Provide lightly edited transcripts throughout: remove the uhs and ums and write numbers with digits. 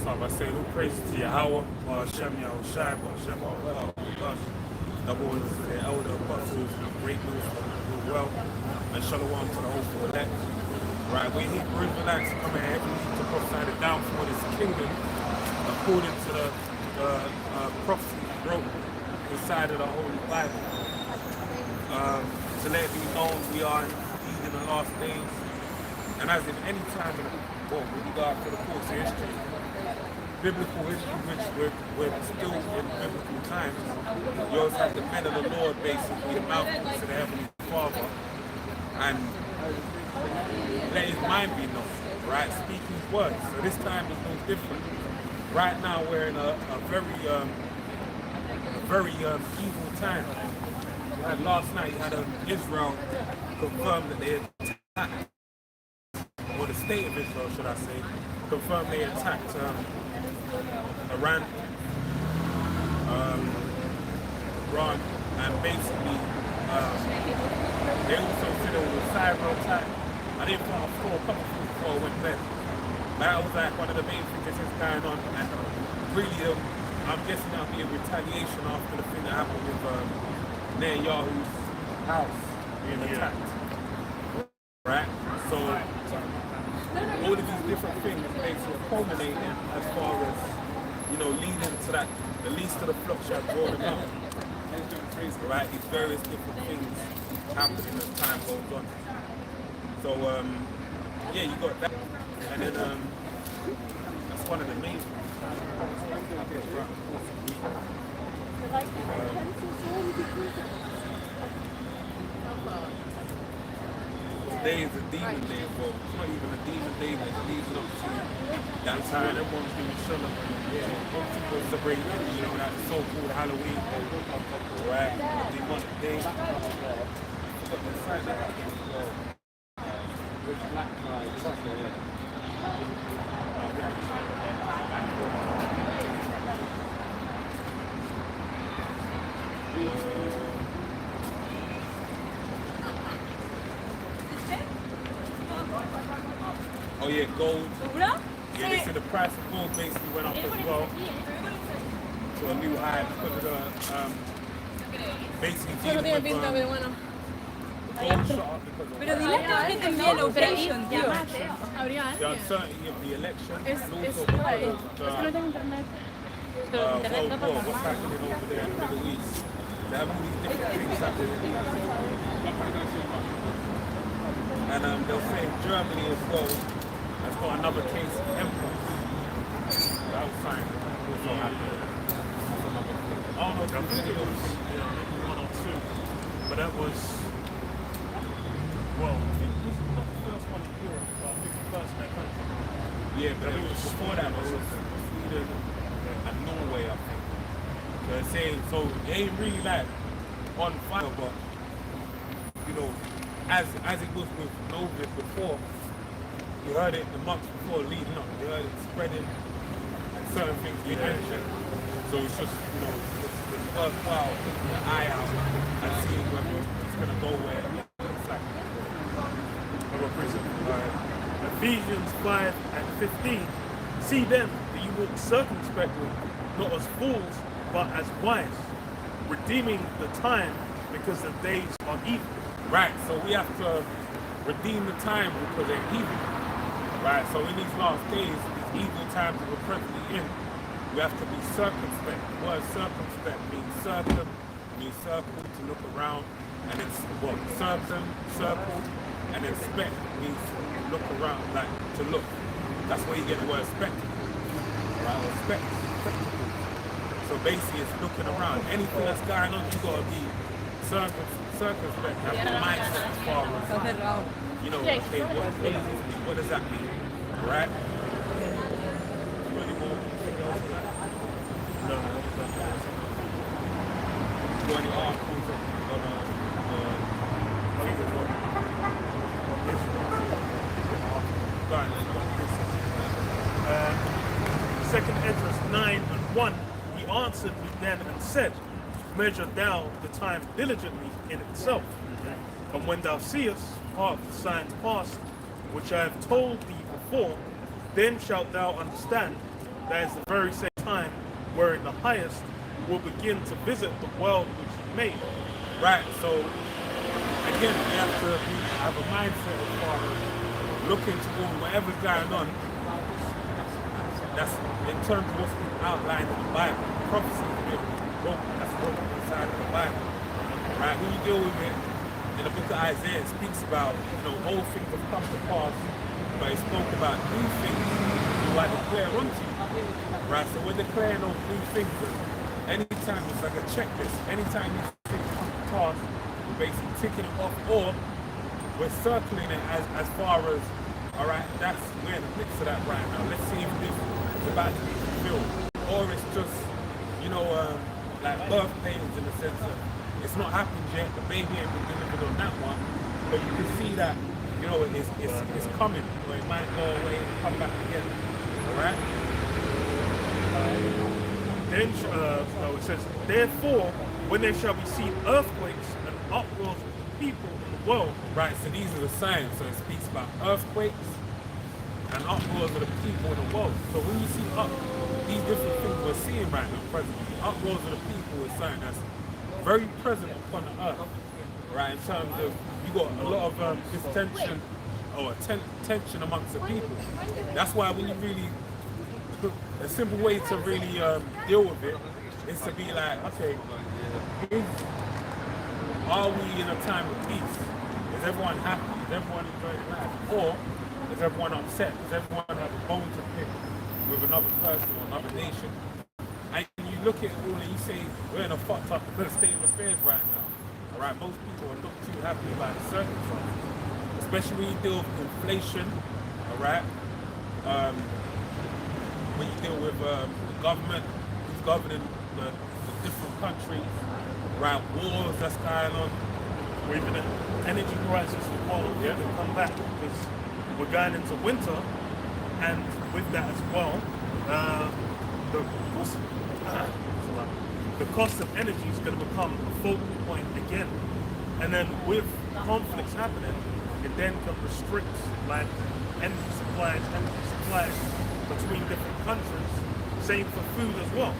off, I say, all praise to Yahweh, Hashem Yahushai, Hashem Allah, double honors to the elder apostles, great news for well, and shalom to the whole elect. Right, we're Hebrew Israelites coming heavily to prophesy the downfall of this kingdom, according to the prophecy wrote inside of the Holy Bible. To let it be known, we are indeed in the last days, and as in any time in with regard to the course of history, biblical history, which we're still in biblical times, you always have the men of the Lord, basically, the mouthpiece of the Heavenly Father, and let his mind be known, right? Speak his words. So this time is no different. Right now we're in a very evil time. Last night you had Israel confirm that they attacked, or the state of Israel, should I say, confirmed they attacked Iran, and basically they also said it was a cyber attack. I didn't put a couple of things before I went there. That was like one of the main things that's going on, and really I'm guessing that'll be a retaliation after the thing that happened with Netanyahu's house being attacked. Right? So all of these different things basically culminating as far as, leading to that, the least of the flock shall draw them out. Right? These various different things happening as time goes on. So yeah, you got that, and then that's one of the main things. Today is a demon day, but it's not even a demon day, but it's leading up to that time. Everyone's doing shalom. Most people celebrate, that so-called Halloween, right? Demonic day. But the side that happens as well. With Black Lives Matter. Oh yeah, gold. Yeah, they said the price of gold basically went up as well to a new high because of the basically dealing with gold shot up because of Pero dile que la gente envíe la operation, tío. the uncertainty of the election and also because of World War, what's happening over there in the Middle East. They have all these different things happening. And they'll say Germany as well has got another case of mpox. That was fine. Also happening. I don't know if that's maybe one or two, but that was, well, it was not the first one in Europe, but I think the first in that country. Yeah, but it was before that, it was Sweden and Norway, I think. So they're saying, so it ain't really like on fire, but as it was with COVID before, you heard it the months before leading up, you heard it spreading and certain things being mentioned. So it's just, it's worthwhile keeping an eye out and seeing whether it's going to go where it's like. Ephesians 5:15. See then that you walk circumspectly, not as fools, but as wise, redeeming the time because the days are evil. Right, so we have to redeem the time because they're evil. Right, so in these last days, these evil times that we're presently in, we have to be circumspect. The word circumspect means circle, to look around, and it's circle, and then spect means look around, like to look. That's where you get the word spectacle. Right, or spectacle. So basically it's looking around. Anything that's going on, you gotta be circumspect, have the mindset as far as, okay, what does that mean, right? You any more? No. You got any articles Second Esdras 9:1, he answered me then and said, measure thou the time diligently in itself. And when thou seest half the signs past, which I have told thee before, then shalt thou understand that is the very same time wherein the highest will begin to visit the world which he made. Right, so again, we have to have a mindset as far as looking toward whatever's going on. That's in terms of what's been outlined in the Bible. Prophecy is wrote, that's wrote inside of the Bible. Right, when you deal with it in the book of Isaiah, it speaks about, old things have come to pass, but it spoke about new things do I declare unto you. Right, so we're declaring those new things. Anytime it's like a checklist, anytime these things come to pass, we're basically ticking it off, or we're circling it as far as, all right, we're in the midst of that right now. Let's see if this is about to be fulfilled, or it's just, like birth pains in the sense of it's not happened yet. The baby ain't been delivered on that one, but you can see that, it's coming, or it might go away and come back again. All right. Then it says, therefore, when there shall be seen earthquakes and uproars of people in the world. Right, so these are the signs. So it speaks about earthquakes and uproars of the people in the world. So when you see these different things we're seeing right now presently, uproars of the people is something that's very present upon the earth. Right, in terms of, you got a lot of distension or tension amongst the people. That's why when you really, a simple way to really deal with it is to be like, okay, are we in a time of peace? Is everyone happy? Is everyone enjoying life? Or is everyone upset? Does everyone have a bone to pick with another person or another nation? And you look at it all and you say, we're in a fucked up state of affairs right now. All right, most people are not too happy about the circumstances, especially when you deal with inflation. All right, when you deal with the government who's governing the different countries, right? Wars that's going on. We're even an energy crisis as well. We have to come back because we're going into winter, and with that as well, the cost of energy is going to become a focal point again. And then with conflicts happening, it then can restrict like energy supplies between different countries. Same for food as well.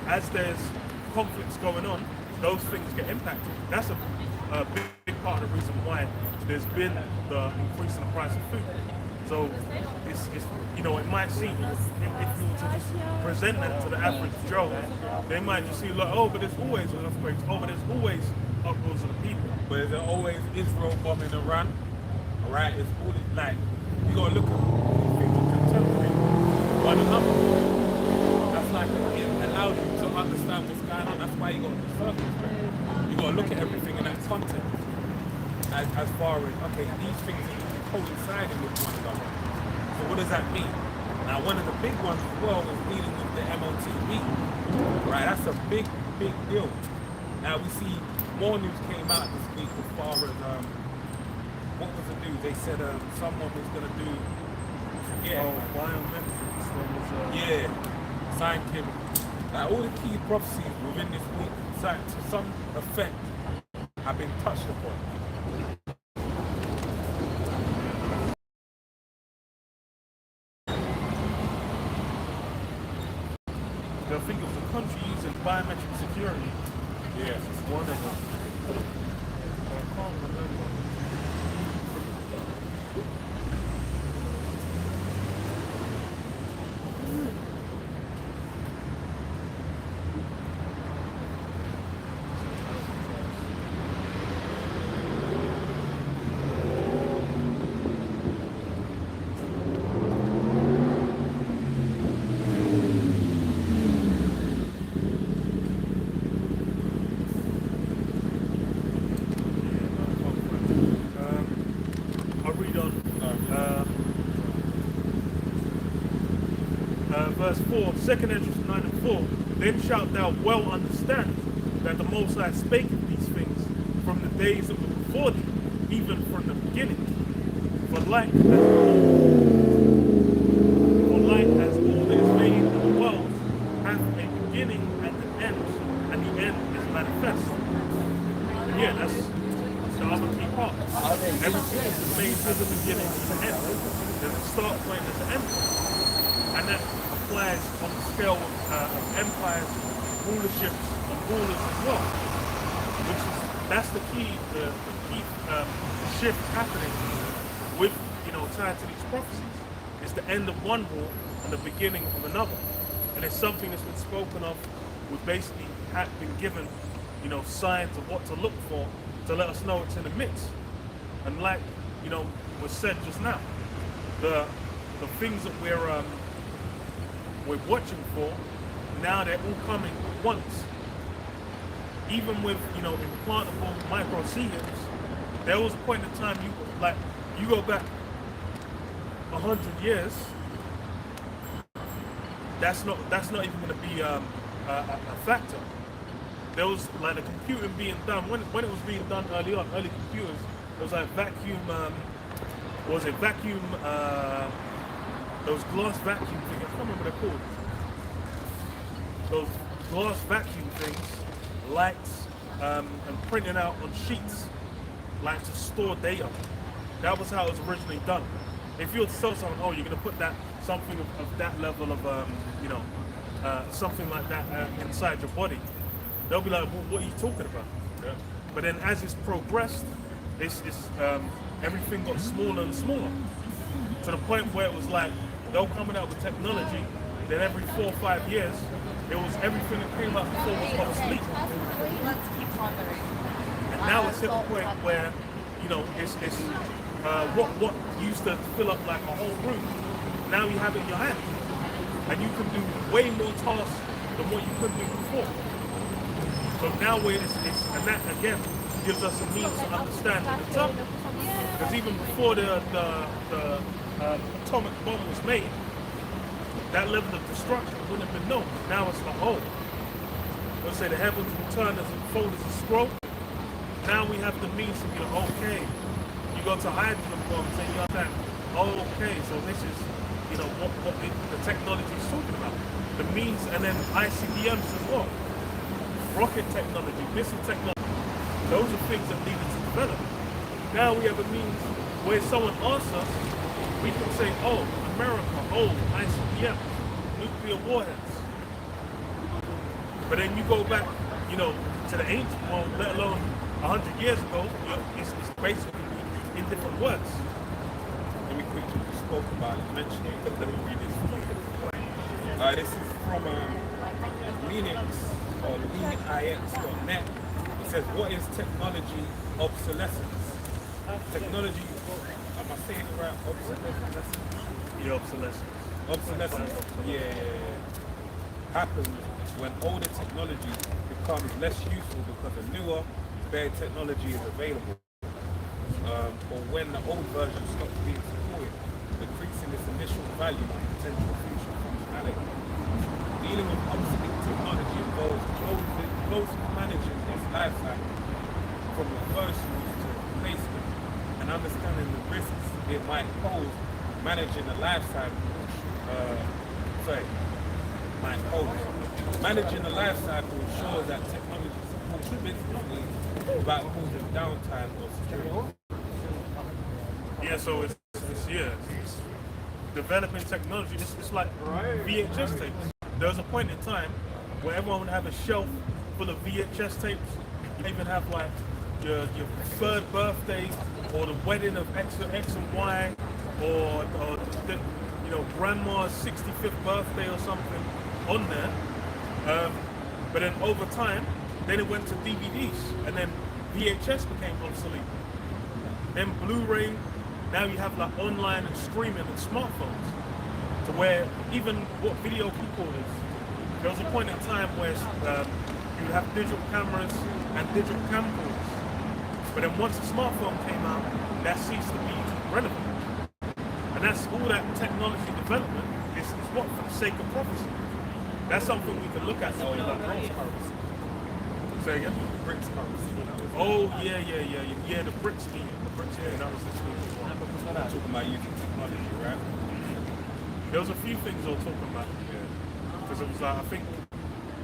As there's conflicts going on, those things get impacted. That's a big part of the reason why there's been the increase in the price of food. So it's it might seem, if you were to just present that to the average Joe, they might just see like, oh, but there's always earthquakes, oh, but there's always uproars of the people. But there's always Israel bombing Iran. All right, it's all like, you gotta look at things contemporary one another. That's like it allows you to understand what's going on. That's why you got to circumspect. You got to look at everything in that context. As far as, okay, these things are coinciding with one another. So what does that mean? Now, one of the big ones as well is dealing with the MOTB. Right, that's a big deal. Now we see more news came out this week as far as what was the news? They said someone was gonna do sign Kim. Like all the key prophecies within this week, to some effect, have been touched upon. I think of the country using biometric security. Yeah, it's one of them. I can't remember. Verse 4, second entrance 9 and 4, then shalt thou well understand that the Most High spake of these things from the days that were before thee, even from the beginning. For like as all that is made in the world hath a beginning and an end, and the end is manifest. And yeah, that's the other key part. Everything is made as a beginning and an end. There's a start point, there's an end point. And that applies on the scale of empires, rulerships, and rulers as well. That's the key shift happening with, tied to these prophecies. It's the end of one war and the beginning of another. And it's something that's been spoken of. We've basically been given, signs of what to look for to let us know it's in the midst. And like, was said just now, the things that we're watching for, now they're all coming at once. Even with, implantable microceums, there was a point in time you go back 100 years, that's not even going to be a factor. There was like the computing being done when it was being done early computers. It was like vacuum. Those glass vacuum things. I can't remember what they're called. Those glass vacuum things, lights, and printing out on sheets, like to store data. That was how it was originally done. If you were to tell someone, oh, you're going to put something of that level of, something like that inside your body, they'll be like, well, what are you talking about? Yeah. But then as it's progressed, everything got smaller and smaller, to the point where it was like, they're coming out with technology that every 4 or 5 years, everything that came out before was obsolete. Let's keep pondering. And now it's at the point where, it's what used to fill up like a whole room, now you have it in your hand. And you can do way more tasks than what you could do before. So now and that again gives us a means to understand the topic. Because even before the atomic bomb was made, that level of destruction wouldn't have been known. Now it's like, oh, let's say the heavens will turn as it fold as a scroll. Now we have the means to be like, okay, you go to hydrogen bombs and you understand, okay, so this is, what the technology is talking about. The means, and then ICBMs as well. Rocket technology, missile technology. Those are things that needed to develop. Now we have a means where someone asks us, we can say, oh, America, oh, ICBM, nuclear warheads. But then you go back, to the ancient world, let alone 100 years ago, it's basically in different words. Let me quickly spoke about it, mentioned it, let me read this for you. This is from Linux or linuxix.net. It says, what is technology obsolescence? Technology, am I saying it right? Obsolescence? Yeah, obsolescence. Obsolescence, yeah. Happens when older technology becomes less useful because a newer, better technology is available. Or when the old version stops being supported, decreasing its initial value and potential future functionality. Dealing with obsolete technology involves close managing its lifetime from the first use to replacement and understanding the risks it might pose, managing the lifetime Managing the life cycle ensures that technology supports business needs without causing downtime or security. Yeah, so it's developing technology. It's like VHS tapes. There was a point in time where everyone would have a shelf full of VHS tapes. You even have like your third birthday or the wedding of X and Y or grandma's 65th birthday or something on there. But then over time, then it went to DVDs, and then VHS became obsolete. Then Blu-ray, now you have like online and streaming and smartphones, to where even what video people is. There was a point in time where you would have digital cameras and digital camcorders. But then once the smartphone came out, that ceased to be relevant. And that's all that technology development is what, for the sake of prophecy. That's something we can look at. Oh, like bronze currency. Say again? Bricks currency. Oh, yeah, the bricks scheme. That was the scheme as well. Talking about using technology, right? There was a few things I was talking about. Because it was like, I think,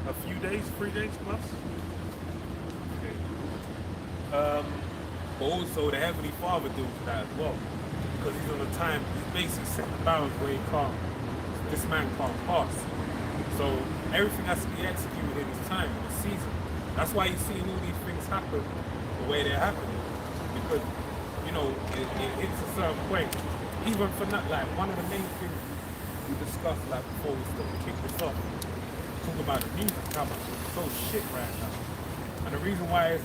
a few days, 3 days plus. But also the Heavenly Father deals with that as well. Because he's on a time, he's basically setting bounds where he can't this man can't pass. So everything has to be executed in its time, in its season. That's why you're seeing all these things happen the way they're happening. Because, you know, it hits a certain point. Even for that, like, one of the main things we discussed, like, before we kick this off, talk about the music, how much it's so shit right now. And the reason why it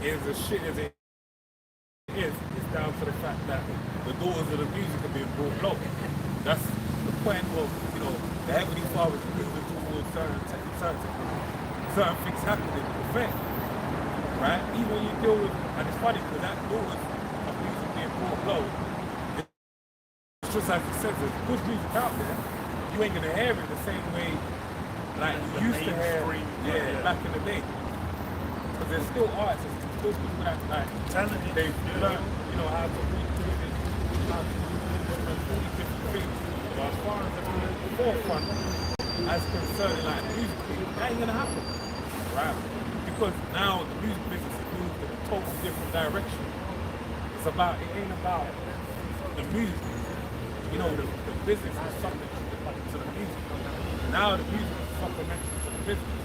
is as shit as it is down to the fact that the doors of the music are being brought low. That's the point of, you know, the Heavenly Father's moving towards certain things happening in effect. Right? Even when you deal with, and it's funny because that doors of music being brought low, it's just like it says, there's good music out there. You ain't gonna hear it the same way like you used to hear back in the day. But there's still artists, there's still people that like talented. They've learned, you know, how to read music, how to do different things. But as far as the forefront, as concerning like music, that ain't gonna happen. Right? Because now the music business has moved in a totally different direction. It ain't about the music. You know, the business is something to the music. Now the music is supplementary to the business.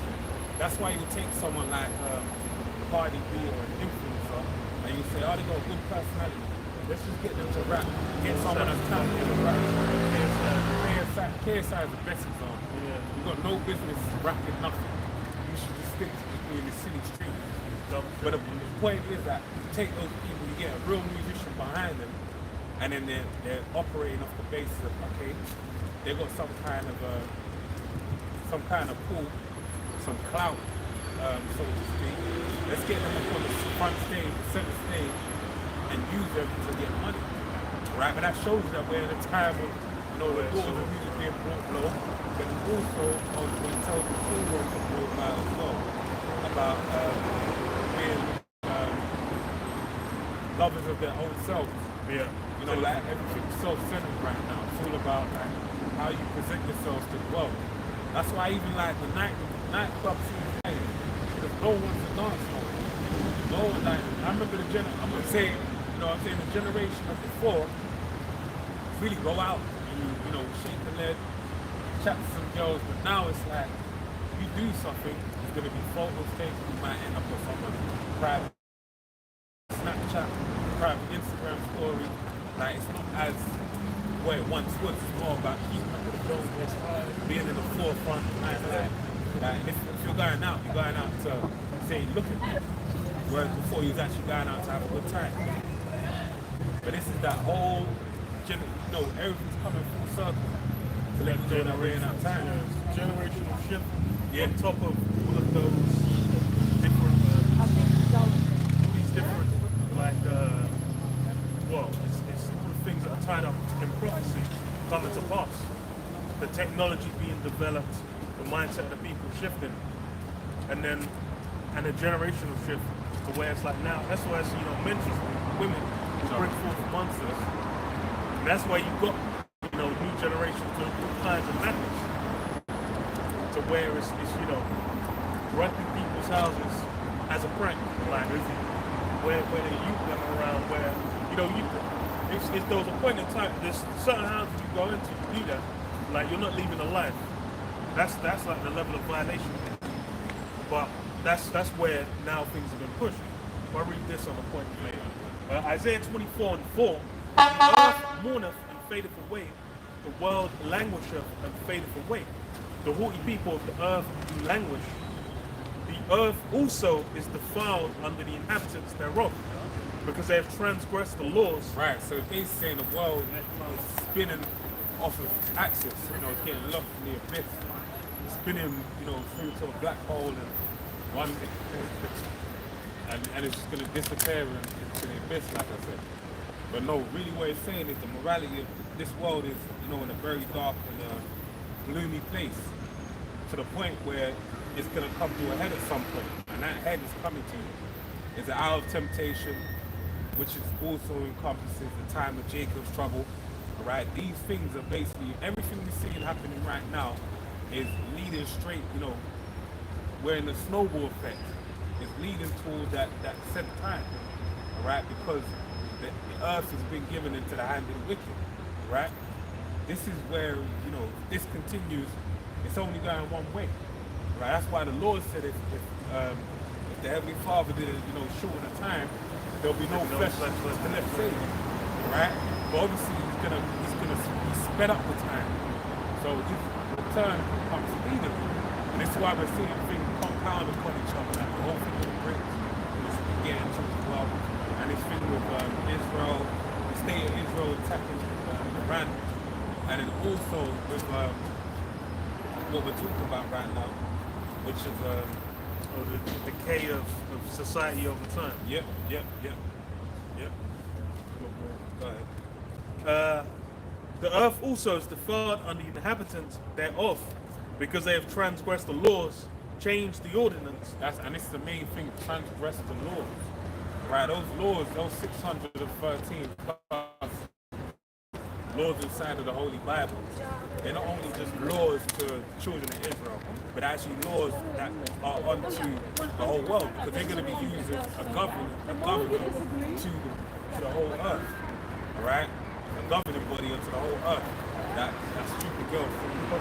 That's why you take someone like Cardi B or an influencer, and you say, oh, they got a good personality. Let's just get them to rap. Get someone that's talented to rap. KSI is the best example. Yeah. You've got no business rapping nothing. You should just stick to just doing the silly street. But the point is that you take those people, you get a real musician behind them, and then they're operating off the basis of, okay, they've got some kind of pull, some clout, so to speak. Let's get them up on the front stage, the center stage, and use them to get money. Right? But that shows that we're in a time of, you know, the doors of music being brought low, but also when it tells the cool world to brought about as well, about being lovers of their own selves. Yeah. You know, like everything's self-centered right now. It's all about like how you present yourselves to the world. That's why even like the nightclub scene today, because no one's a dance hall. No one, like, I remember I'm gonna say, you know, I'm saying the generation of before really go out and you know, shake the leg, chat to some girls, but now it's like you do something, it's gonna be photos taken, you might end up with someone's private Snapchat, private Instagram story. Like, it's not as what it once was. It's more about keeping up with the progress, being in the forefront. Like if you're going out to say, look at me. Whereas before, you was actually going out to have a good time. But this is that whole, you know, everything's coming full circle to let you know that we're in our time. Generational shift Yeah. on top of all of those different, it's all the things that are tied up in prophecy coming to pass. The technology being developed, the mindset of the people shifting, and a generational shift to where it's like now. That's why it's, you know, mentions women who bring forth monsters, and that's why you've got, you know, new generations doing all kinds of methods to where it's you know, running people's houses as a prank, like where the youth them around, where, you know, if there was a point in time, there's certain houses you go into, you do that, like you're not leaving alive. That's like the level of violation. But that's where now things have been pushed. If I read this on the point you made, Isaiah 24:4, the earth mourneth and fadeth away, the world languisheth and fadeth away. The haughty people of the earth do languish. The earth also is defiled under the inhabitants thereof, because they have transgressed the laws. Right, so basically saying the world is spinning off of its axis, you know, it's getting lost in the abyss. It's spinning, you know, through to a black hole and one and it's just gonna disappear into the abyss, like I said. But no, really what it's saying is the morality of this world is, you know, in a very dark and gloomy place. To the point where it's gonna come to a head at some point. And that head is coming to you. It's an hour of temptation, which is also encompasses the time of Jacob's trouble. Alright, these things are basically everything we're seeing happening right now is leading straight, you know, we're in the snowball effect. It's leading towards that set time. Alright, because the earth has been given into the hand of the wicked. Right? this is where, this continues, it's only going one way. Right? That's why the Lord said if the Heavenly Father did it, shorten the time, there'll be no flesh left saved. Right? But obviously he's gonna he sped up the time. So his return comes speedily. And this is why we're seeing things compound upon each other, like the whole thing with the Brits is getting to as well. And this thing with Israel, the state of Israel attacking Iran. And then also with what we're talking about right now, which is the decay of society over time. Yep. Go ahead. The earth also is deferred on the inhabitants thereof, because they have transgressed the laws, changed the ordinance. And this is the main thing, transgress the laws. Right, those laws, those 613 plus laws inside of the Holy Bible, they're not only just laws to children of Israel, but actually laws that are unto the whole world, because they're going to be used as a government to the whole earth. Right? A governing body unto the whole earth. That stupid girl from I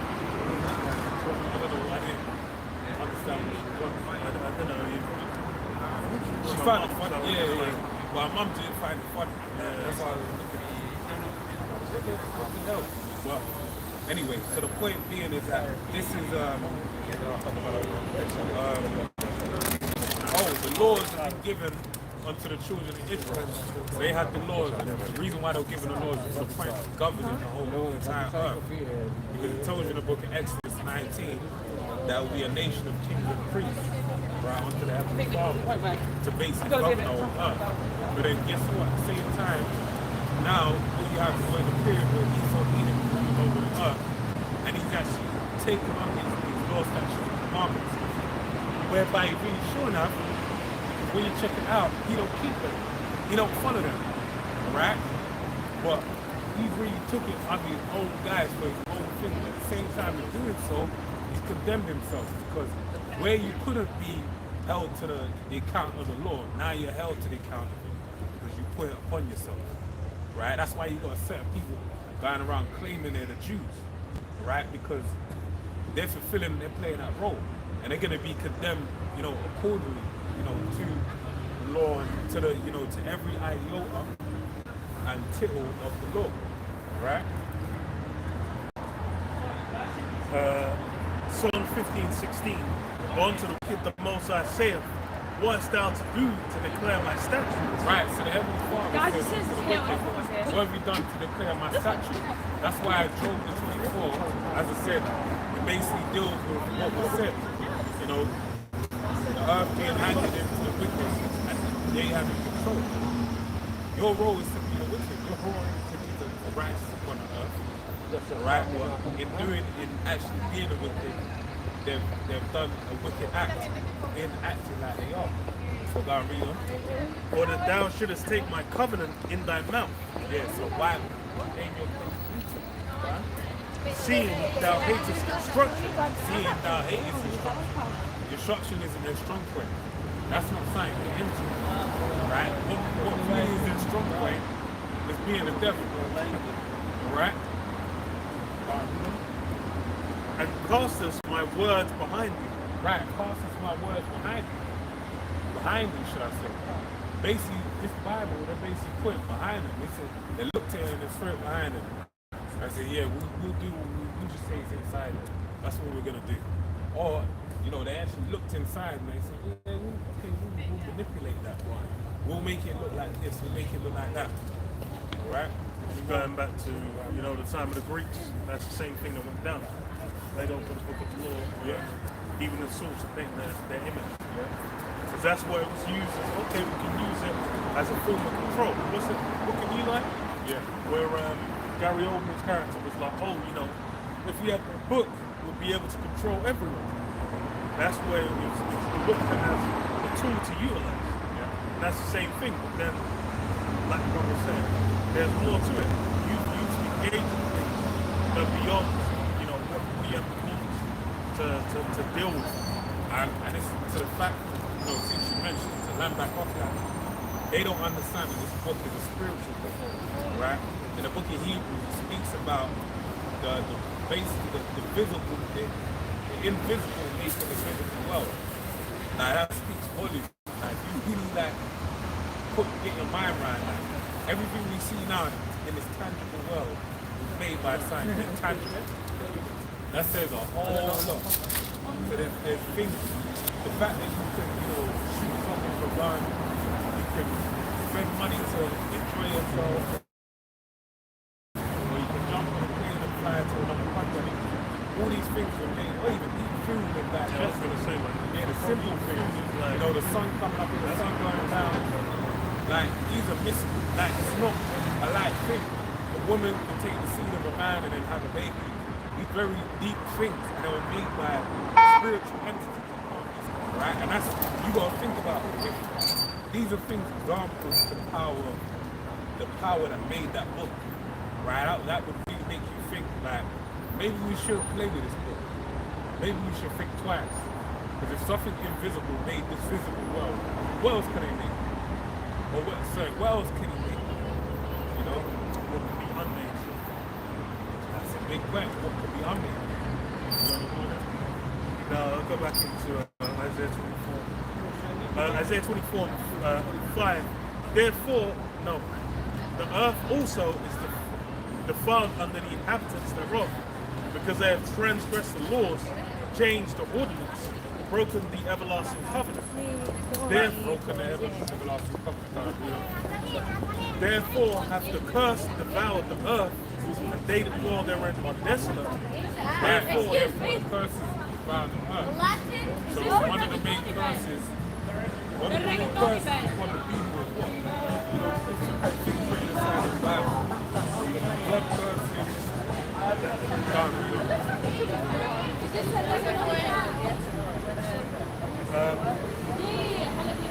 don't know, I didn't understand what she was. I don't know. She found it funny. Yeah. Well, my mum didn't find it funny. That's why I was looking at it. Well, anyway, so the point being is that this is the laws have been given unto the children of Israel. So they had the laws, and the reason why they were given the laws is to point of governing the whole entire earth. Because it tells you in the book of Exodus 19 that will be a nation of kings and priests, right, unto the Heavenly Father, to basically govern the whole earth. But then guess what? At the same time, now what you have is in the period where Esau Edom is over the earth, and he's actually taken on these law, statutes, and commandments, whereby really sure enough, when you check it out, he don't keep them. He don't follow them. Right? But he really took it on his own guys for his own thing. But at the same time in doing so, he's condemned himself, because where you couldn't be held to the account of the law, now you're held to the account of it, because you put it upon yourself. Right? That's why you got a set of people going around claiming they're the Jews. Right? Because they're playing that role. And they're gonna be condemned, accordingly. To the law and to to every iota and tittle of the law, right? Psalm 15:16. Unto the Most High saith, what hast thou to do to declare my statutes? Right, so the Heavenly Father says to the wicked, what have you done to declare my statutes? That's why I drove the 24, as I said, it basically deals with what was said, the earth being handed into the wicked and they having control. Your role is to be the wicked. Your role is to be the righteous upon the earth. Right? Well, in actually being a wicked, they've done a wicked act in acting like they are. So go and read on. Or that thou shouldest take my covenant in thy mouth. Yeah, so why aim your place? Right? Seeing thou hatest instruction. Seeing thou hatest instruction. Instruction isn't their strong point. That's not something to enter. Right? What really is their strong point is being the devil. Right? And castest my words behind thee. Right, castest my words behind you. Behind you, should I say. Basically, this Bible, they're basically put it behind them. They looked at it and they threw it behind them. I said, yeah, we'll do what we just say it's inside it. That's what we're going to do. Or, they actually looked inside and they said, yeah, we'll manipulate that one. We'll make it look like this, we'll make it look like that. Right? Going back to, the time of the Greeks, that's the same thing that went down. They don't put the book of the law, even the source of paint their image. Because that's what it was used as. Okay, we can use it as a form of control. What's it? Book of Eli? Yeah. Where Gary Oldman's character was like, if we had a book, we'll be able to control everyone. That's where it was looked at as a tool to utilize. Yeah. And that's the same thing. But then, like Brother said, there's more to it. You engage in things that are beyond, what we have the means to deal with. And it's to the fact, since you mentioned, to land back off that, they don't understand that this book is a spiritual book, right? In the book of Hebrews, it speaks about basically the visible, the invisible making the visible world. Now that speaks volumes. Like you really like get your mind right now. Everything we see now in this tangible world is made by science. It's tangible. That says a whole lot. So there's things. The fact that you can, shoot something for fun, you can spend money to enjoy yourself, or you can jump on a plane and fly to another country. All these things were made, or even eat food and that. Yeah, I was gonna say, like, yeah, the simple things. Like, The sun coming up and the sun going down. Like, these are like, it's not a light thing. A woman can take the seed of a man and then have a baby. These very deep things, and they were made by spiritual entities, right? And that's, you gotta think about it. These are things, examples to the power that made that book, right? That would really make you think, like, maybe we should play with this book. Maybe we should think twice. Because if something invisible made this physical world, what else can they make? Or what else can he make? What could be unmade? That's a big question. What could be unmade? Now I'll go back into Isaiah 24. Isaiah 24, 5. Therefore, no. The earth also is defiled under the inhabitants thereof, because they have transgressed the laws, changed the ordinance, broken the everlasting covenant. Therefore hath the curse devoured the earth, and they that dwell therein are desolate. Therefore, the curses devoured the earth. So one of the main curses, one of the main curses upon the people is what? Inside the Bible. Blood curses,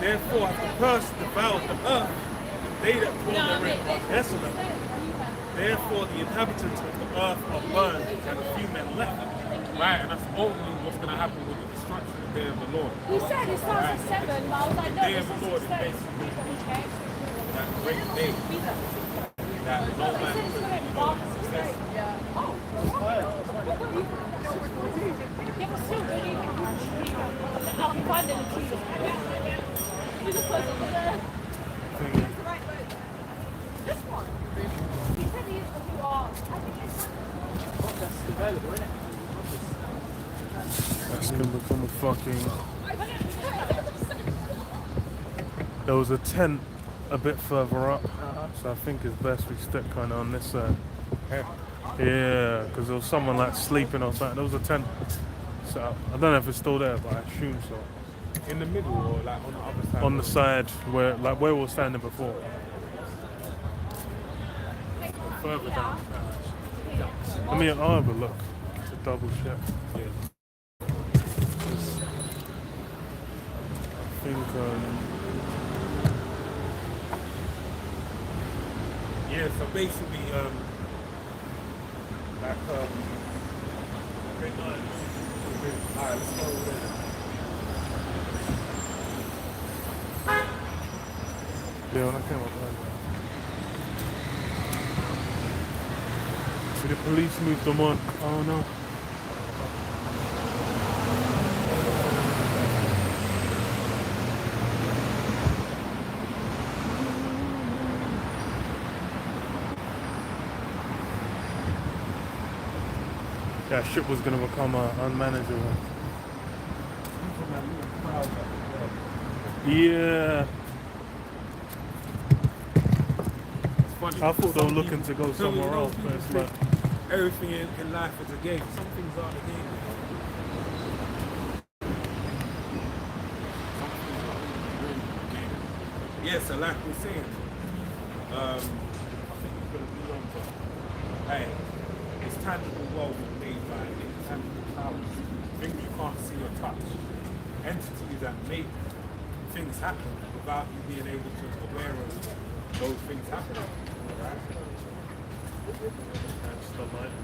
therefore hath the curse devoured the earth, and they that dwell therein are desolate. Therefore the inhabitants of the earth are burned, and a few men left. Right, and that's only what's going to happen with the destruction of the day of the Lord. He said it starts at 7, but I was like, no, The day this of the is Lord is 6:30. basically that great day that no man could success. Yeah, but still, I'll be finding the keys. You just put it over there. This one. He said he used to do art. I think it's available, isn't it? That's gonna become a fucking. There was a tent a bit further up, so I think it's best we stick kind of on this side. Yeah, because there was someone like sleeping or something. There was a tent set up. I don't know if it's still there, but I assume so. In the middle or like on the other side? On the side where we were standing before. Further down. I'll have a look to double check. Yeah. I think yeah, so basically alright, let's go over there. yeah, when I came up earlier. So the police moved them on. Oh no. That ship was gonna become unmanageable. Yeah. It's funny. I thought they were looking to go somewhere else, but it's like everything in life is a game. Some things aren't a game. Some things aren't really a game. Yeah, so like we're saying, I think we're gonna be on to, hey, this tangible world is made by intangible powers, things you can't see or touch, entities that make things happen without you being able to aware of those things happening. Right? that's the light.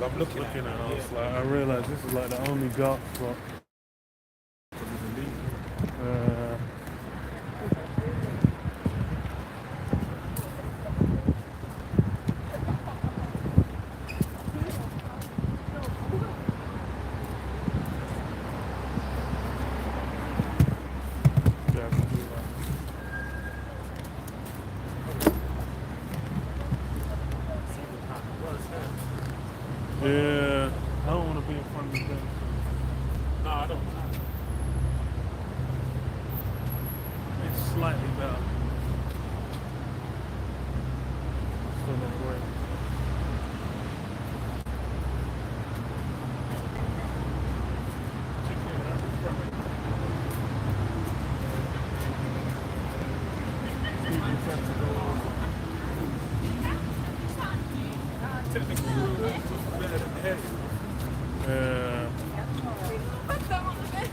I'm looking Looking at at it, it, I realised this is like the only dark spot. previous have to go technically we were just better than the head. Put them on the bed.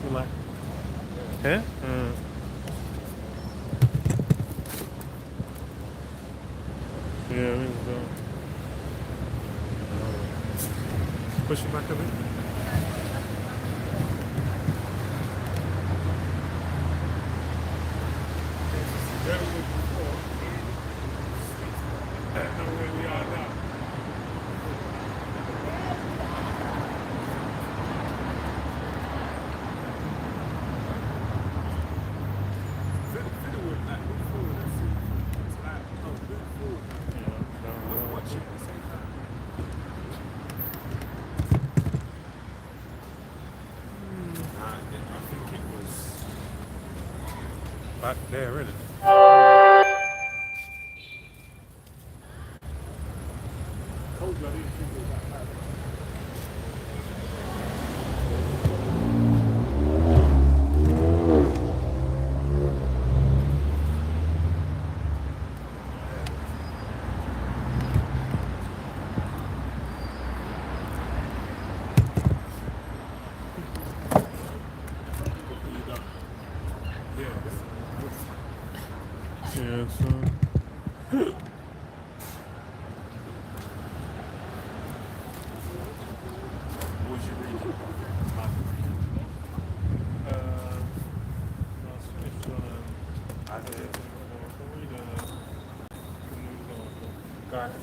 You like? Yeah? Yeah, we can go. Push it back a bit. Very good before. Know where we are now. Fiddle with that. Move forward. Let's see. It's like, no, move forward. Watch it at the same time. I think it was back there, isn't it? Told you I didn't think it was that bad. Yeah, so. What was you reading? I was finished on I did. Got it.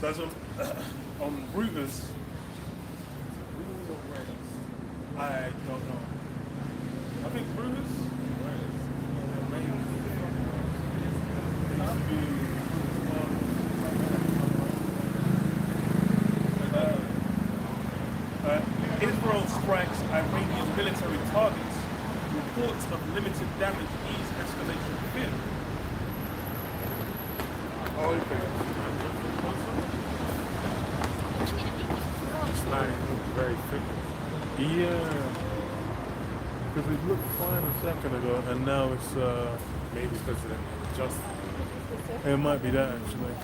So that's on routers. I don't know. I think routers. Israel strikes Iranian military targets. Reports of limited damage ease escalation fear. Oh, okay. It's like very thick. Yeah. Because it looked fine a second ago, and now it's Maybe because of them just it might be that actually.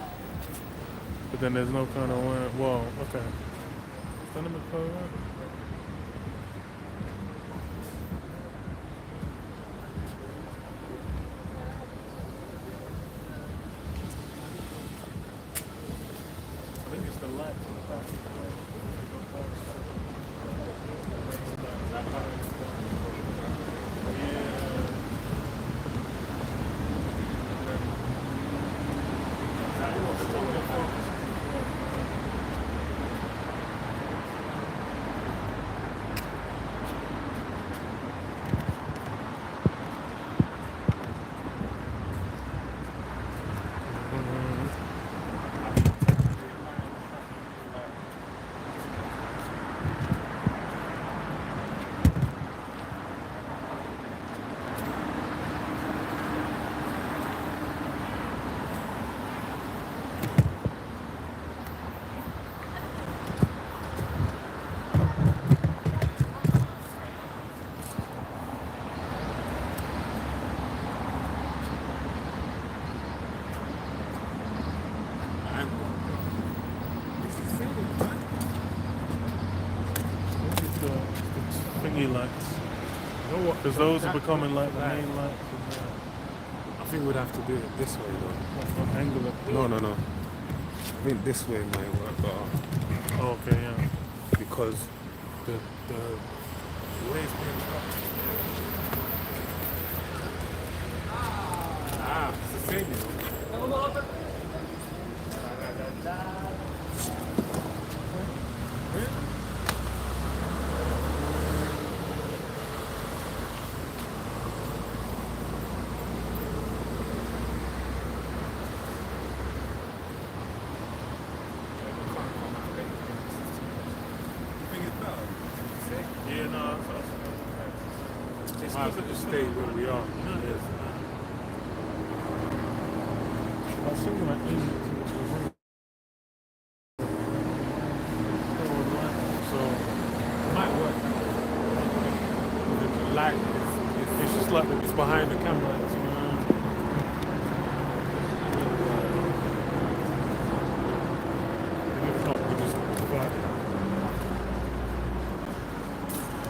But then there's no kind of well, okay. Cinnamon color. I think it's the light on the back. Thingy lights. You know what? Because those are becoming like the Like, main lights. I think we'd have to do it this way though. What angle it? No. I think this way might work better Oh, okay, yeah. because the way it's being cut. It's the same, you know. Yeah, no, Might as well just stay where we are. Yes. was thinking about aiming it towards the room. So It might work. The light it's just like it's behind the camera.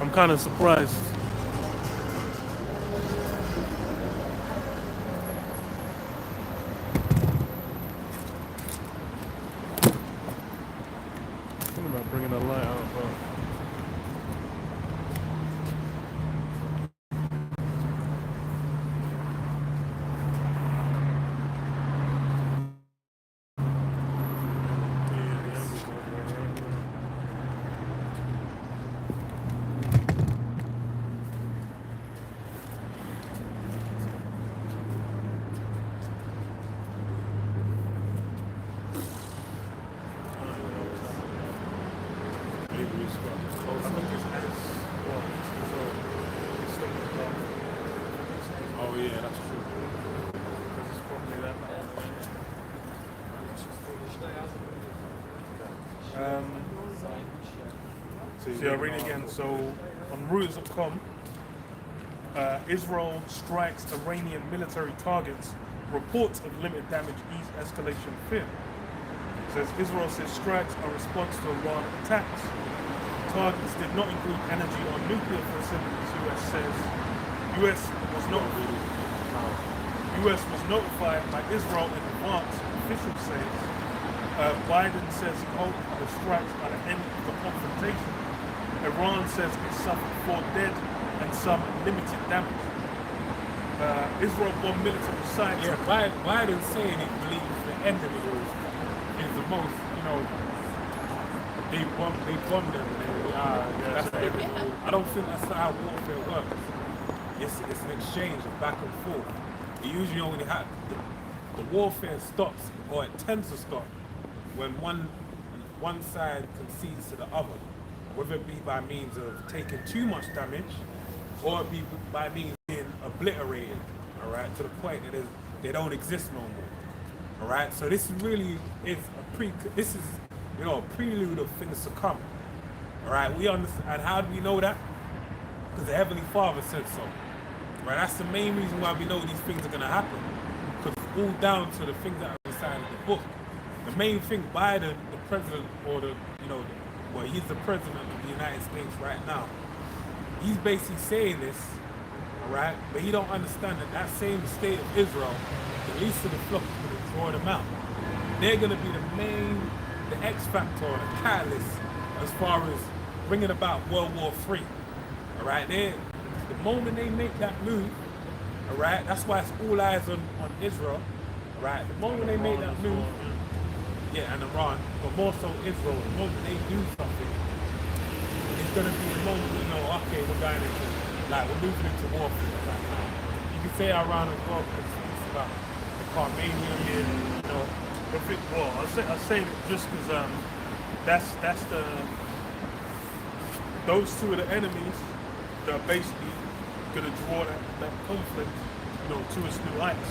I'm kind of surprised. Thinking about bringing the light out, but Oh yeah, that's true. So I'll read it again. So on Reuters.com, Israel strikes Iranian military targets. Reports of limited damage ease escalation fear. It says Israel says strikes are response to Iran attacks. Targets did not include energy or nuclear facilities. US was notified by Israel in advance. Officials say Biden says he hopes the strikes are the end of the confrontation. Iran says it suffered 4 dead and some limited damage. Israel bombed military sites. Yeah, Biden's saying he believes the end of it is the most, they bombed them. That's the end of it. I don't think that's how warfare works. It's an exchange of back and forth. It usually only happens, the warfare stops, or it tends to stop, when one side concedes to the other, whether it be by means of taking too much damage, or it be by means of being obliterated, all right, to the point that they don't exist no more, all right. So this really is a prelude of things to come, all right. We understand, and how do we know that? Because the Heavenly Father said so, right? That's the main reason why we know these things are going to happen, because it's all down to the things that are inside of the book. The main thing, Biden, the president, or he's the president of the United States right now. He's basically saying this, all right, but he don't understand that same state of Israel, the least of the flock, is going to draw them out. They're going to be the X factor, the catalyst, as far as bringing about World War III. All right, the moment they make that move, all right, that's why it's all eyes on Israel. All right, the moment they make that move. Yeah, and Iran, but more so Israel, the moment they do something, it's going to be the moment we know, okay, we're moving into warfare. You can say Iran as well, because it's about the Carmanian, I say just because that's those two are the enemies that are basically going to draw that conflict, to its new heights.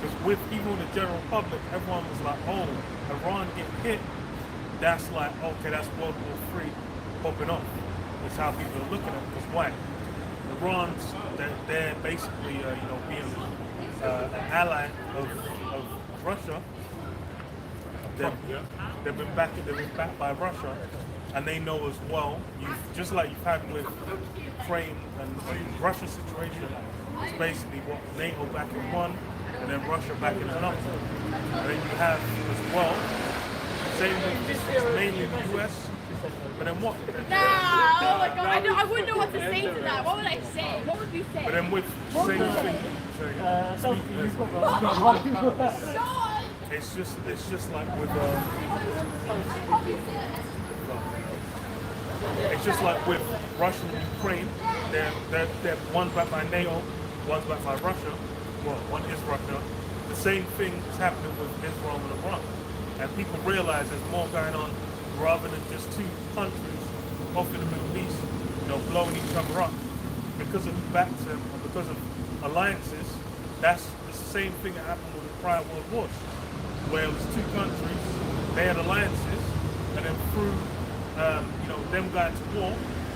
Because even the general public, everyone was like, oh, Iran getting hit, that's like, okay, that's World War III popping off. That's how people are looking at it. Because why? Iran's, they're basically, being an ally of Russia. They've been backed by Russia, and they know as well. Just like you've had with Ukraine and Russia situation, it's basically what NATO back in one, and then Russia back in another. And then you have as well, same with mainly the US, but then what? Nah, oh my god, I wouldn't know what to say to that. What would I say? What would you say? But then with same thing, it's just like with it's just like with Russia and Ukraine. They're one's backed by NATO, one's backed by Russia. Well, one is Russia. The same thing is happening with Israel and Iran. And people realize there's more going on rather than just two countries off in the Middle East, blowing each other up. Because of because of alliances, That's the same thing that happened with the prior world wars, where it was two countries, they had alliances, and then through them going to war,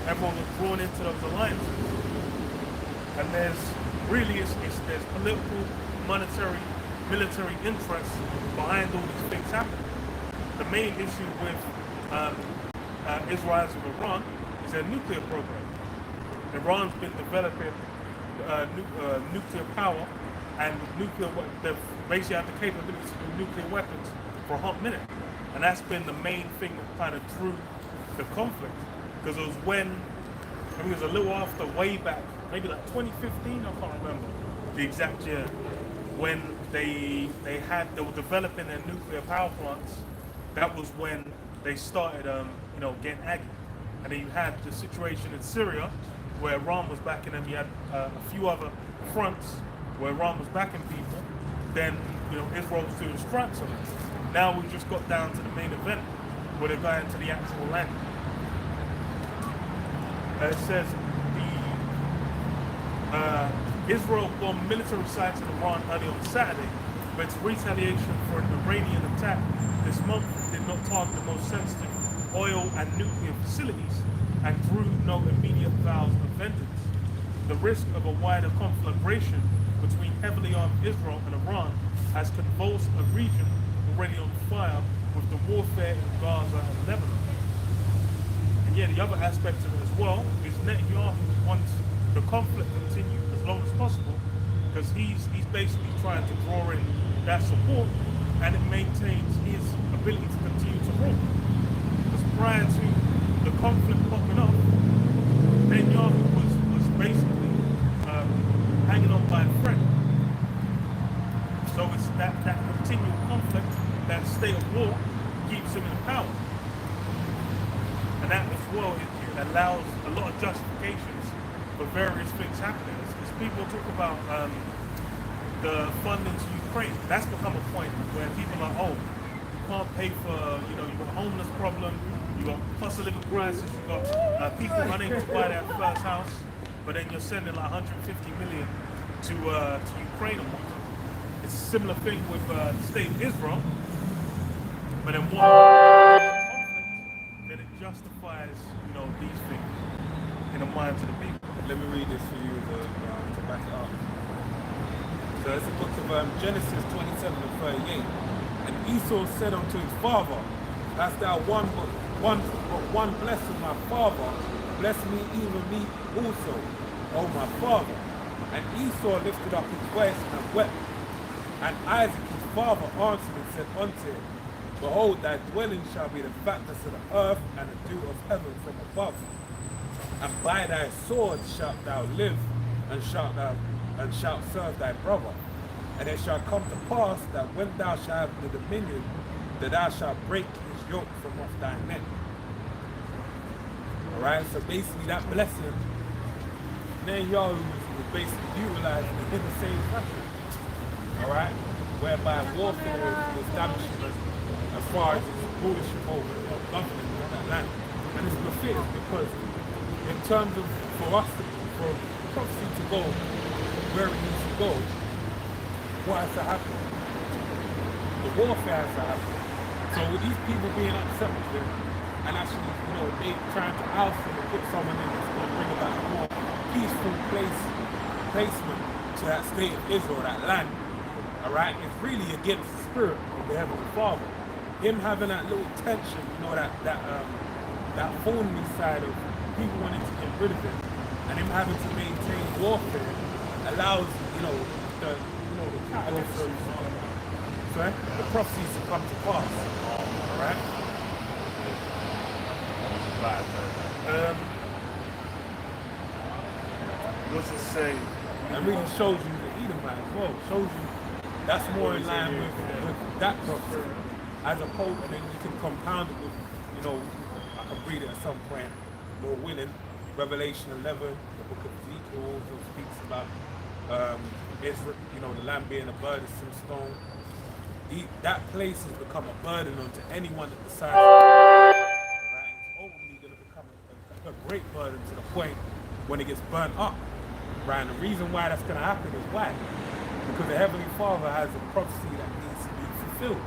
everyone was drawn into those alliances. And there's political, monetary, military interests behind all these things happening. The main issue with Israel and Iran is their nuclear program. Iran's been developing nuclear power, and they've basically had the capability to do nuclear weapons for a hot minute. And that's been the main thing that kind of drew the conflict. Because it was I think it was a little after, way back, maybe like 2015, I can't remember the exact year, when they were developing their nuclear power plants. That was when they started, getting aggy. And then you had the situation in Syria, where Iran was backing them. You had a few other fronts where Iran was backing people. Then, Israel was doing strikes on it. Now we just got down to the main event, where they're going to the actual land. It says Israel bombed military sites in Iran early on Saturday, but its retaliation for an Iranian attack this month did not target the most sensitive oil and nuclear facilities and drew no immediate vows of vengeance. The risk of a wider conflagration between heavily armed Israel and Iran has convulsed a region already on fire with the warfare in Gaza and Lebanon. And yeah, the other aspect of it as well is Netanyahu wants the conflict to continue as long as possible, because he's basically trying to draw in that support, and it maintains his ability to continue to rule. Because prior to the conflict popping up, Netanyahu was basically hanging on by a thread. So it's that continual conflict, that state of war, keeps him in power. And that as well, it allows a lot of justifications for various things happening. As people talk about the funding to Ukraine, that's become a point where people are, you can't pay for, you've got a homeless problem, you've got cost of living crisis, you've got people unable to buy their first house, but then you're sending like 150 million to Ukraine or whatnot. It's a similar thing with the state of Israel, but then one conflict, then it justifies, these things in the minds of the people. Let me read this for you to back it up. So it's the book of Genesis 27 and 38. And Esau said unto his father, hast thou one blessing my father, bless me even me also, O my father. And Esau lifted up his voice and wept. And Isaac his father answered and said unto him, behold, thy dwelling shall be the fatness of the earth and the dew of heaven from above. And by thy sword shalt thou live, and shalt serve thy brother. And it shall come to pass that when thou shalt have the dominion, that thou shalt break his yoke from off thy neck. Alright, so basically that blessing, Netanyahu was basically utilizing in the same fashion. Alright, whereby warfare is establishing as far as its rulership over government of that land. And it's befitting because in terms of for prophecy to go where it needs to go, what has to happen? The warfare has to happen. So with these people being upset with them and actually, they trying to oust them and put someone in that's going to bring about a more peaceful placement to that state of Israel, that land, alright, it's really against the spirit of the Heavenly Father. Him having that little tension, that thorny side of people wanting to get rid of it, and him having to maintain warfare allows, the catalyst the prophecies to come to pass. Alright? What's it say? It really shows you the Edomite as well. Shows you that's more in line with that prophecy. As opposed, and then you can compound it with, I can read it at some point, more willing. Revelation 11, the book of Ezekiel also speaks about Israel, the land being a burdensome stone. That place has become a burden onto anyone that decides it's ultimately going to become a great burden to the point when it gets burnt up. Right? And the reason why that's going to happen is why? Because the Heavenly Father has a prophecy that needs to be fulfilled.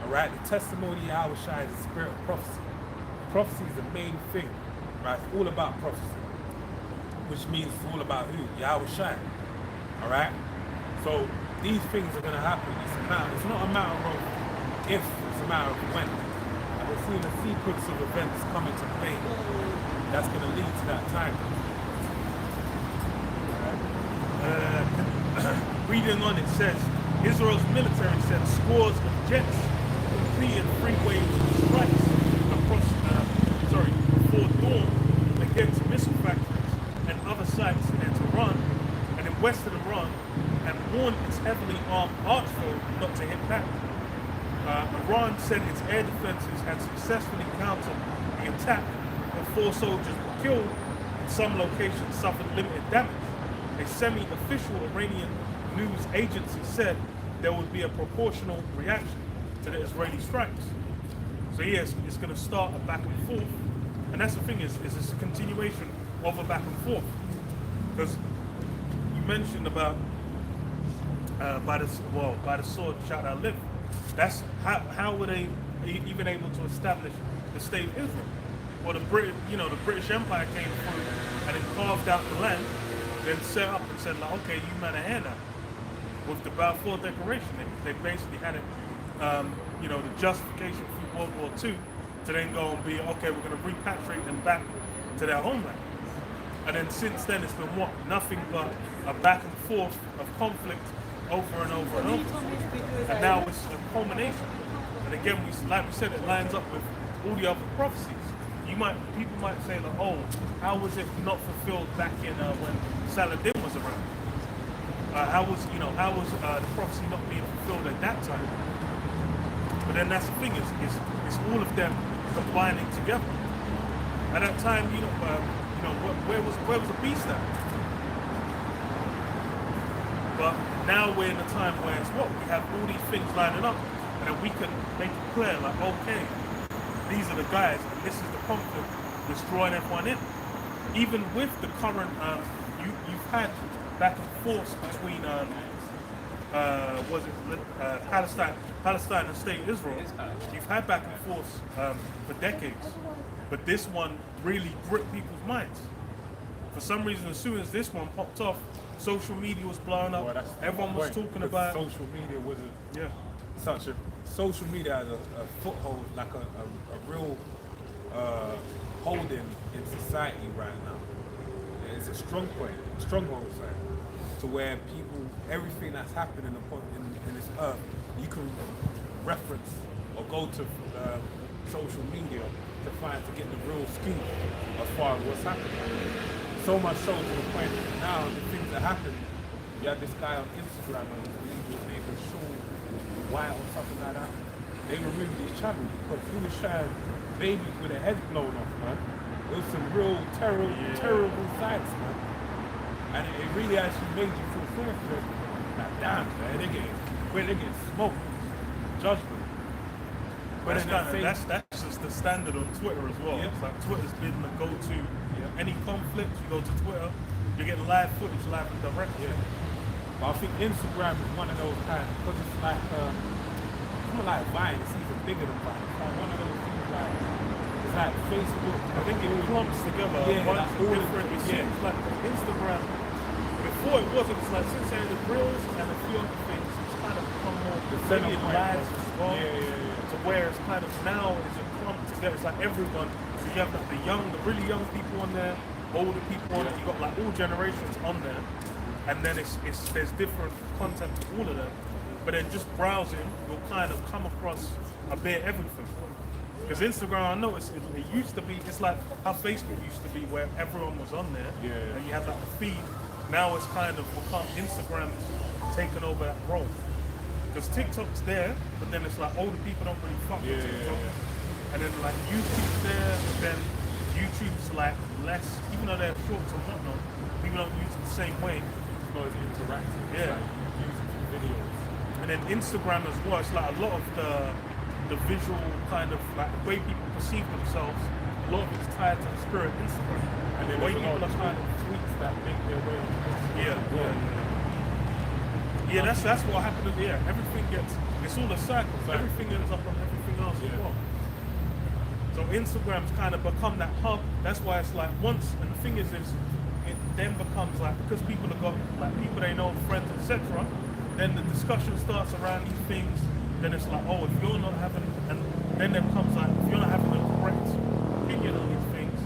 All right, the testimony of Yahweh Shai is the spirit of prophecy. Prophecy is the main thing, right? It's all about prophecy, which means it's all about who? Yahweh Shai. All right. So these things are going to happen. It's not a matter of if, it's a matter of when. And we're seeing a sequence of events coming to play that's going to lead to that time. Reading on, it says Israel's military sent scores of jets completed freeway strikes across, before dawn against missile factories and other sites in Tehran and in western Iran, and warned its heavily armed archfoe not to hit back. Iran said its air defenses had successfully countered the attack, but 4 soldiers were killed and some locations suffered limited damage. A semi-official Iranian news agency said there would be a proportional reaction to the Israeli strikes. So yes, it's going to start a back and forth, and that's the thing is it's a continuation of a back and forth. Because you mentioned about by the sword shalt thou live. That's how were they even able to establish the state of Israel? Well, the British Empire came through and then carved out the land, then set up and said like, okay, you man are here now. With the Balfour Declaration, they basically had it, the justification through World War II to then go and be, okay, we're going to repatriate them back to their homeland. And then since then, it's been what? Nothing but a back and forth of conflict over and over and over. And now it's a culmination. And again, like we said, it lines up with all the other prophecies. People might say like, oh, how was it not fulfilled back in when Saladin was around? How was the prophecy not being fulfilled at that time? But then that's the thing, it's all of them combining together. At that time, where was the beast at? But now we're in a time where it's what? We have all these things lining up, and then we can make it clear, like, okay, these are the guys, and this is the conflict that's drawing everyone in. Even with the current, you've had back and forth between Palestine and State Israel. You've had back and forth for decades, but this one really gripped people's minds. For some reason, as soon as this one popped off, social media was blowing up. Well, everyone was talking about social media social media has a foothold, like a real holding in society right now. It's a stronghold, to where everything that's happening in this earth, you can reference or go to social media to get the real scoop as far as what's happening. So much so to the point now, the things that happen, you have this guy on Instagram, I believe his name is Sean White or something like that. They removed his channel because he was showing babies with their heads blown off, man. It was some real terrible sights, man. And it really actually made you feel sorry for them. Like, damn, man, they're getting smoked. Judgment. But that's just the standard on Twitter as well. Yeah. It's like Twitter's been the go-to. Any conflict, you go to Twitter, you're getting live footage, live and direct. Yeah. But I think Instagram is one of those kind, because it's like, something like Vine, it's even bigger than Vine. It's like one of those things like, it's like Facebook. I think it clumps together. Yeah, Different. It seems like Instagram, before it wasn't, it's like since there are the grills and a few other things, it's kind of become more million lives as well. To where it's kind of now it's a clump together. It's like everyone. So you have like the really young people on there, older people on there. You got like all generations on there, and then there's different content for all of them. But then just browsing, you'll kind of come across a bit of everything. Because Instagram, I noticed it used to be, it's like how Facebook used to be, where everyone was on there, and you had like the feed. Now it's kind of become Instagram's taken over that role. Because TikTok's there, but then it's like older people don't really fuck with TikTok. And then like YouTube's there, but then YouTube's like less, even though they're shorts and whatnot, people don't use it the same way. It's not as interactive. Yeah. Like using videos. And then Instagram as well, it's like a lot of the visual kind of like the way people perceive themselves, a lot of it's tied to the spirit of Instagram. And then the way there's a lot people of kind of tweets that make their way on Instagram. Yeah, that's what happened at the end. Everything gets, it's all a cycle. So everything ends up on everything else as well. So Instagram's kind of become that hub. That's why it's like once, and the thing is it then becomes like, because people have got like people they know, friends, etc. Then the discussion starts around these things. Then it's like, oh, if you're not having, and then there comes like, if you're not having a correct opinion on these things,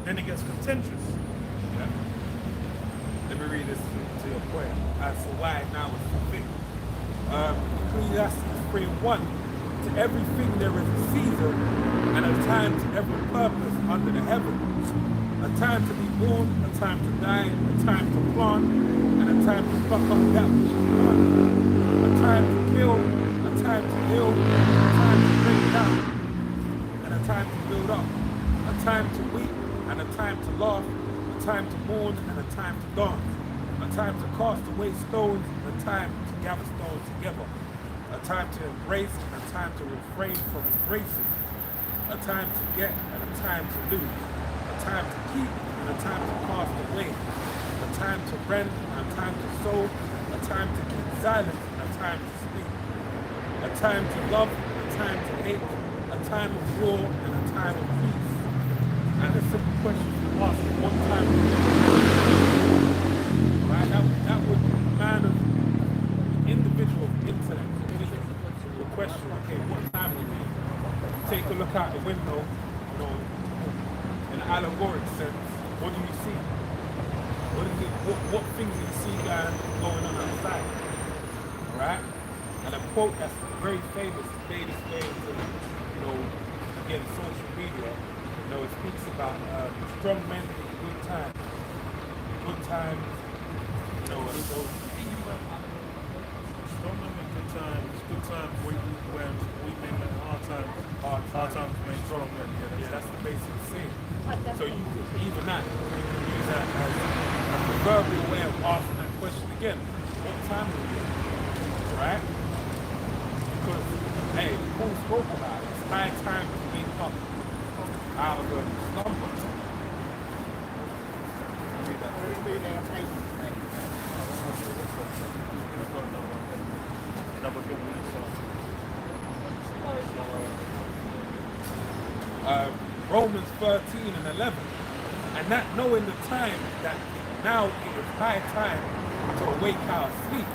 then it gets contentious. Yeah. Let me read this to your point as to why now is the thing. Ecclesiastes 3:1. To everything there is a season and a time to every purpose under the heavens. A time to be born, a time to die, a time to plant, and a time to pluck up that which is planted. A time to kill, a time to heal, a time to break down, and a time to build up. A time to weep, and a time to laugh, a time to mourn, and a time to dance. A time to cast away stones, and a time to gather stones together. A time to embrace, and a time to refrain from embracing. A time to get, and a time to lose. A time to keep, and a time to cast away. A time to rend, and a time to sow. A time to keep silent, and a time to speak. A time to love, and a time to hate. A time of war, and a time of peace. And a simple question to ask, what time of right? That would man of individual intellect. The question, okay, what time is it? Take a look out the window, you know, in an allegoric sense, what do you see? What things do you see going on outside? Alright? And a quote that's very famous today, you know, again, social media, you know, it speaks about strong men in good times. Good times, you know, and those Strong men in good times when we make it hard times make strong men. yeah, that's the basic thing. So you could, even that, you can use that as a proverbial way of asking that question again. What time is it? Right? Because, hey, Paul spoke about it. It's high time to wake up out of a slumber. Read that. Romans 13 and 11, and not knowing the time that now it is high time to awake our sleep,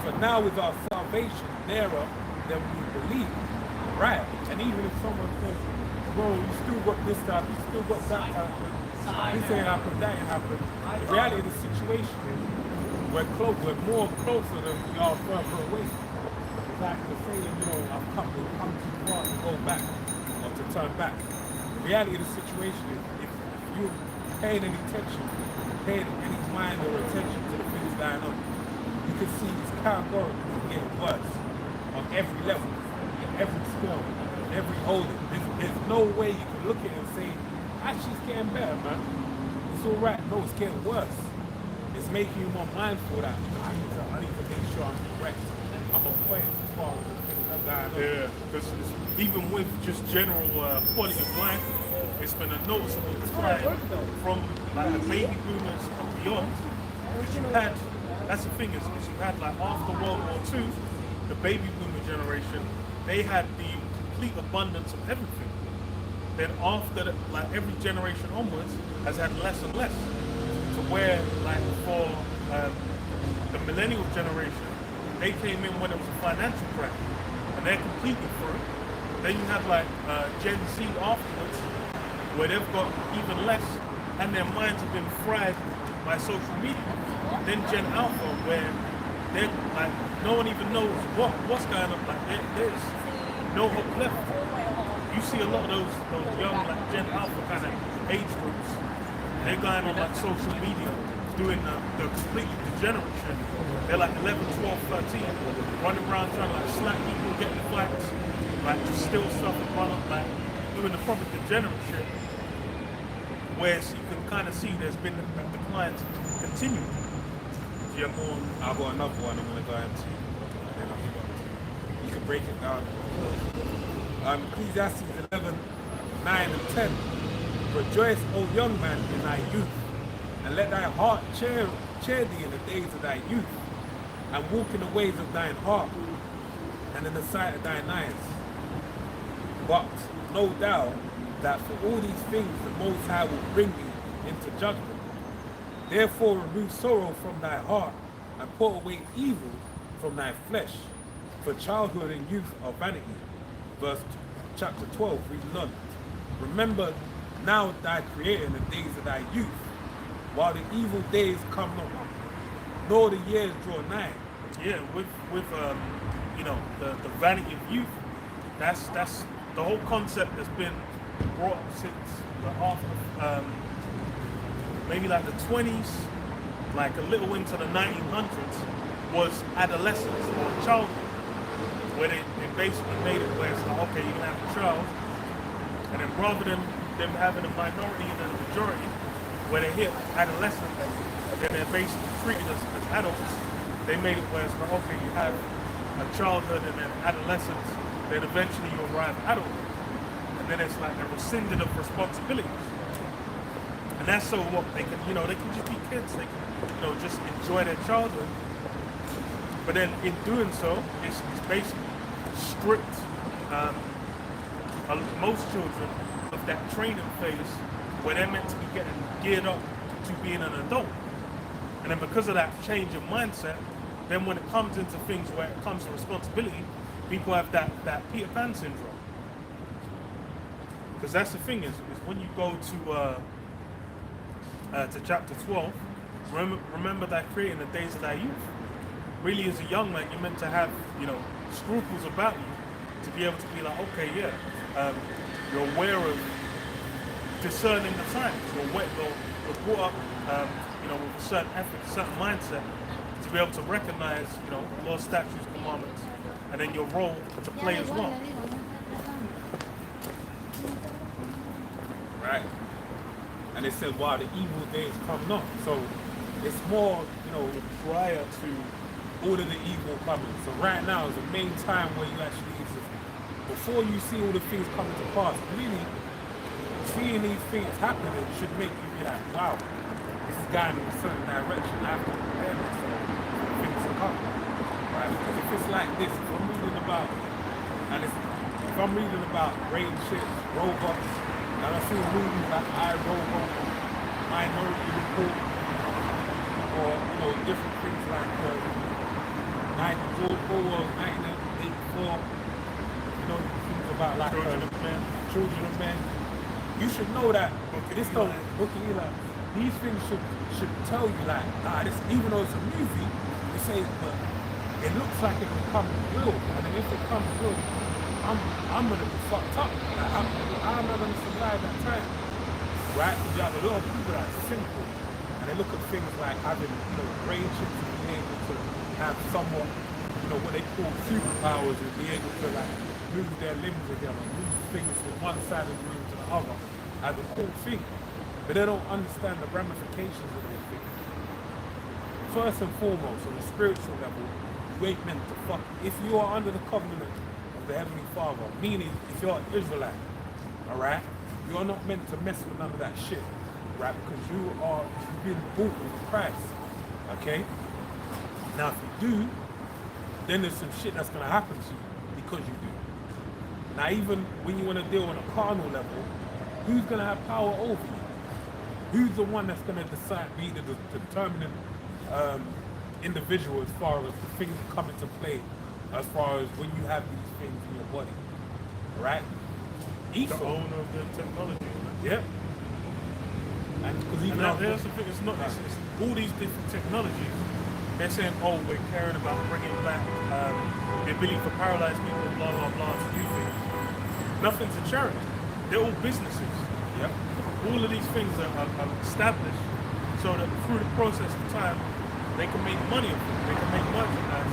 for now is our salvation nearer than we believe. Right? And even if someone says, bro, you still got this time, you still got that time, this ain't happened, that ain't happened. The reality of the situation is we're more closer than we are further away. It's like the saying, you know, I've come too far to go back or to turn back. The reality of the situation is if you're paying any attention, paying any mind or attention to the things going on, you can see it's categorically getting worse on every level, in every scale, in every holding. There's no way you can look at it and say, actually it's getting better, man. It's all right. No, it's getting worse. It's making you more mindful that I need to make sure I'm correct. I'm on point as far as the things that are going on. Yeah, because even with just general quality of life, it's been a noticeable decline from like the baby boomers and beyond. You had, that's the thing is you had like after World War II, the baby boomer generation, they had the complete abundance of everything. Then after like every generation onwards has had less and less. To where like for the millennial generation, they came in when it was a financial crash, and they're completely through. Then you have like Gen Z afterwards, where they've got even less, and their minds have been fried by social media. Then Gen Alpha, where they're like no one even knows what's going on. Like there's no hope left. You see a lot of those young like Gen Alpha kind of age groups. They're going on like social media, doing the completely degenerate shit. They're like 11, 12, 13, running around trying to like slap people, getting fights, like just steal stuff and run up, like doing the proper degenerate shit. Whereas you can kind of see there's been the declines continue. You have more. I've got another one I'm going to go into. You can break it down. Ecclesiastes 11, 9 and 10. Rejoice, O young man, in thy youth, and let thy heart cheer thee in the days of thy youth. and walk in the ways of thine heart, and in the sight of thine eyes. But know thou that for all these things the Most High will bring thee into judgment. Therefore remove sorrow from thy heart, and put away evil from thy flesh. For childhood and youth are vanity. Verse chapter 12, reading on. Remember now thy Creator in the days of thy youth, while the evil days come not, nor the years draw nigh. Yeah, with you know, the vanity of youth, that's the whole concept that's been brought since the after maybe like the 20s, like a little into the 1900s, was adolescence or childhood, where they basically made it where it's like, okay, you can have a child, and then rather than them having a minority and a majority, where they hit adolescence, and then they're basically treated as adults, they made it where it's like, okay, you have a childhood and then adolescence, then eventually you arrive at adulthood. And then it's like a rescinding of responsibilities. And that's so what they can, you know, they can just be kids, they can, you know, just enjoy their childhood. But then in doing so, it's basically stripped most children of that training phase where they're meant to be getting geared up to being an adult. And then because of that change in mindset, then when it comes into things where it comes to responsibility, people have that Peter Pan syndrome. Because that's the thing is when you go to chapter 12, remember that Creator in the days of thy youth. Really, as a young man, you're meant to have, you know, scruples about you to be able to be like, okay, yeah, you're aware of discerning the times. You're brought up, you know, with a certain ethic, a certain mindset to be able to recognize, you know, law, statutes, commandments, and then your role to play as well. Right? And it said, while the evil days come not. So it's more, you know, prior to all of the evil coming. So right now is the main time where you actually, before you see all the things coming to pass, really seeing these things happening should make you be like, wow, this is going in a certain direction. I have to prepare myself for things to come. Right? Because if it's like this, if I'm reading about, if I'm reading about brain chips, robots, and I see movies like iRobot, Minority Report, or, you know, different things like Orwell 1984, you know, things about like Children of Men. You should know that this don't look at you like these things should tell you like, this, even though it's a movie, you say, but it looks like it can come real, and then if it comes real, I'm gonna be fucked up. Like, how am I gonna survive that time? Right? You have a lot of people that are simple, and they look at things like having, you know, brain chips and being able to have somewhat, you know, what they call superpowers, and be able to like move their limbs together, move things from one side of the room to the other, as a cool thing. But they don't understand the ramifications of this thing. First and foremost, on the spiritual level, you ain't meant to fuck. If you are under the covenant of the Heavenly Father, meaning if you're an Israelite, alright, you're not meant to mess with none of that shit, right? Because you've been bought with a price, okay? Now, if you do, then there's some shit that's gonna happen to you because you do. Now, even when you want to deal on a carnal level, who's gonna have power over you? Who's the one that's gonna decide, be the determining individual as far as the things that come into play, as far as when you have these things in your body, right? The owner of the technology. Yeah. And because even that's the thing. It's not. It's all these different technologies. They're saying, oh, we're caring about bringing back the ability for paralyzed people, blah blah blah, to do things. Nothing's a charity. They're all businesses. Yep. All of these things are established so that through the process of time, they can make money of it, they can make merchandise,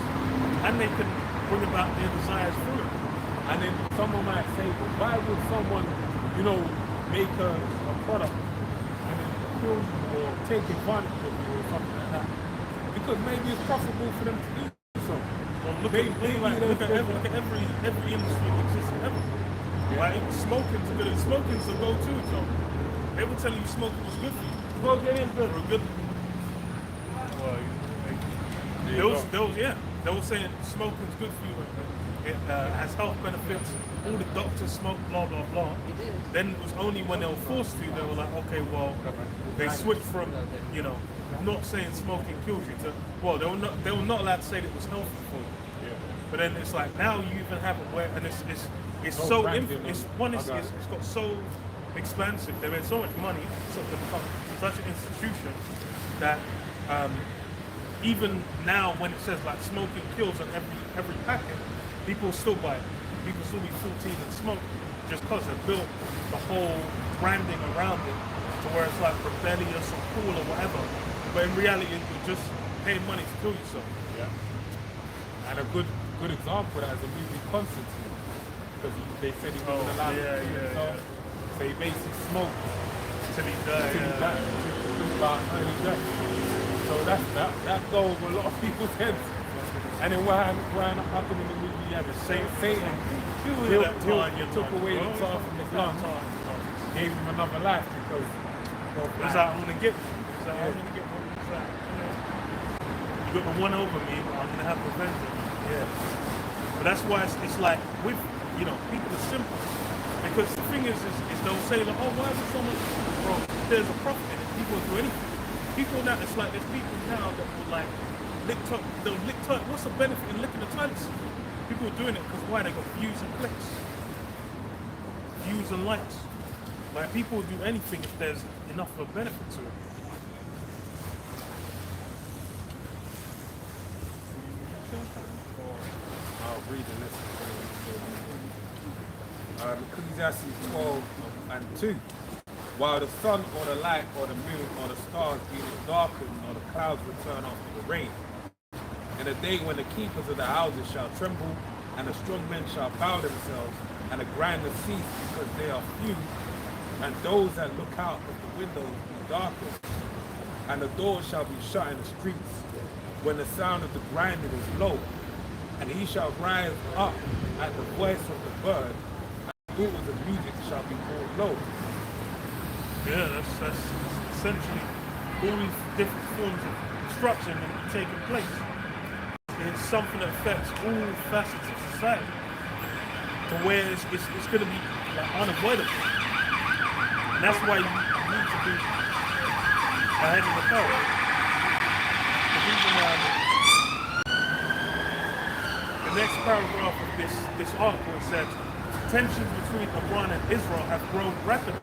and they can bring about their desires through it. And then someone might say, well, why would someone, you know, make a product and then kill you or take advantage of you or something like that? Because maybe it's profitable for them to do so. Well, look at every industry that exists ever. Right? Smoking's good. Smoking's the go-to. So they will tell you smoking was good for you. Smoking is good. Or good. There you go. they were saying smoking's good for you. It has health benefits. All the doctors smoke, blah blah blah. Then it was only when they were forced to, they were like, okay, well, they switched from, you know, not saying smoking kills you to, well, they were not allowed to say that it was healthy for you. Yeah. But then it's like now you even have it where, and it's So so branded, it's I got so expansive. They made so much money, so they become such an institution that even now when it says like smoking kills on every packet, people still buy it. People still be 14 and smoke just because they built the whole branding around it to where it's like rebellious or cool or whatever. But in reality, you're just paying money to kill yourself. Yeah. And a good example of that is the movie Constantine, because they said he wasn't allowed to kill himself. So he basically smoked Till he died. to about early death. So that goes with a lot of people's heads. And then what happened in the movie? Yeah, the Satan took away the tar from his lungs, gave him another life because It's like, I'm gonna get you. It's like, I'm gonna get one. It's like, you got the one over me, but I'm gonna have revenge on you. Yeah. But that's why it's like with, you know, people are simple. Because the thing is they'll say like, oh, why is there so much? Bro, there's a profit in it. People will do anything. People now, it's like there's people now that will like they'll lick toilet. What's the benefit in licking the toilets? People are doing it because why? They got views and clicks, views and likes. Like people will do anything if there's enough of a benefit to it. I'll read the list. Ecclesiastes 12 and 2. While the sun or the light or the moon or the stars being darkened or the clouds return after the rain. In a day when the keepers of the houses shall tremble and the strong men shall bow themselves and the grinders cease because they are few and those that look out of the windows be darkened and the doors shall be shut in the streets when the sound of the grinding is low and he shall rise up at the voice of the bird and the daughters of music shall be brought low. Yeah, that's essentially all these different forms of destruction that are taking place. It's something that affects all facets of society to where it's going to be like, unavoidable. And that's why you need to be ahead of the curve. The next paragraph of this article said, tensions between Iran and Israel have grown rapidly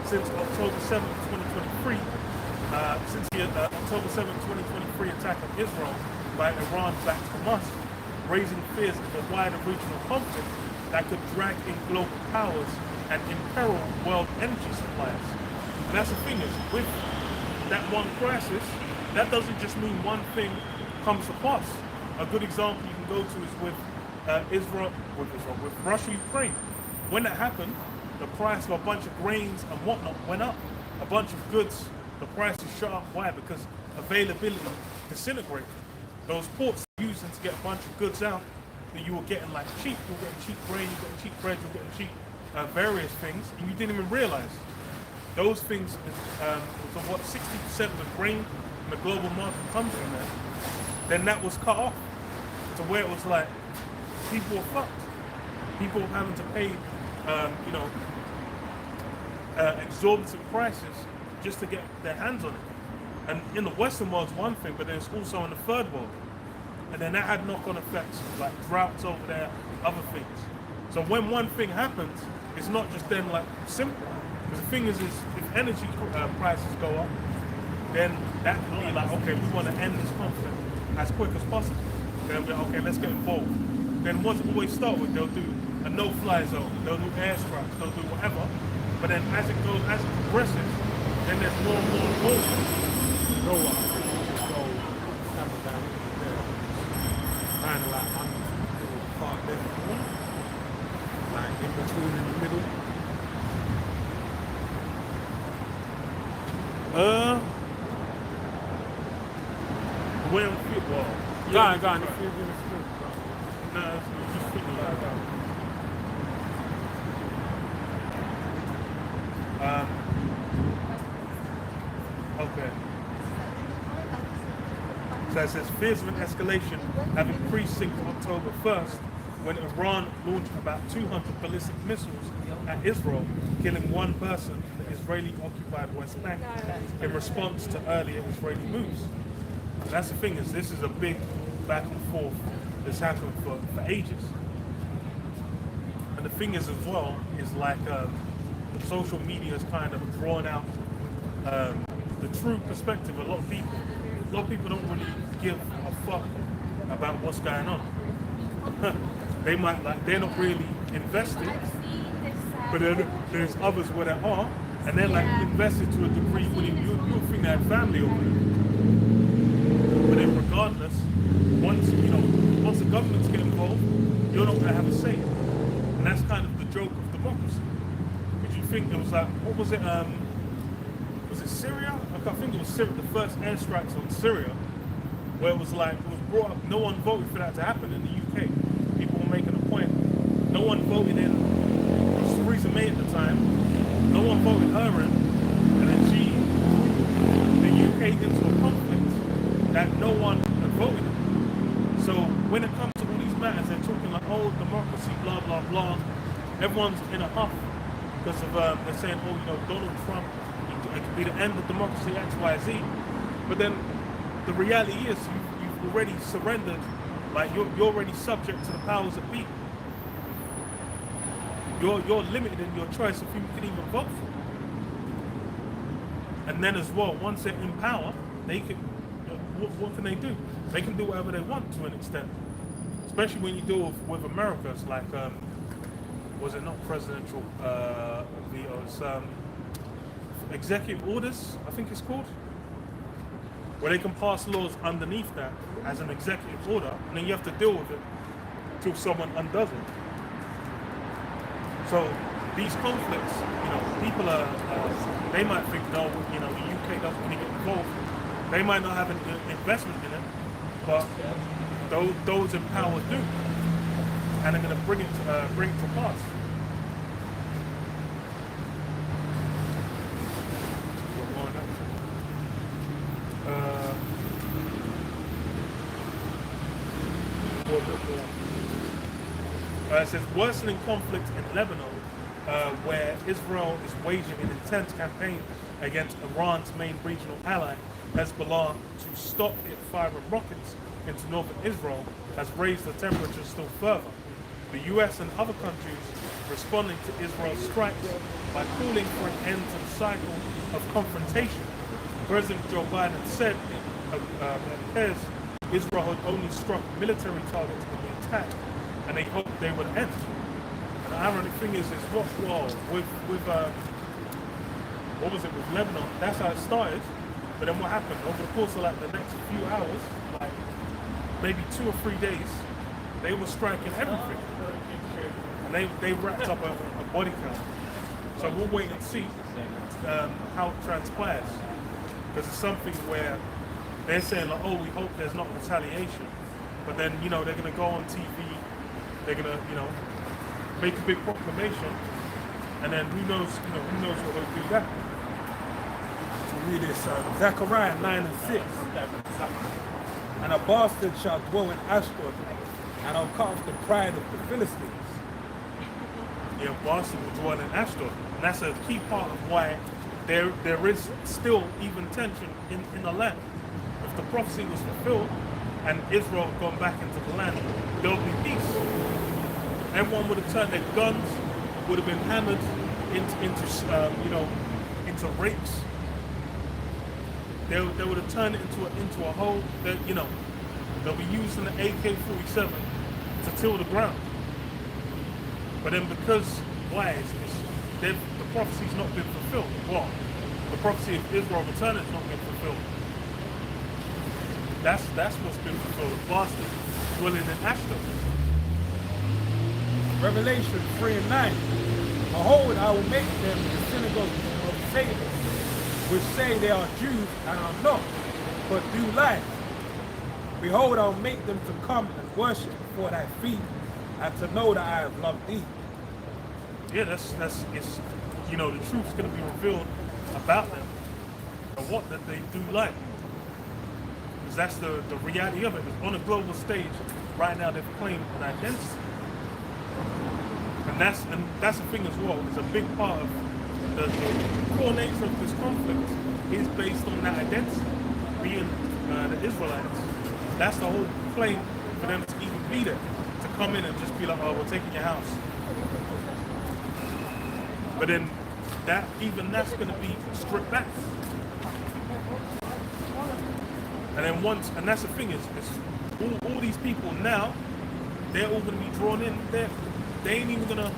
since October 7th, 2023, since the October 7th, 2023 attack on Israel by Iran-backed Hamas, raising fears of a wider regional conflict that could drag in global powers and imperil world energy supplies. And that's the thing is, with that one crisis, that doesn't just mean one thing comes to pass. A good example you can go to is with with Russia-Ukraine. When that happened, the price of a bunch of grains and whatnot went up. A bunch of goods, the prices shot up. Why? Because availability disintegrated. Those ports using to get a bunch of goods out that you were getting like cheap. You were getting cheap grain, you were getting cheap bread, you were getting cheap various things, and you didn't even realize. Those things, so what 60% of the grain in the global market comes from there, then that was cut off to where it was like people were fucked. People were having to pay, exorbitant prices just to get their hands on it. And in the Western world it's one thing, but then it's also in the third world. And then that had knock-on effects, like droughts over there, other things. So when one thing happens, it's not just then like simple. Because the thing is if energy prices go up, then that can be like, okay, we want to end this conflict as quick as possible. Then we're okay, let's get involved. Then what's it always start with? They'll do a no-fly zone, they'll do airstrikes, they'll do whatever. But then as it progresses, then there's more and more involvement. Go up, just go camera down there. Kind of like on the little part there. Like in between in the middle. Well, football. Go on, if you're gonna speak. No, it's just football. Okay. So it says fears of an escalation have increased since October 1st, when Iran launched about 200 ballistic missiles at Israel, killing one person in the Israeli-occupied West Bank in response to earlier Israeli moves. And that's the thing, is this is a big back and forth that's happened for ages. And the thing is as well, is like social media has kind of drawn out the true perspective of a lot of people. A lot of people don't really give a fuck about what's going on. They might, like, they're not really invested, but then there's others where they are, and they're like invested to a degree when you'll think they have family over it. But then regardless, once the governments get involved, you're not gonna have a say. And that's kind of the joke of democracy. Because you think it was like, what was it? Was it Syria? I think it was Syria. The first airstrikes on Syria, where it was like it was brought up. No one voted for that to happen in the UK. People were making a point. No one voted in. It was Theresa May at the time. No one voted her in, and then the UK into a conflict that no one had voted in. So when it comes to all these matters, they're talking like, oh, democracy, blah blah blah. Everyone's in a huff because of they're saying, oh, Donald Trump, it could be the end of democracy, X, Y, Z. But then the reality is you've already surrendered. Like you're already subject to the powers that be. You're limited in your choice of who you can even vote for. And then as well, once they're in power, they can what can they do? They can do whatever they want to an extent. Especially when you deal with America. It's like was it not presidential vetoes? Executive orders, I think it's called, where they can pass laws underneath that as an executive order, and then you have to deal with it till someone undoes it. So these conflicts, people are, they might think, no, the UK doesn't really get involved. They might not have an investment in it, but those in power do, and they're going to bring it to pass. It says worsening conflict in Lebanon, where Israel is waging an intense campaign against Iran's main regional ally, Hezbollah, to stop it firing rockets into northern Israel, has raised the temperature still further. The US and other countries responding to Israel's strikes by calling for an end to the cycle of confrontation. President Joe Biden said it appears Israel had only struck military targets in the attack, and they hoped they would end. And the ironic thing is what was it with Lebanon? That's how it started. But then what happened over the course of like the next few hours, like maybe 2 or 3 days, they were striking everything, and they wrapped up a body count. So we'll wait and see how it transpires, because it's something where they're saying like, oh, we hope there's not retaliation, but then they're gonna go on TV, they're gonna make a big proclamation, and then who knows what they'll do that. Read this, Zechariah 9:6. And a bastard shall dwell in Ashdod, and I'll cut off the pride of the Philistines. Yeah, bastard will dwell in Ashdod, and that's a key part of why there is still even tension in the land. If the prophecy was fulfilled and Israel had gone back into the land, there would be peace. Everyone would have turned their guns, would have been hammered into rakes. They would have turned it into a hole that they'll be using the AK-47 to till the ground. But then because the prophecy's not been fulfilled. Well, the prophecy of Israel returning has not been fulfilled. That's what's been fulfilled. The bastard dwelling in Ashdod. Revelation 3:9. Behold, I will make them the synagogue of Satan, which say they are Jews and are not, but do lie. Behold, I will make them to come and worship before thy feet, and to know that I have loved thee. Yeah, that's it's the truth's going to be revealed about them and what that they do like. Because that's the reality of it. On a global stage, right now they've claimed an identity. And that's the thing as well. It's a big part of the core nature of this conflict is based on that identity, being the Israelites. That's the whole claim for them to even be there, to come in and just be like, oh, we're taking your house. But then that's going to be stripped back. And then and that's the thing is all these people now, they're all going to be drawn in. They ain't even gonna,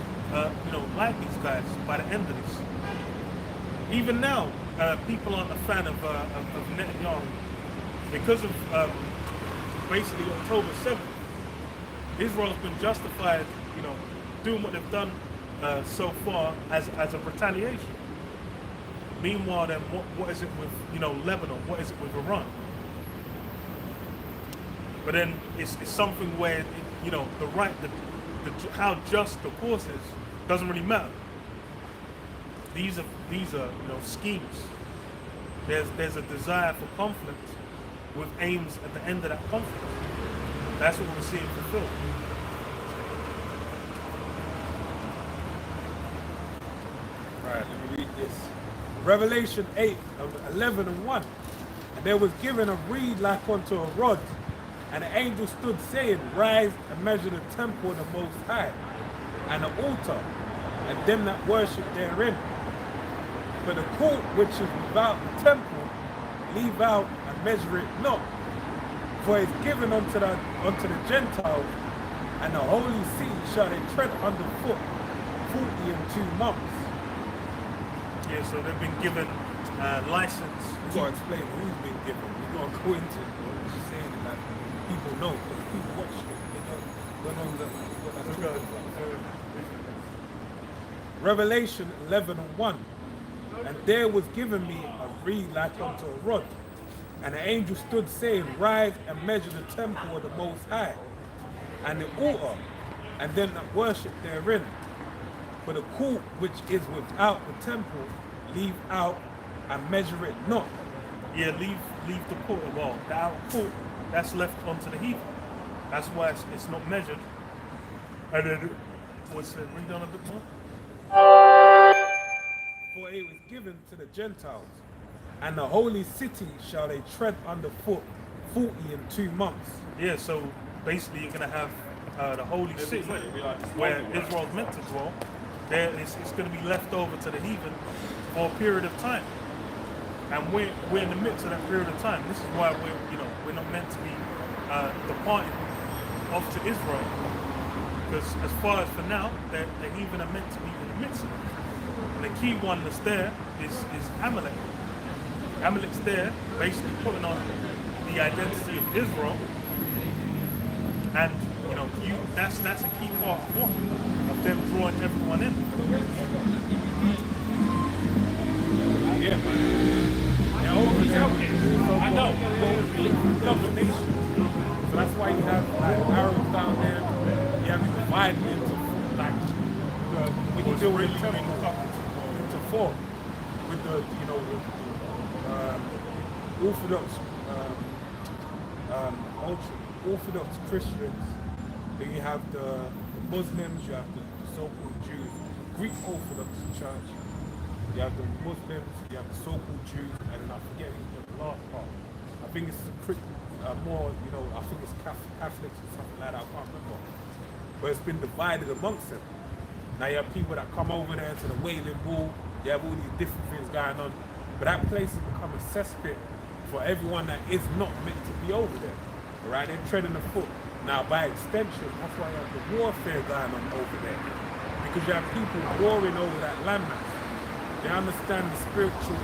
like these guys by the end of this. Even now, people aren't a fan of Netanyahu because of basically October 7th. Israel's been justified, doing what they've done so far as a retaliation. Meanwhile, then what is it with Lebanon? What is it with Iran? But then it's something where how just the cause is doesn't really matter. These are schemes. There's a desire for conflict with aims at the end of that conflict. That's what we're seeing fulfilled. Right, let me read this. Revelation 8, 11 and 1. And there was given a reed like unto a rod, and the angel stood saying, rise and measure the temple of the Most High, and the altar, and them that worship therein. For the court which is without the temple, leave out and measure it not. For it is given unto the Gentiles, and the holy city shall they tread underfoot 42 months. Yeah, so they've been given license. You gotta explain who's been given. You gotta go into it. What you're saying is that people know, because people watch it. They know what that's talking about. Revelation 11 and 1. And there was given me a reed like unto a rod, and the angel stood saying, rise and measure the temple of the Most High, and the altar, and them that worship therein. For the court which is without the temple, leave out and measure it not. Yeah, leave the court. Well, the outer court, that's left onto the heathen. That's why it's not measured. And then, what's it? Bring down a bit more. For it was given to the Gentiles, and the holy city shall they tread underfoot 42 months. Yeah, so basically you're going to have the holy city where Israel's meant to dwell. It's going to be left over to the heathen for a period of time. And we're in the midst of that period of time. This is why we're not meant to be departing off to Israel. Because as far as for now, the heathen are meant to be in the midst of it. And the key one that's there is Amalek. Amalek's there, basically putting on the identity of Israel. And that's a key part of them drawing everyone in. Yeah, man. They're always out there. I know. So that's why you have arrows down there. You have it divided into when you do it into four. With the Orthodox Christians. Then you have the Muslims. You have the so-called Jews. Greek Orthodox Church. You have the Muslims. You have the so-called Jews, and then I'm forgetting the last part. I think it's more, I think it's Catholics or something like that. I can't remember. But it's been divided amongst them. Now you have people that come over there to the Wailing Wall. You have all these different things going on. But that place has become a cesspit for everyone that is not meant to be over there. All right, they're treading the foot. Now, by extension, that's why you have the warfare going on over there. Because you have people warring over that landmass. They understand the spiritual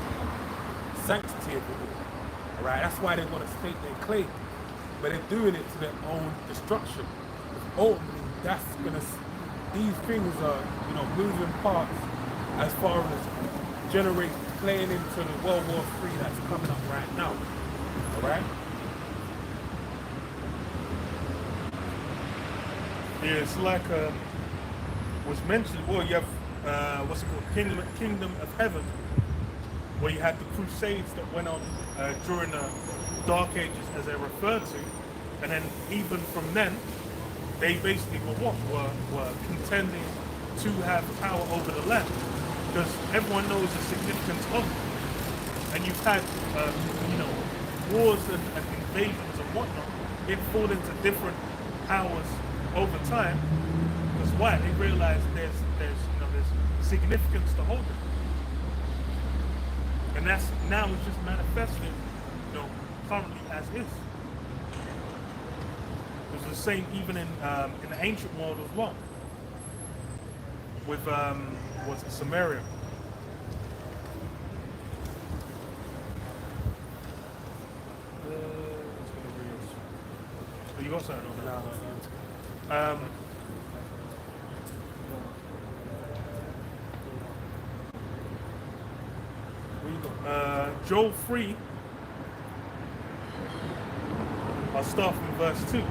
sanctity of it. All right, that's why they want to stake their claim. But they're doing it to their own destruction. Ultimately, these things are, moving parts as far as playing into the World War III that's coming up right now. All right? Yeah, it's like was mentioned. Well, you have what's it called, Kingdom of Heaven, where you had the Crusades that went on during the Dark Ages as they're referred to, and then even from then, they basically were contending to have power over the land, because everyone knows the significance of it. And you've had, wars and invasions and whatnot. It fall into different powers over time. Because why? They realize there's significance to hold it. And that's now it's just manifested, currently as is. It was the same even in the ancient world as well. With was it Samaria? You got something on that? Joel 3, I'll start from verse 2. It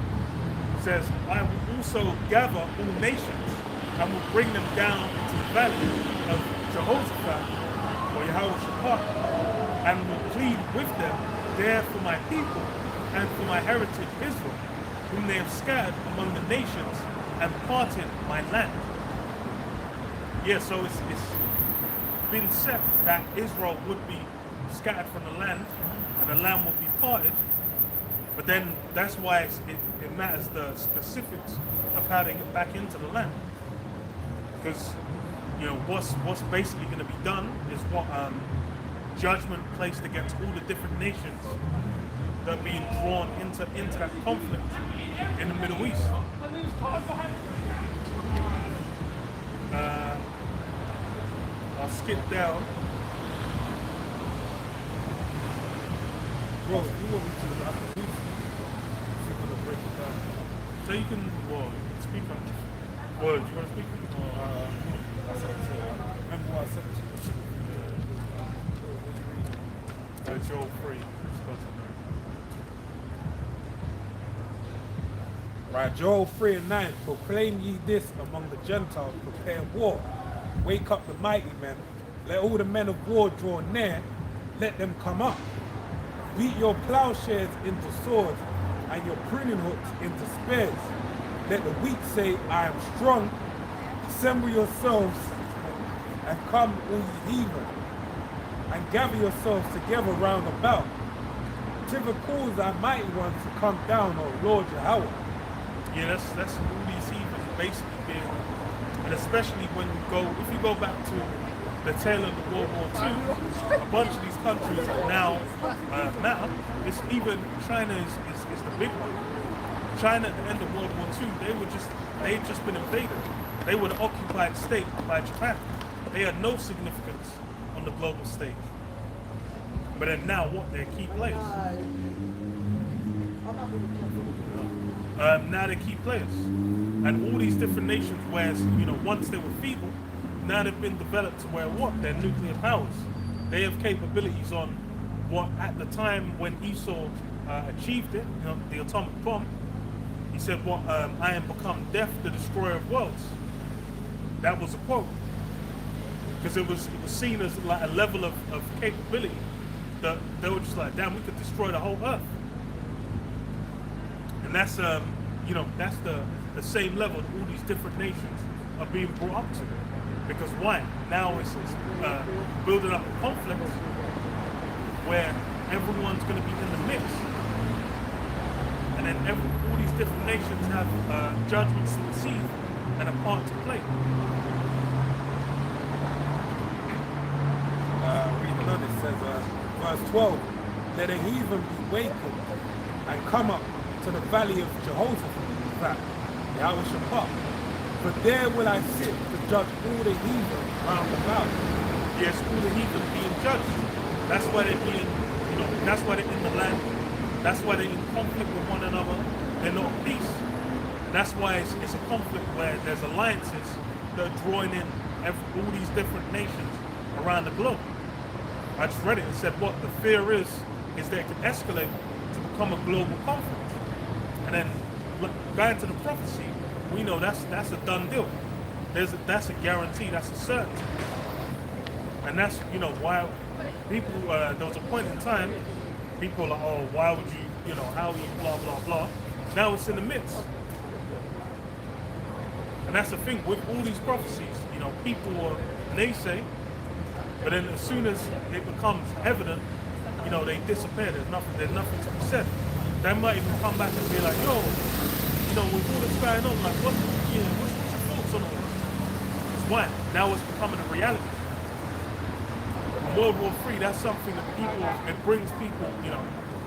says, I will also gather all nations and will bring them down into the valley of Jehoshaphat, or Yehoshaphat, and will plead with them there for my people and for my heritage Israel, whom they have scattered among the nations and parted my land. Yeah, so it's been set that Israel would be scattered from the land and the land would be parted, but then that's why it matters the specifics of how they get back into the land, because what's basically going to be done is what judgment placed against all the different nations that are being drawn into that conflict in the Middle East. I'll skip down. Bro, you want me to look at the booth? If you're gonna break it down. So you can, speak on this. Well, do you want to speak? That's what I'm saying. Remember what I said to you? Joel 3. Right, Joel 3 and 9. Proclaim ye this among the Gentiles, prepare war. Wake up the mighty men. Let all the men of war draw near. Let them come up. Beat your plowshares into swords and your pruning hooks into spears. Let the weak say, I am strong. Assemble yourselves and come, all ye heathen, and gather yourselves together round about. Thither cause thy mighty ones to come down, O Lord Yahweh. Yeah, that's all these heathens basically being, and especially when if you go back to the tail of the World War II, a bunch of these countries are now, it's even China is the big one. China at the end of World War II, they'd just been invaded. They were the occupied state by Japan. They had no significance on the global stage. But then now what? They're key players. Now they're key players. And all these different nations, whereas, once they were feeble, now they've been developed to where what? They're nuclear powers. They have capabilities on what, at the time when Esau achieved it, the atomic bomb, he said, I am become death, the destroyer of worlds. That was a quote. Because it was seen as like a level of capability that they were just like, damn, we could destroy the whole earth. And that's that's the same level that all these different nations are being brought up to. Because why? Now it's building up a conflict where everyone's going to be in the mix. And then all these different nations have judgments to receive and a part to play. Reading on it says, verse 12, let a heathen be wakened and come up to the valley of Jehoshaphat, Yehoshaphat. For there will I sit to judge all the heathen round about. Yes, all the heathen being judged. That's why they're being, that's why they're in the land. That's why they're in conflict with one another. They're not at peace. That's why it's a conflict where there's alliances that are drawing in all these different nations around the globe. I just read it and said what the fear is that it can escalate to become a global conflict. And then going to the prophecy, we know that's a done deal. That's a guarantee, that's a certainty. And that's why people there was a point in time People are like, oh, why would you, how are you, blah, blah, blah. Now it's in the midst. And that's the thing, with all these prophecies, people are naysay, but then as soon as it becomes evident, they disappear. There's nothing to be said. They might even come back and be like, yo, with all this going on, like, what's your thoughts on all this? It's why. Now it's becoming a reality. World War III, that's something that it brings people,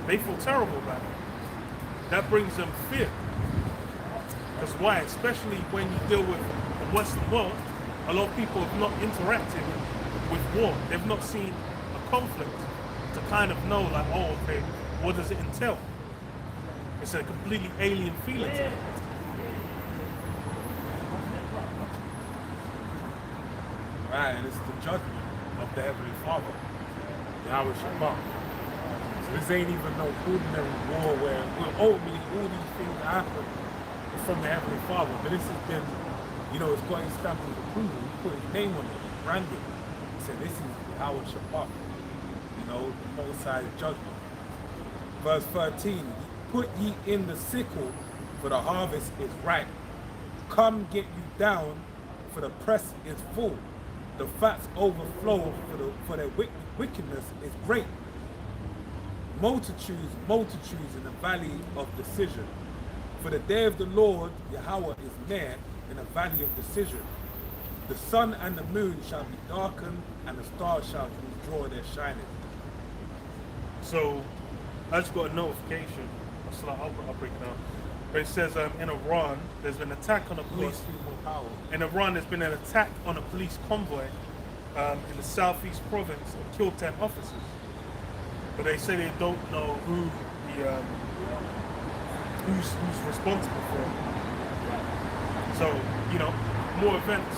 they feel terrible about it. That brings them fear. Because why? Especially when you deal with the Western world, a lot of people have not interacted with war. They've not seen a conflict to kind of know, like, oh, okay, what does it entail? It's a completely alien feeling to them. Right, and it's the judgment of the Heavenly Father, Yahweh Shabbat. So this ain't even no ordinary war where ultimately all these things happen from the Heavenly Father. But this has been, it's got his stamp of approval. He put his name on it, branded it. He said, this is Yahweh Shabbat, the Most High's judgment. Verse 13, put ye in the sickle, for the harvest is ripe. Come get you down, for the press is full. The fats overflow, for their wickedness is great. Multitudes in the valley of decision. For the day of the Lord, Yahweh, is near in the valley of decision. The sun and the moon shall be darkened, and the stars shall withdraw their shining. So, I just got a notification. I'll break it down. But it says in Iran, there's been an attack on a police. In Iran, there's been an attack on a police convoy in the southeast province that killed 10 officers. But they say they don't know who's responsible for it. So, more events.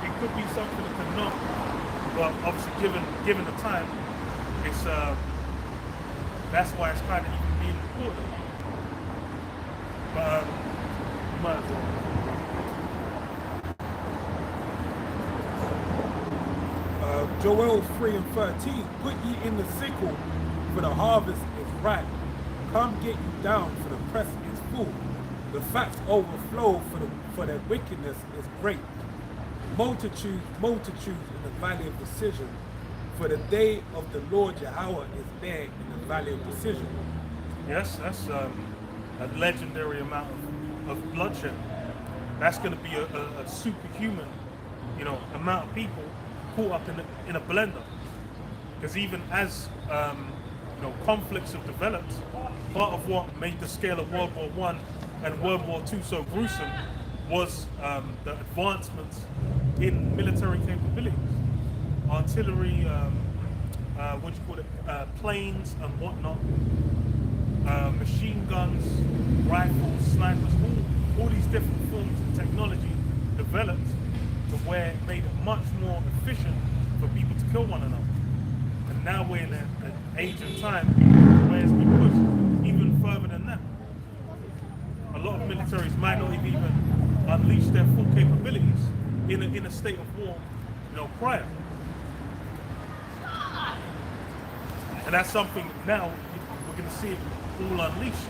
It could be something that could not. But obviously, given the time, it's that's why it's kind of even being recorded. But might as well. Joel 3:13, put ye in the sickle, for the harvest is ripe. Come get you down, for the press is full. The fats overflow, for their wickedness is great. Multitudes in the valley of decision. For the day of the Lord Yahweh is there in the valley of decision. Yes, that's a legendary amount of bloodshed. That's going to be a superhuman, amount of people caught up in a blender. Because even as conflicts have developed, part of what made the scale of World War I and World War II so gruesome was the advancements in military capabilities, artillery, planes and whatnot, machine guns, rifles, snipers, all these different forms of technology developed to where it made it much more efficient for people to kill one another. And now we're in an age and time where it's been pushed even further than that. A lot of militaries might not have even unleashed their full capabilities in a state of war, prior. And that's something now we're going to see it all unleashed.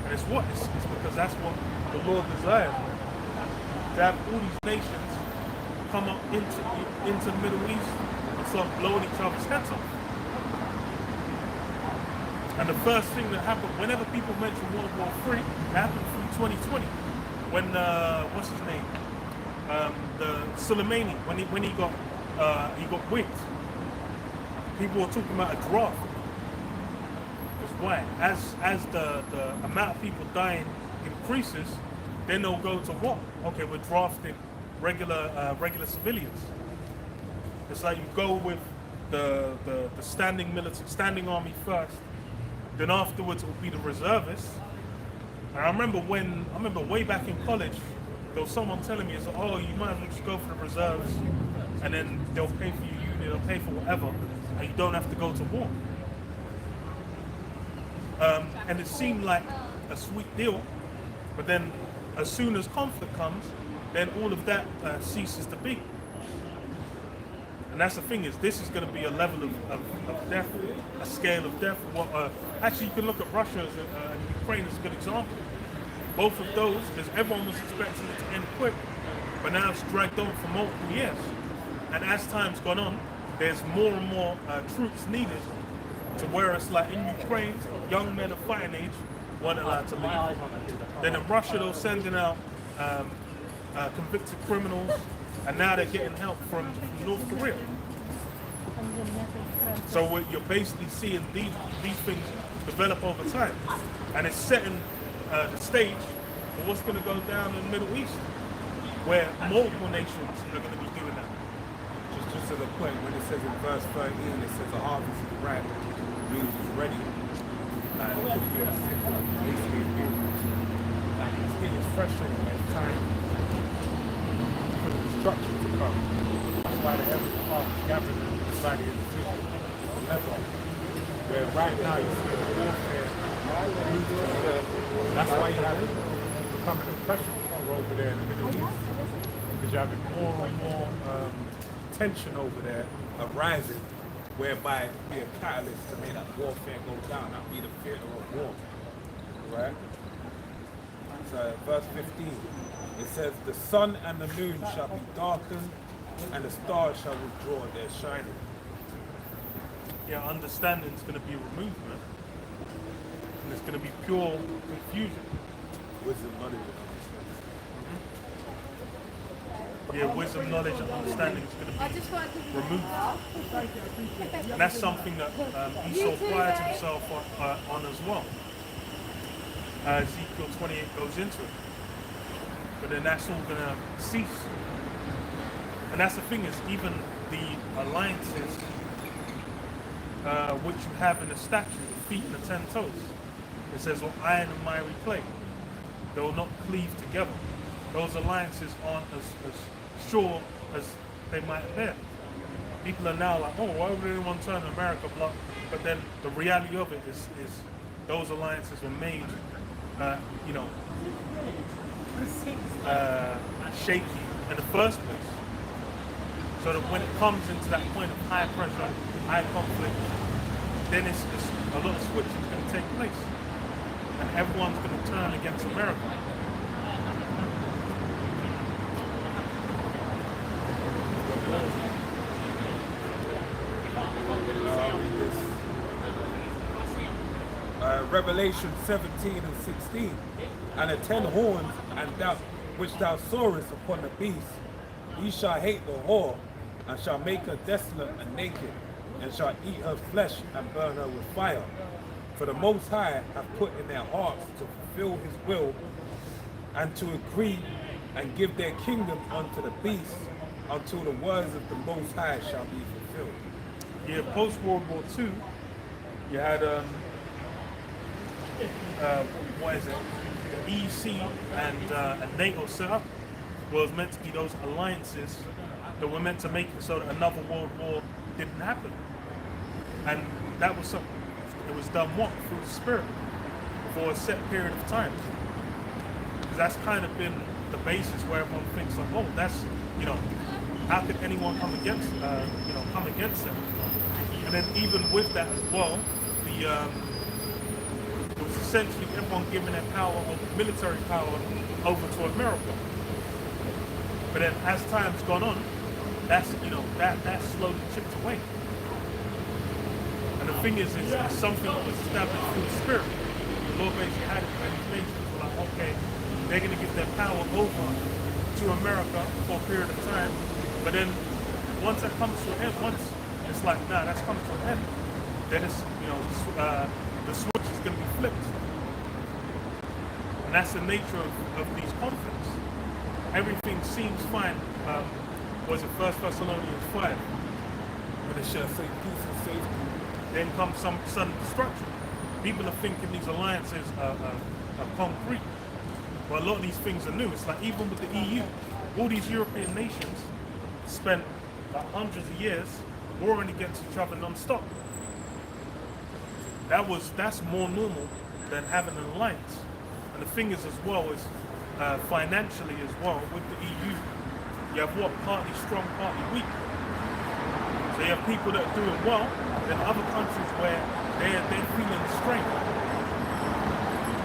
And it's because that's what the Lord desires. To have all these nations come up into the Middle East and start blowing each other's heads off. And the first thing that happened, whenever people mention World War III, it happened through 2020. When, what's his name? The Soleimani, when he got whipped. People were talking about a draft. Because why? As the amount of people dying increases, then they'll go to what? Okay, we're drafting regular civilians. It's like you go with the standing army first, then afterwards it will be the reservists. And I remember way back in college, there was someone telling me, oh, you might as well just go for the reserves, and then they'll pay for your unit, they'll pay for whatever, and you don't have to go to war. And it seemed like a sweet deal, but then as soon as conflict comes, then all of that ceases to be. And that's the thing is, this is going to be a level of death, a scale of death. What actually you can look at Russia and Ukraine as a good example. Both of those, because everyone was expecting it to end quick, but now it's dragged on for multiple years. And as time's gone on, there's more and more troops needed to where it's like in Ukraine, young men of fighting age weren't allowed to leave. Then in Russia, they were sending out convicted criminals, and now they're getting help from North Korea. So you're basically seeing these things develop over time, and it's setting the stage for what's going to go down in the Middle East, where multiple nations are going to be doing that. Just to the point, when it says in verse 13, it says the harvest is ripe, means it's ready. Basically, it's getting fresher as time for the destruction to come. That's why the heavenly Father gathered the body of the city forever. Where right now you see the warfare. That's why you have it becoming a pressure over there in the Middle East. Because you're having more and more tension over there arising, whereby it be a catalyst to make that warfare go down, not be the theater of war. Right? So verse 15, it says, the sun and the moon shall be darkened, and the stars shall withdraw their shining. Yeah, understanding is going to be removed, man. And it's going to be pure confusion. Wisdom, knowledge, and Yeah, wisdom, knowledge, and understanding is going to be removed. And that's something that Esau prided himself on as well. Ezekiel 28 goes into it. But then that's all going to cease. And that's the thing is, even the alliances which you have in the statue, the feet and the 10 toes, it says, well, iron and miry clay. They will not cleave together. Those alliances aren't as sure as they might appear. People are now like, oh, why would anyone turn America block? But then the reality of it is those alliances were made, shaky in the first place. So that when it comes into that point of high pressure, high conflict, then it's a lot of switching is going to take place. And everyone's going to turn against America. Revelation 17 and 16, and the 10 horns and that which thou sawest upon the beast, ye shall hate the whore, and shall make her desolate and naked, and shall eat her flesh and burn her with fire. For the Most High hath put in their hearts to fulfill his will, and to agree and give their kingdom unto the beast, until the words of the Most High shall be fulfilled. Yeah, post-World War II, you had what is it? The EEC and NATO set up was meant to be those alliances that were meant to make it so that another world war didn't happen. And that was something, it was done what? Through the spirit for a set period of time. Because that's kind of been the basis where everyone thinks like, oh, that's, how could anyone come against them? And then even with that as well, it was essentially everyone giving their power, military power, over to America. But then as time's gone on, that's slowly chipped away. And the thing is something that was established through the spirit. The Lord basically had it, and these nations were like, okay, they're going to give their power over to America for a period of time. But then once that comes to an end, once it's like, nah, that's come to an end, then it's, the switch is going to be flipped. And that's the nature of these conflicts. Everything seems fine. Was it 1 Thessalonians 5? But it shall say peace and safety. Then comes some sudden destruction. People are thinking these alliances are concrete. But a lot of these things are new. It's like even with the EU, all these European nations spent like hundreds of years warring against each other non-stop. That's more normal than having an alliance. And the thing is as well is financially as well with the EU, you have what? Partly strong, partly weak. So you have people that are doing well, then other countries where they're feeling the strain.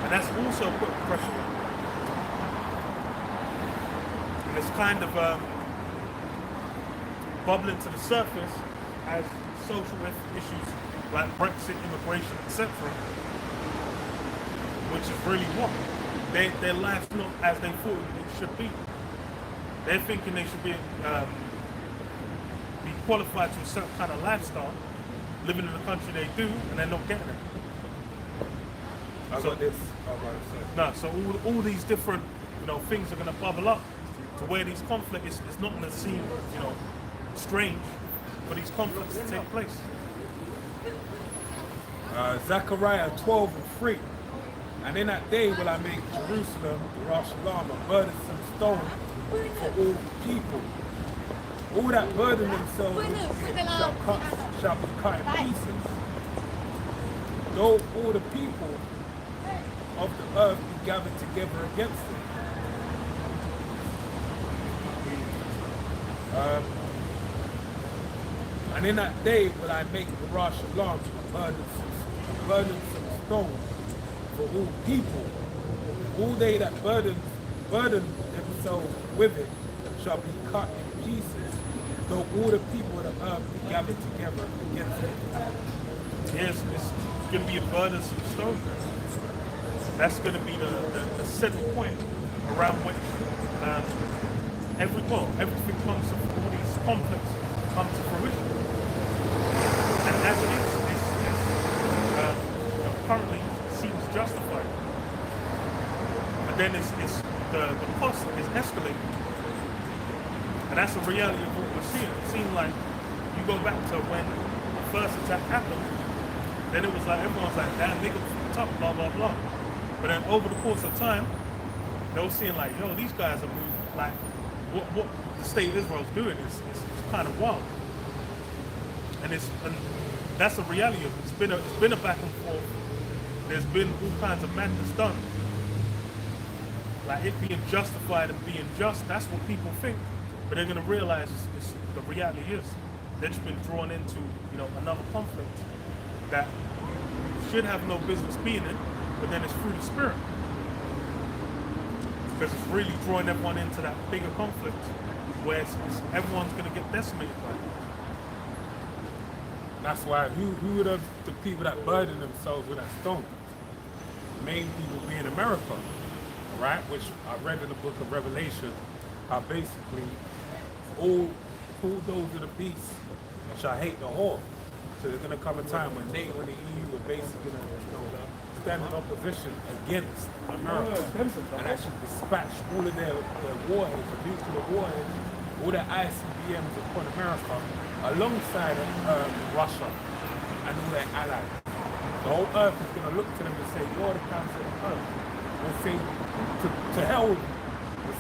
And that's also putting pressure on. And it's kind of bubbling to the surface as social issues like Brexit, immigration, etc., which is really what? Their life's not as they thought it should be. They're thinking they should be qualified to a certain kind of lifestyle, living in the country they do, and they're not getting it. So all these different, things are going to bubble up to where these conflicts, it's not going to seem, strange for these conflicts to take place. Zechariah 12:3. And in that day will I make Jerusalem, Yerushalayim, a burdensome stone for all people. All that burden themselves with it shall be cut in pieces. Though all the people of the earth be gathered together against it. And in that day will I make Yerushalayim a burdensome stone for all people. All they that burden themselves with it shall be cut in pieces, though all the people of the earth be gathered together against it. Yes, it's going to be a burdensome stone. That's going to be the central point around which everything comes to, all these conflicts come to fruition. And as it is, currently seems justified. But then the cost is escalating. And that's the reality of what we're seeing. It seemed like you go back to when the first attack happened, then it was like everyone's like, damn, nigga fucked up, blah, blah, blah. But then over the course of time, they were seeing like, yo, these guys are moving, like, what the state of Israel's doing is kind of wild. And that's the reality of it. It's been a back and forth. There's been all kinds of madness done. Like it being justified and being just, that's what people think. But they're going to realize the reality is they've just been drawn into, another conflict that should have no business being in, but then it's through the spirit. Because it's really drawing everyone into that bigger conflict where everyone's going to get decimated by it. That's why who are the people that burden themselves with that stone? The main people being America, right? Which I read in the book of Revelation, are basically all those of the beast shall hate the whore. So there's gonna come a time when they, when the EU are basically gonna stand in opposition against America and actually dispatch all of their warheads, the nuclear warheads, all their ICBMs upon America, alongside Russia and all their allies. The whole earth is going to look to them and say, you're the council of earth. And say, to hell with you,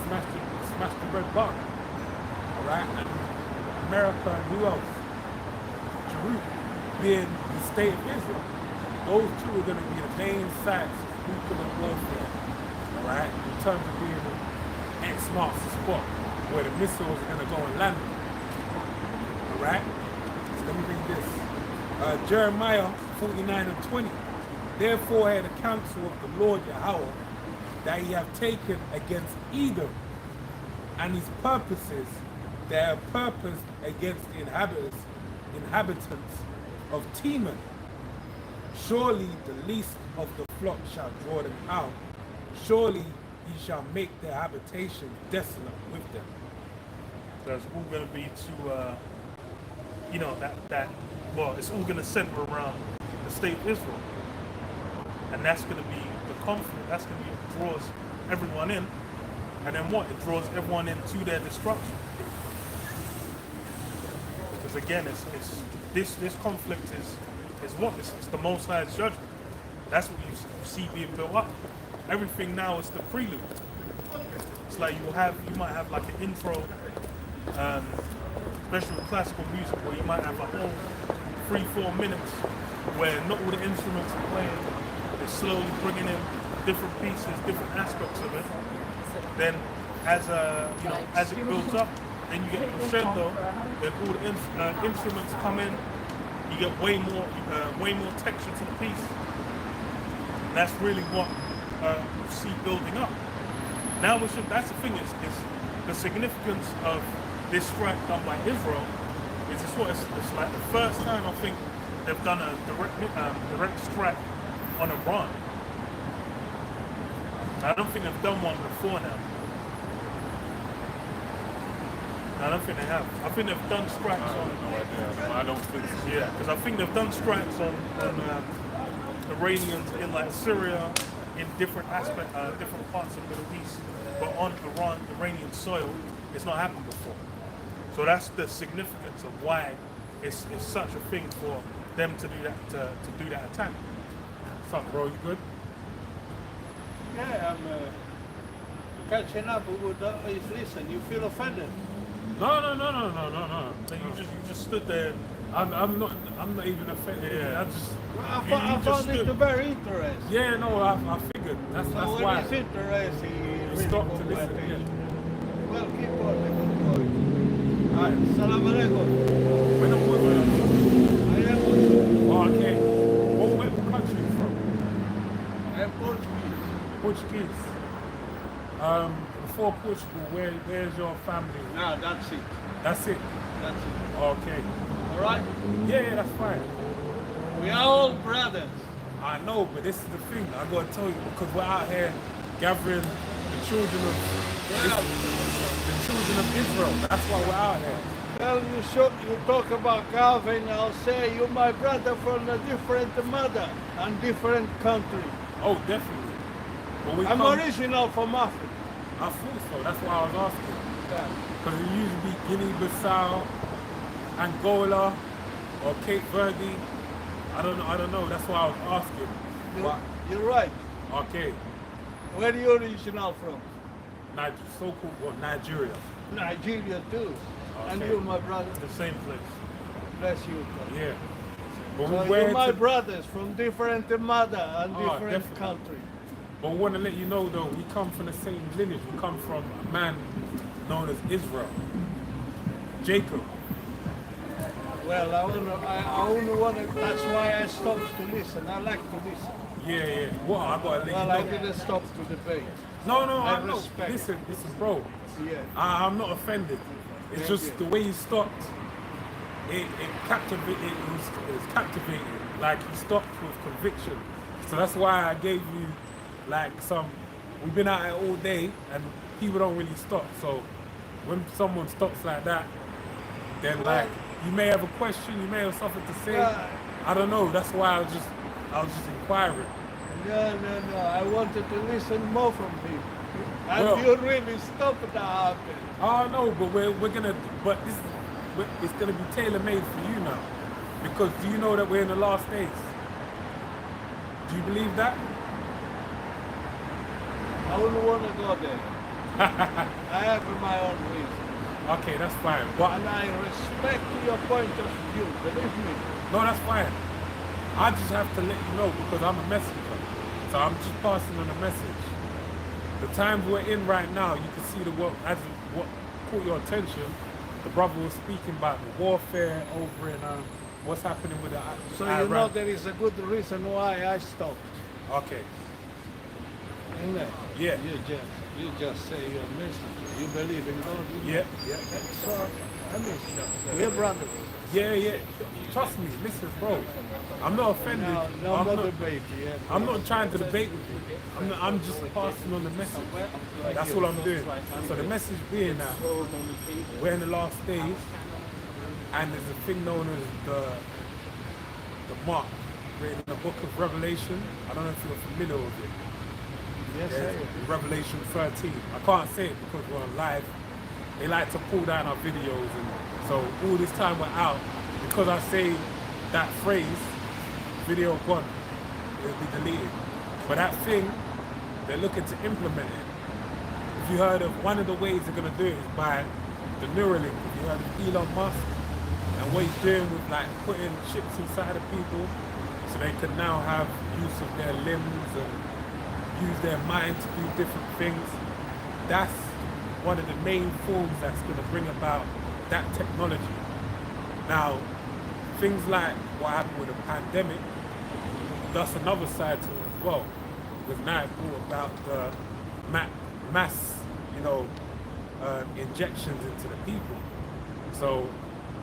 smash the red button. Alright? And America and who else? Jerusalem, being the state of Israel. Those two are going to be the main sites of nuclear warfare. Alright? In terms of being an X marks the spot where the missiles are going to go and land. Alright? So let me read this. Jeremiah 49:20. Therefore had the counsel of the Lord Yahweh that he have taken against Edom and his purposes that are purposed against the inhabitants of Teman. Surely the least of the flock shall draw them out. Surely he shall make their habitation desolate with them. So it's all going to be to it's all going to center around the state of Israel. And that's going to be the conflict. That's going to be what draws everyone in. And then what? It draws everyone into their destruction. Because again, this conflict is what? It's the Most High's judgment. That's what you see being built up. Everything now is the prelude. It's like you might have like an intro, especially with classical music, where you might have a whole 3-4 minutes where not all the instruments are playing. They're slowly bringing in different pieces, different aspects of it. Then as it builds up, then you get crescendo, then all the instruments come in, you get way more texture to the piece. That's really what you see building up. Now that's the thing, is the significance of this strike done by Israel is it's like the first time I think they've done a direct strike on Iran. I don't think they've done one before now. I don't think they have. I think they've done strikes on. No idea. I don't think so. Yeah, because I think they've done strikes on Iranians in like Syria, in different different parts of the Middle East, but on Iranian soil, it's not happened before. So that's the significance of why it's such a thing for them to do that to do that attack. What's up, bro? You good? Yeah, I'm catching up with his listen. You feel offended? No. So you just stood there. I'm not even offended. Yeah, I found it very interesting. Yeah, no, I figured. That's So why. when it's interesting, You stop to listen. Yeah. Well, keep on, keep going. Alright, salam alaikum. We're not Muslim. I am Muslim. Oh, okay. Where country you from? I am Portuguese. Portuguese. Before Portugal, where's your family? No, that's it. That's it. That's it. Okay. Alright? Yeah, that's fine. We are all brothers. I know, but this is the thing. I gotta tell you, because we're out here gathering the children of Israel. That's why we're out here. Well, you talk about Calvin, I'll say you're my brother from a different mother and different country. Oh, definitely. But I'm original from Africa. I thought so. That's why I was asking. Yeah. Because it used to be Guinea-Bissau, Angola, or Cape Verde. I don't know. That's why I was asking. You're right. Okay. Where are you original from? So-called Nigeria. Nigeria too. And Okay. you, my brother. The same place. Bless you. brother. Yeah. But So we you're my went brothers from different mother and Oh, different definitely. country. But I want to let you know, though, we come from the same lineage. We come from a man known as Israel. Jacob. Well, I only want to, that's why I stopped to listen. I like to listen. Yeah. Well, I gotta let Well, I you know. didn't stop to debate. No, I I know. respect. Listen, bro. Yeah. I'm not offended. It's Yeah, just yeah. the way you stopped. It captivated. It was captivating. Like you stopped with conviction. So that's why I gave you like some. We've been out here all day, and people don't really stop. So when someone stops like that, then like you may have a question, you may have something to say. Yeah. I don't know. That's why I was just inquiring. No. I wanted to listen more from people. And Well- you really stopped that happen. Oh no, but we're gonna. But it's gonna be tailor made for you now, because do you know that we're in the last days? Do you believe that? I wouldn't want to go there. I have my own reason. Okay, that's fine. But And I respect your point of view, believe me. no, that's fine. I just have to let you know because I'm a messenger, so I'm just passing on a message. The times we're in right now, you can see what caught your attention. The brother was speaking about the warfare over in what's happening with the So Iran. you know there is a good reason why I stopped. Okay. Isn't it? Yeah. You just say you're a messenger. You believe in God. Yeah. So I mean, we're brothers. Yeah. Trust me. Listen, bro. I'm not offended. No I'm more not, debate. Yeah. I'm not trying to debate with you. I'm just passing on the message. That's all I'm doing. So the message being that we're in the last days, and there's a thing known as the mark written in the book of Revelation. I don't know if you're familiar with it. Yes, I am. Revelation 13. I can't say it because we're on live. They like to pull down our videos, and so all this time we're out, because I say that phrase, video gone, it'll be deleted. But that thing, they're looking to implement it. If you heard of one of the ways they're gonna do it is by the Neuralink. If you heard of Elon Musk and what he's doing with like putting chips inside of people, so they can now have use of their limbs and use their mind to do different things. That's one of the main forms that's going to bring about that technology. Now, things like what happened with the pandemic, that's another side to it as well. Because now it's all about the mass, injections into the people. So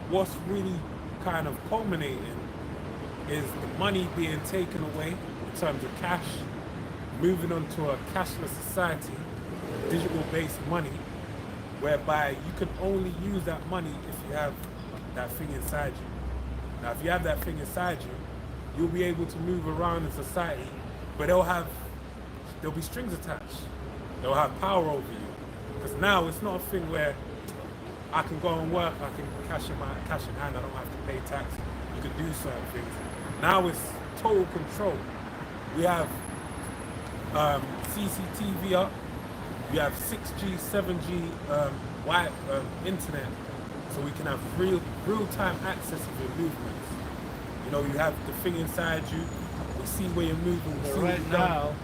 what's really kind of culminating is the money being taken away in terms of cash, moving on to a cashless society, digital-based money, whereby you can only use that money if you have that thing inside you. Now, if you have that thing inside you, you'll be able to move around in society, but there'll be strings attached. They'll have power over you. Because now it's not a thing where I can go and work, I can cash in hand, I don't have to pay tax, you can do certain things. Now it's total control. We have CCTV up, we have 6G, 7G internet, so we can have real-time access of your movements. You have the thing inside you, we see where you're moving, we see what Right you've done. now,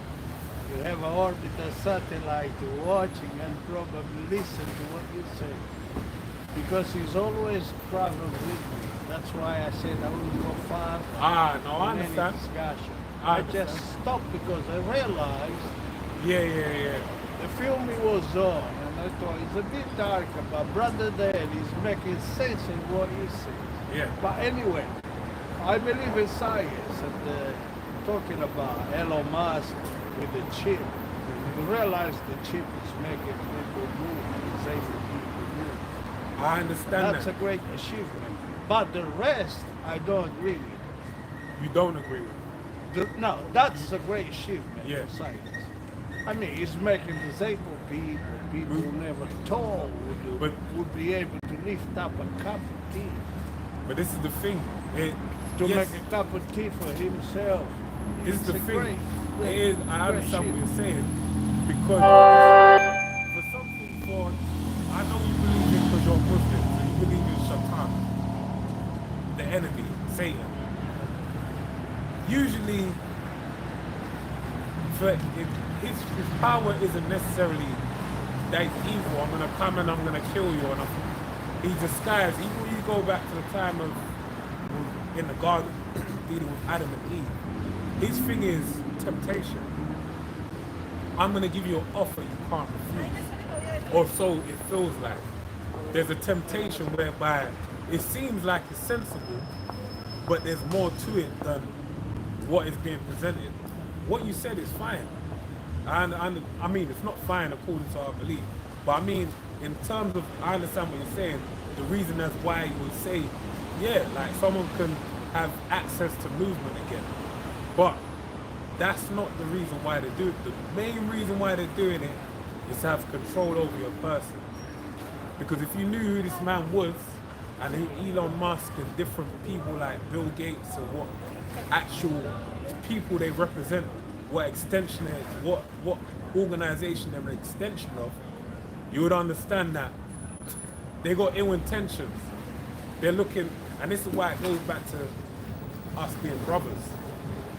you have an orbital satellite watching and probably listen to what you say. Because he's always traveled with me. That's why I said I wouldn't go far No, I in any understand. discussion. I I just understand. stopped because I realized Yeah. the film was on and I thought it's a bit dark, but Brother Dan is making sense in what he says. Yeah. But anyway, I believe in science and talking about Elon Musk with the chip. You realize the chip is making people move, it's able people move. I understand That's that. a great achievement. But the rest, I don't agree with. You don't agree with it. No, that's a great achievement Yeah. in science. I mean, it's making disabled people who never thought would be able to lift up a cup of tea. But this is the thing. To Yes, make a cup of tea for himself. this is It's the a thing. great It is, I great understand what achievement. you're saying. Because for something I know you believe it because you're Muslim, so you believe in Shaitan, the enemy, Satan. Usually, his power isn't necessarily that he's evil. I'm gonna come and I'm gonna kill you, or nothing. He's disguised. Even when you go back to the time of in the garden dealing with Adam and Eve, his thing is temptation. I'm gonna give you an offer you can't refuse, or so it feels like. There's a temptation whereby it seems like it's sensible, but there's more to it than what is being presented. What you said is fine. And I mean, it's not fine according to our belief, but I mean, in terms of, I understand what you're saying, the reason that's why you would say, yeah, like someone can have access to movement again. But that's not the reason why they do it. The main reason why they're doing it is to have control over your person. Because if you knew who this man was, and who Elon Musk and different people like Bill Gates and what actual people they represent, what extension it is, what organization they're an extension of, you would understand that they got ill intentions. They're looking, and this is why it goes back to us being brothers.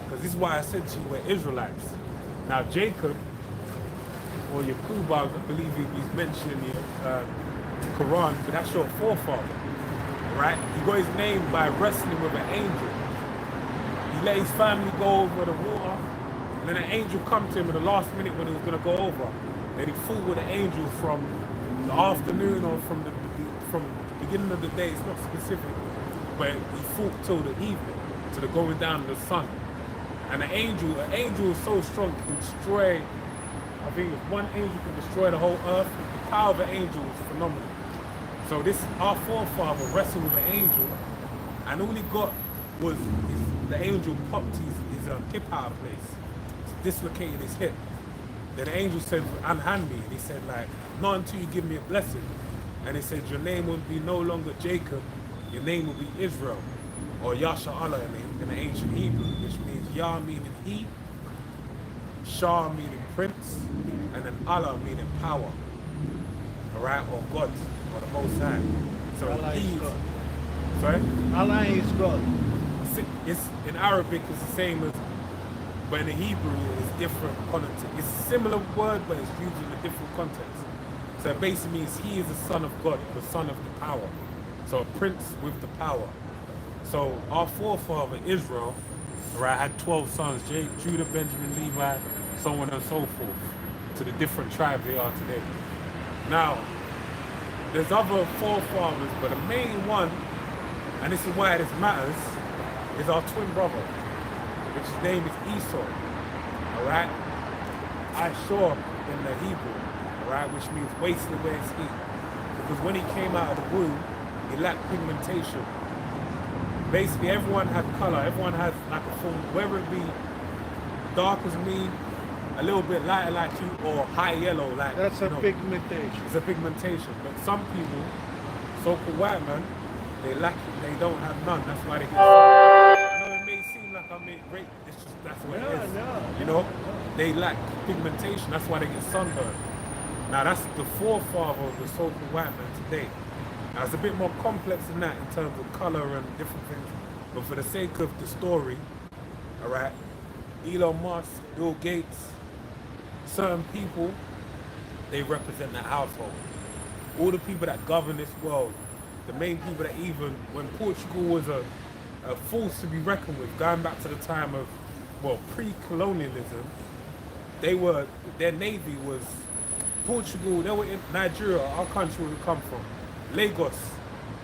Because this is why I said to you, we're Israelites. Now Jacob, or Yaakub, I believe he's mentioned in the Quran, but that's your forefather, right? He got his name by wrestling with an angel. He let his family go over the water, and then an angel come to him in the last minute when he was going to go over. Then he fought with an angel from the afternoon or from the beginning of the day, it's not specific, but he fought till the evening, to the going down of the sun. And an angel is so strong, can destroy, I think if one angel can destroy the whole earth, the power of an angel is phenomenal. So our forefather wrestled with an angel, and all he got was the angel popped his hip out of place, dislocated his hip. Then the angel said, unhand me, and he said like, not until you give me a blessing. And he said, your name will be no longer Jacob, your name will be Israel, or Yasha Allah in the ancient Hebrew, which means Yah meaning he, Shah meaning prince, and then Allah meaning power, all right, or God, or the Most High. So Allah is God. Sorry? Allah is God. It's in Arabic it's the same as, but in the Hebrew it's different context. It's a similar word, but it's used in a different context. So it basically means he is the son of God, the son of the power. So a prince with the power. So our forefather Israel, right, had 12 sons, Judah, Benjamin, Levi, so on and so forth, to the different tribes they are today. Now, there's other forefathers, but the main one, and this is why this matters, is our twin brother, which his name is Esau. Alright? Ashur in the Hebrew, alright, which means wasted where it's heat. Because when he came out of the womb, he lacked pigmentation. Basically, everyone had color, everyone has like a form, whether it be dark as me, a little bit lighter like you, or high yellow like That's you a know, pigmentation. it's a pigmentation. But some people, so-called white men, they lack it, they don't have none. That's why they get sunburned. I know it may seem like I'm being great, it's just that's what it is. You know? They lack pigmentation, that's why they get sunburned. Now that's the forefather of the so-called white man today. Now it's a bit more complex than that in terms of color and different things. But for the sake of the story, alright, Elon Musk, Bill Gates, certain people, they represent that household. All the people that govern this world, the main people that even, when Portugal was a force to be reckoned with, going back to the time of, well, pre-colonialism, their navy was, Portugal, they were in Nigeria, our country where we come from. Lagos,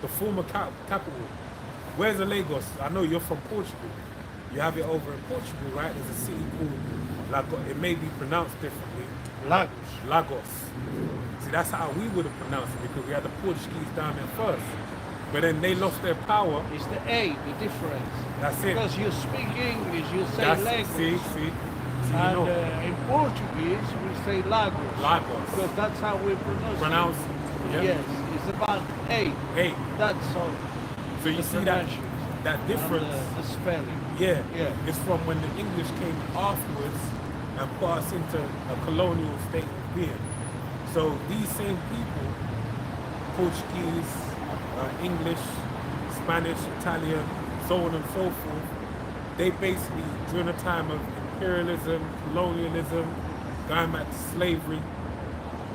the former capital. Where's the Lagos? I know you're from Portugal. You have it over in Portugal, right? There's a city called Lagos. It may be pronounced differently. Lagos. See, that's how we would have pronounced it because we had the Portuguese down there first. But then they lost their power. It's the A, the difference. That's it. Because you speak English, you say That's Lagos. See, And you know. in Portuguese, we say Lagos. Lagos. Because that's how we pronounce it. Yeah. Yes, it's about A. Hey, That's all. so you The see that pronunciation that and difference? the spelling. Yeah, Yeah. it's from when the English came afterwards and put us into a colonial state of being. So these same people, Portuguese, English, Spanish, Italian, so on and so forth, they basically, during a time of imperialism, colonialism, going back to slavery,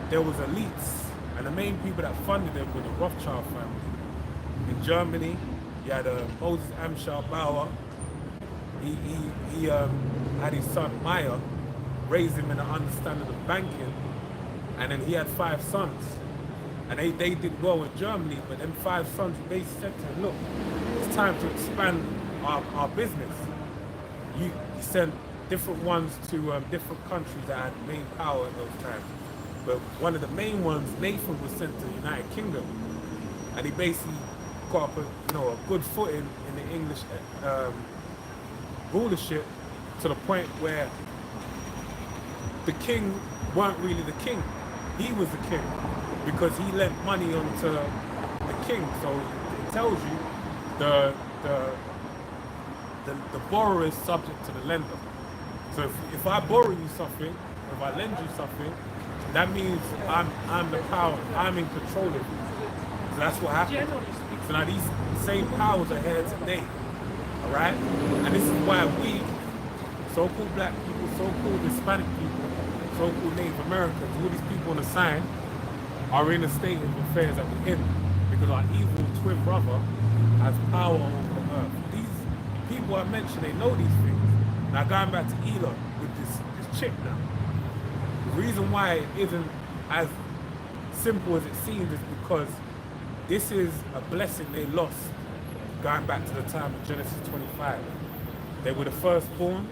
there was elites, and the main people that funded them were the Rothschild family. In Germany, you had Moses Amschel Bauer. He had his son Meyer, raised him in an understanding of banking, and then he had 5 sons. And they did well in Germany, but then 5 sons basically said to him, look, it's time to expand our business. You sent different ones to different countries that had main power in those times. But one of the main ones, Nathan, was sent to the United Kingdom. And he basically got up a good footing in the English rulership to the point where the king weren't really the king. He was the king because he lent money onto the king. So it tells you the borrower is subject to the lender. So if I borrow you something, if I lend you something, that means I'm the power, I'm in control of you. So that's what happened. So now these same powers are here today. Alright? And this is why we, so-called black people, so-called Hispanic people, so-called Native Americans, all these people on the sign are in a state of affairs that we're in. Because our evil twin brother has power over the earth. These people I mentioned, they know these things. Now going back to Elon with this chip now. The reason why it isn't as simple as it seems is because this is a blessing they lost going back to the time of Genesis 25. They were the firstborn.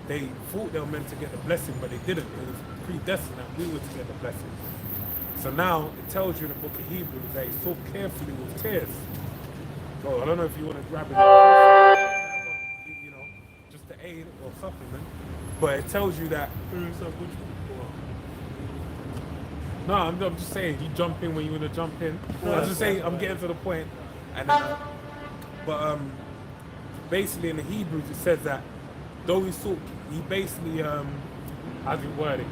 They thought they were meant to get the blessing, but they didn't. It was predestined that we were to get the blessing. So now it tells you in the book of Hebrews that he so carefully with tears. So I don't know if you want to grab it, you know, just to aid or supplement, but it tells you that. No, I'm just saying, you jump in when you want to jump in. I'm just saying, I'm getting to the point. And basically in the Hebrews it says that though he basically, how's he word it?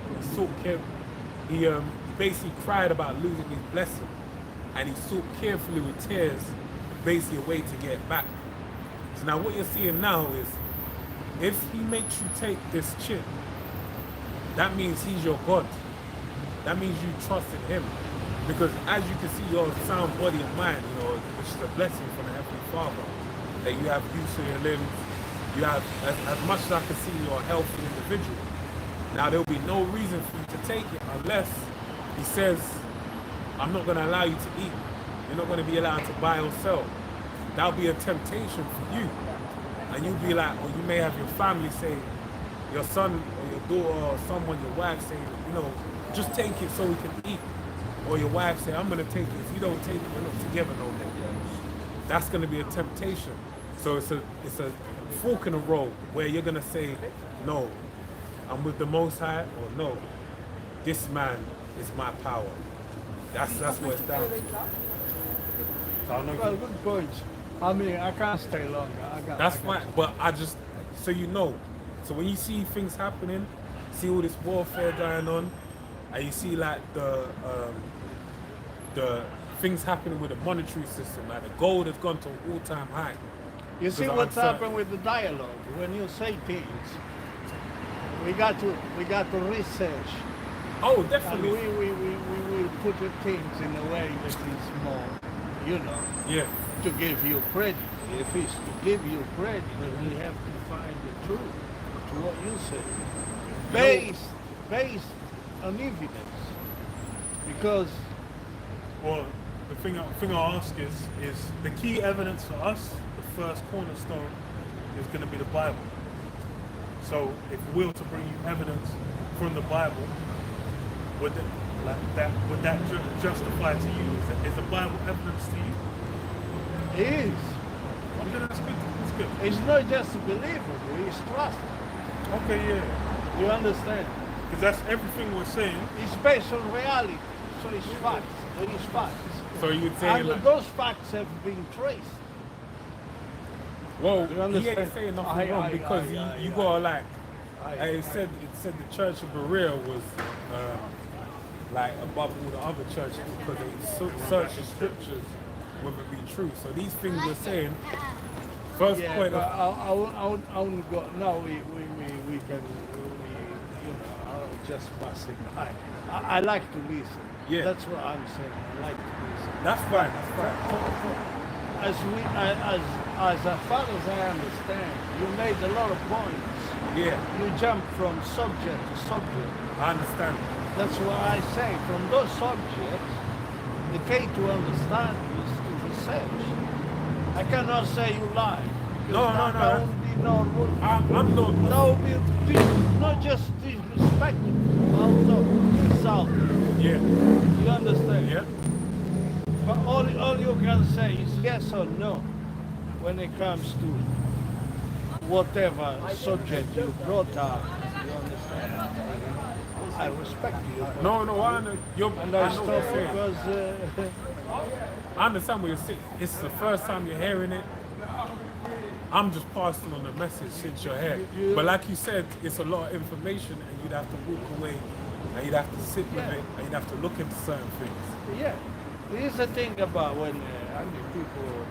He basically cried about losing his blessing, and he sought carefully with tears, basically a way to get it back. So now what you're seeing now is, if he makes you take this chip, that means he's your God. that means you trust in him. Because as you can see, your sound body and mind, which is a blessing from the Heavenly Father, that you have use of your limbs, you have, as much as I can see, you're a healthy individual. Now, there'll be no reason for you to take it unless he says, I'm not going to allow you to eat. You're not going to be allowed to buy or sell. That'll be a temptation for you. And you'll be like, or you may have your family say, your son or your daughter or someone, your wife say, just take it so we can eat. Or your wife say, I'm going to take it. If you don't take it, we're not together no more. That's going to be a temptation. So it's a fork in the road where you're going to say, no, I'm with the Most High, or no, this man is my power. That's what it's down to. So I know Well, good point. I mean, I can't stay longer. that's fine, but I just, so you know. So when you see things happening, see all this warfare going on, and you see like the things happening with the monetary system, like the gold has gone to an all-time high. You see Because what's I'm happened with the dialogue. When you say things, we got to research. Oh, And definitely. we will put the things in a way that is more, Yeah. to give you credit. If it's to give you credit, then we have to find the truth to what you say. Based on evidence. Because Well, the thing I ask is the key evidence for us, the first cornerstone, is going to be the Bible. So if we were to bring you evidence from the Bible, would that justify to you? Is the Bible evidence to you? it is. Okay, that's good. That's good. It's not just believable, it's trust. Okay, yeah. You understand? Because that's everything we're saying. It's based on reality. So it's facts. There is facts. So you would say, And like, those facts have been traced. well, You he understand? ain't saying nothing wrong because you gotta like, it said the Church of Berea was like above all the other churches because they search the scriptures whether it be true. So these things we're saying, first Yeah, point but of, I wouldn't go. No, we can. I'll just passing by. I like to listen. Yeah. That's what I'm saying. I like to listen. that's fine, that's fine. As far as I understand, you made a lot of points. Yeah, You jump from subject to subject. I understand. That's why I say from those subjects, the key to understand is to research. I cannot say you lie. No. That would be I'm not. no, not just disrespectful, also insulting. Yeah, You understand? yeah. But all you can say is yes or no when it comes to whatever subject you brought up. You understand? I respect you. No, I know. And I I know stop what you're saying. because I understand what you're saying. It's the first time you're hearing it. I'm just passing on the message since you're here. But like you said, it's a lot of information and you'd have to walk away and you'd have to sit with it and you'd have to look into certain things. yeah, here's the thing about when people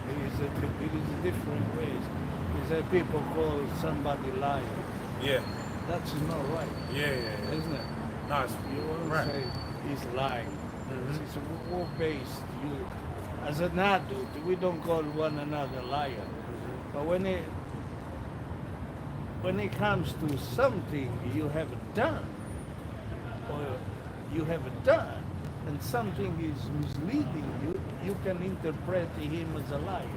it is different ways. Is that people call somebody liar. Yeah, That's not right, yeah. isn't it? No, it's You won't right. say he's lying. It's war-based. As an adult, we don't call one another liar. But when it comes to something you have done, and something is misleading you, you can interpret him as a liar.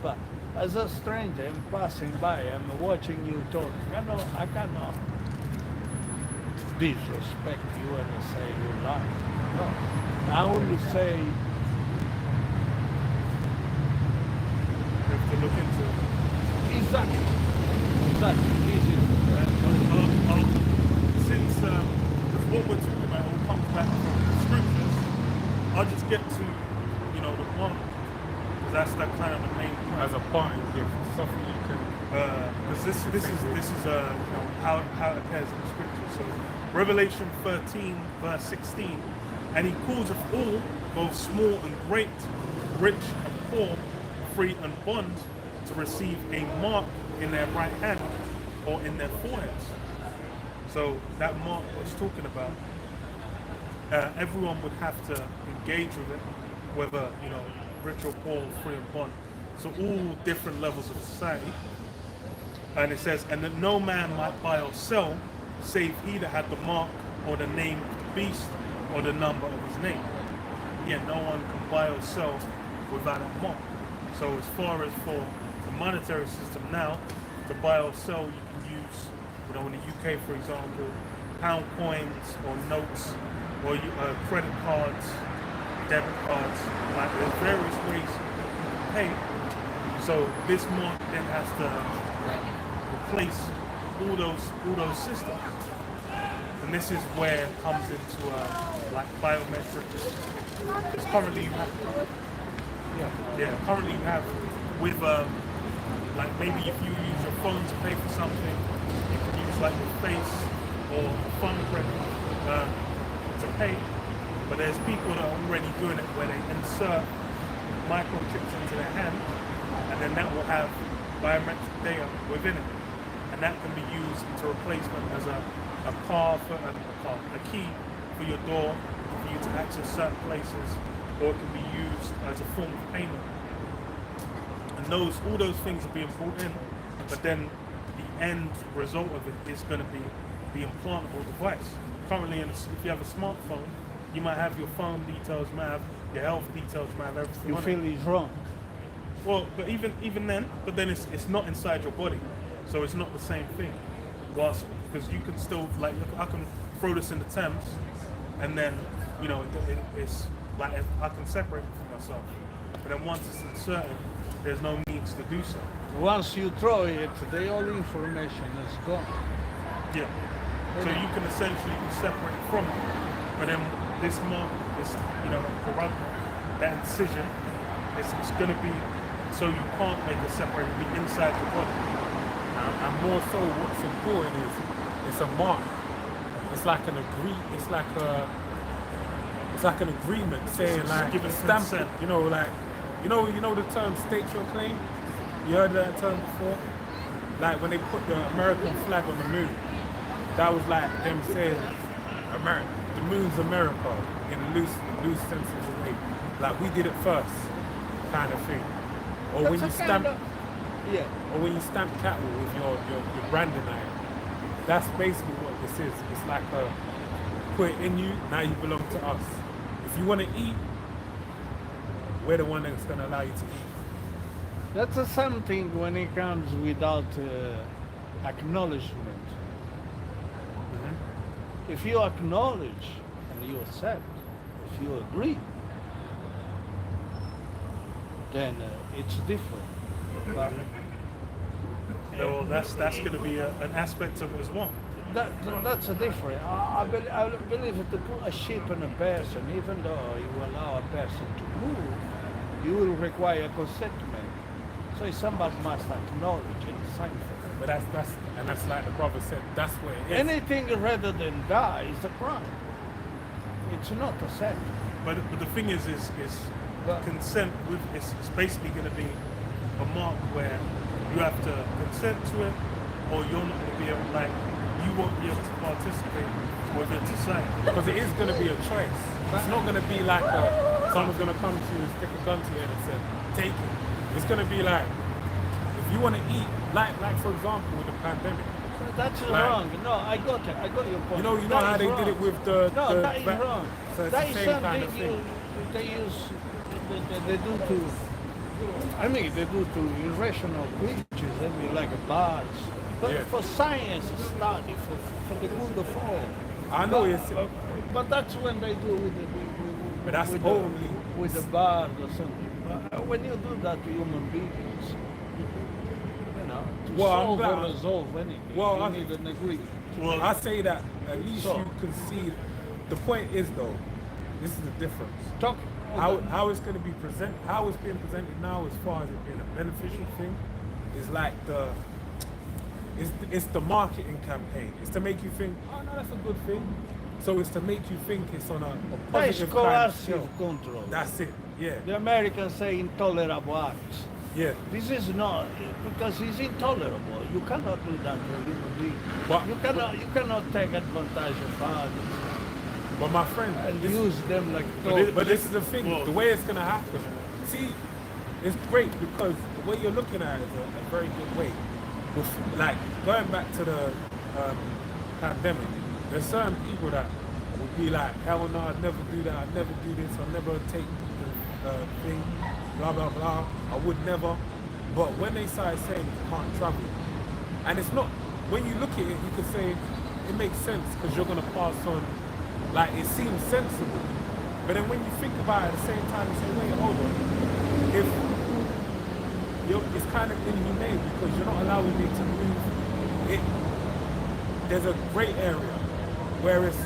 But as a stranger, I'm passing by, I'm watching you talk. I cannot disrespect you and say you lie. No. I only say We have to look into it. exactly. This is Since what we're talking about all comes back from the scriptures, I'll just get to, the mark. Because that's that kind of the main point. As a parting gift, something you can. Because this is how it appears in the scripture. So Revelation 13 verse 16, and he calls of all, both small and great, rich and poor, free and bond, to receive a mark in their right hand or in their foreheads. So that mark was talking about everyone would have to engage with it, whether, you know, rich or poor, free and bond. So all different levels of society. And it says, and that no man might buy or sell, save he that had the mark or the name of the beast or the number of his name. Yeah, no one can buy or sell without a mark. So as far as for the monetary system now, to buy or sell, you can use, you know, in the UK, for example, pound coins or notes or credit cards, debit cards. Like there's various ways you can pay. So this mark then has to replace all those systems. And this is where it comes into like biometrics. Because currently you have, currently you have with like maybe if you use your phone to pay for something, you can use like your face or thumbprint to pay. But there's people that are already doing it where they insert microchips into their hand, and then that will have biometric data within it, and that can be used to replace them as a key for your door, for you to access certain places, or it can be used as a form of payment. And all those things are being brought in, but then the end result of it is going to be the implantable device. Currently, if you have a smartphone, you might have your phone details, you might have your health details, you might have everything. You on feel it. it's wrong. Well, but even then, it's not inside your body, so it's not the same thing. Whilst because you can still like I can throw this in the Thames, and then you know it's like I can separate it from myself. But then once it's inserted, there's no needs to do so. Once you throw it, the all information is gone. Yeah. So you can essentially be separate from it. But then this mark, the rug, that incision, it's going to be so you can't make it separate, it'll be inside your body. And more so, what's important is it's a mark. It's like an an agreement saying It's like giving stamp it. consent. You know the term state your claim. You heard that term before? Like when they put the American flag on the moon, that was like them saying America. The moon's America in a loose sense of the way. Like we did it first, kind of thing. Or when you stamp. Yeah. Or when you stamp cattle with your branding iron, that's basically what this is. It's like put it in you, now you belong to us. If you want to eat, we're the one that's going to allow you to eat. That's something when it comes without acknowledgement. If you acknowledge and you accept, if you agree, then it's different. But So that's going to be an aspect of it as well. that's a different. I believe that to put a ship on a person, even though you allow a person to move, you will require consentment. So somebody must acknowledge and sign for it. But that's like the brother said, that's what it is. Anything rather than die is a crime. It's not a sin. But the thing is consent with it's basically going to be a mark where you have to consent to it, or you're not going to be able, you won't be able to participate within society. Because it is going to be a choice. It's not going to be like someone's going to come to you and stick a gun to you and say, take it. It's going to be like, if you want to eat, like for example with the pandemic. That's wrong. No, I got it. I got your point. You know That how is they wrong. did it with the... No, that is wrong. So it's That the is same something kind of thing. they use, they do to, they do to irrational creatures, like birds. But Yeah. for science study, for the good of all. I know But- it's... But that's when they do But that's with only... with the bird or something. But when you do that to human beings, to Well, I'm solve glad- or resolve anything, Well, you I- need an agreement. Well, I say that at least So- you concede. The point is though, this is the difference. Talk. How it's going to be presented, how it's being presented now, as far as it being a beneficial thing, is like it's the marketing campaign. It's to make you think, oh no, that's a good thing. So it's to make you think it's on a That is positive kind of coercive show. control. That's it. Yeah, The Americans say intolerable acts. yeah. This is not, because it's intolerable. You cannot do that to a human being. But- You cannot take advantage of others. But my friend, and this, use them like but this is the thing, Well- the way it's gonna happen. See, it's great because the way you're looking at it is a very good way. Like going back to the pandemic, there's certain people that would be like, hell no, I'd never do that, I'd never do this, I'd never take the thing, blah blah blah, I would never. But when they started saying you can't travel, and it's not, when you look at it, you could say it makes sense because you're gonna pass on, like it seems sensible. But then when you think about it at the same time, you say, wait, hold on, if it's kind of inhumane because you're not allowing me to move. There's a grey area, whereas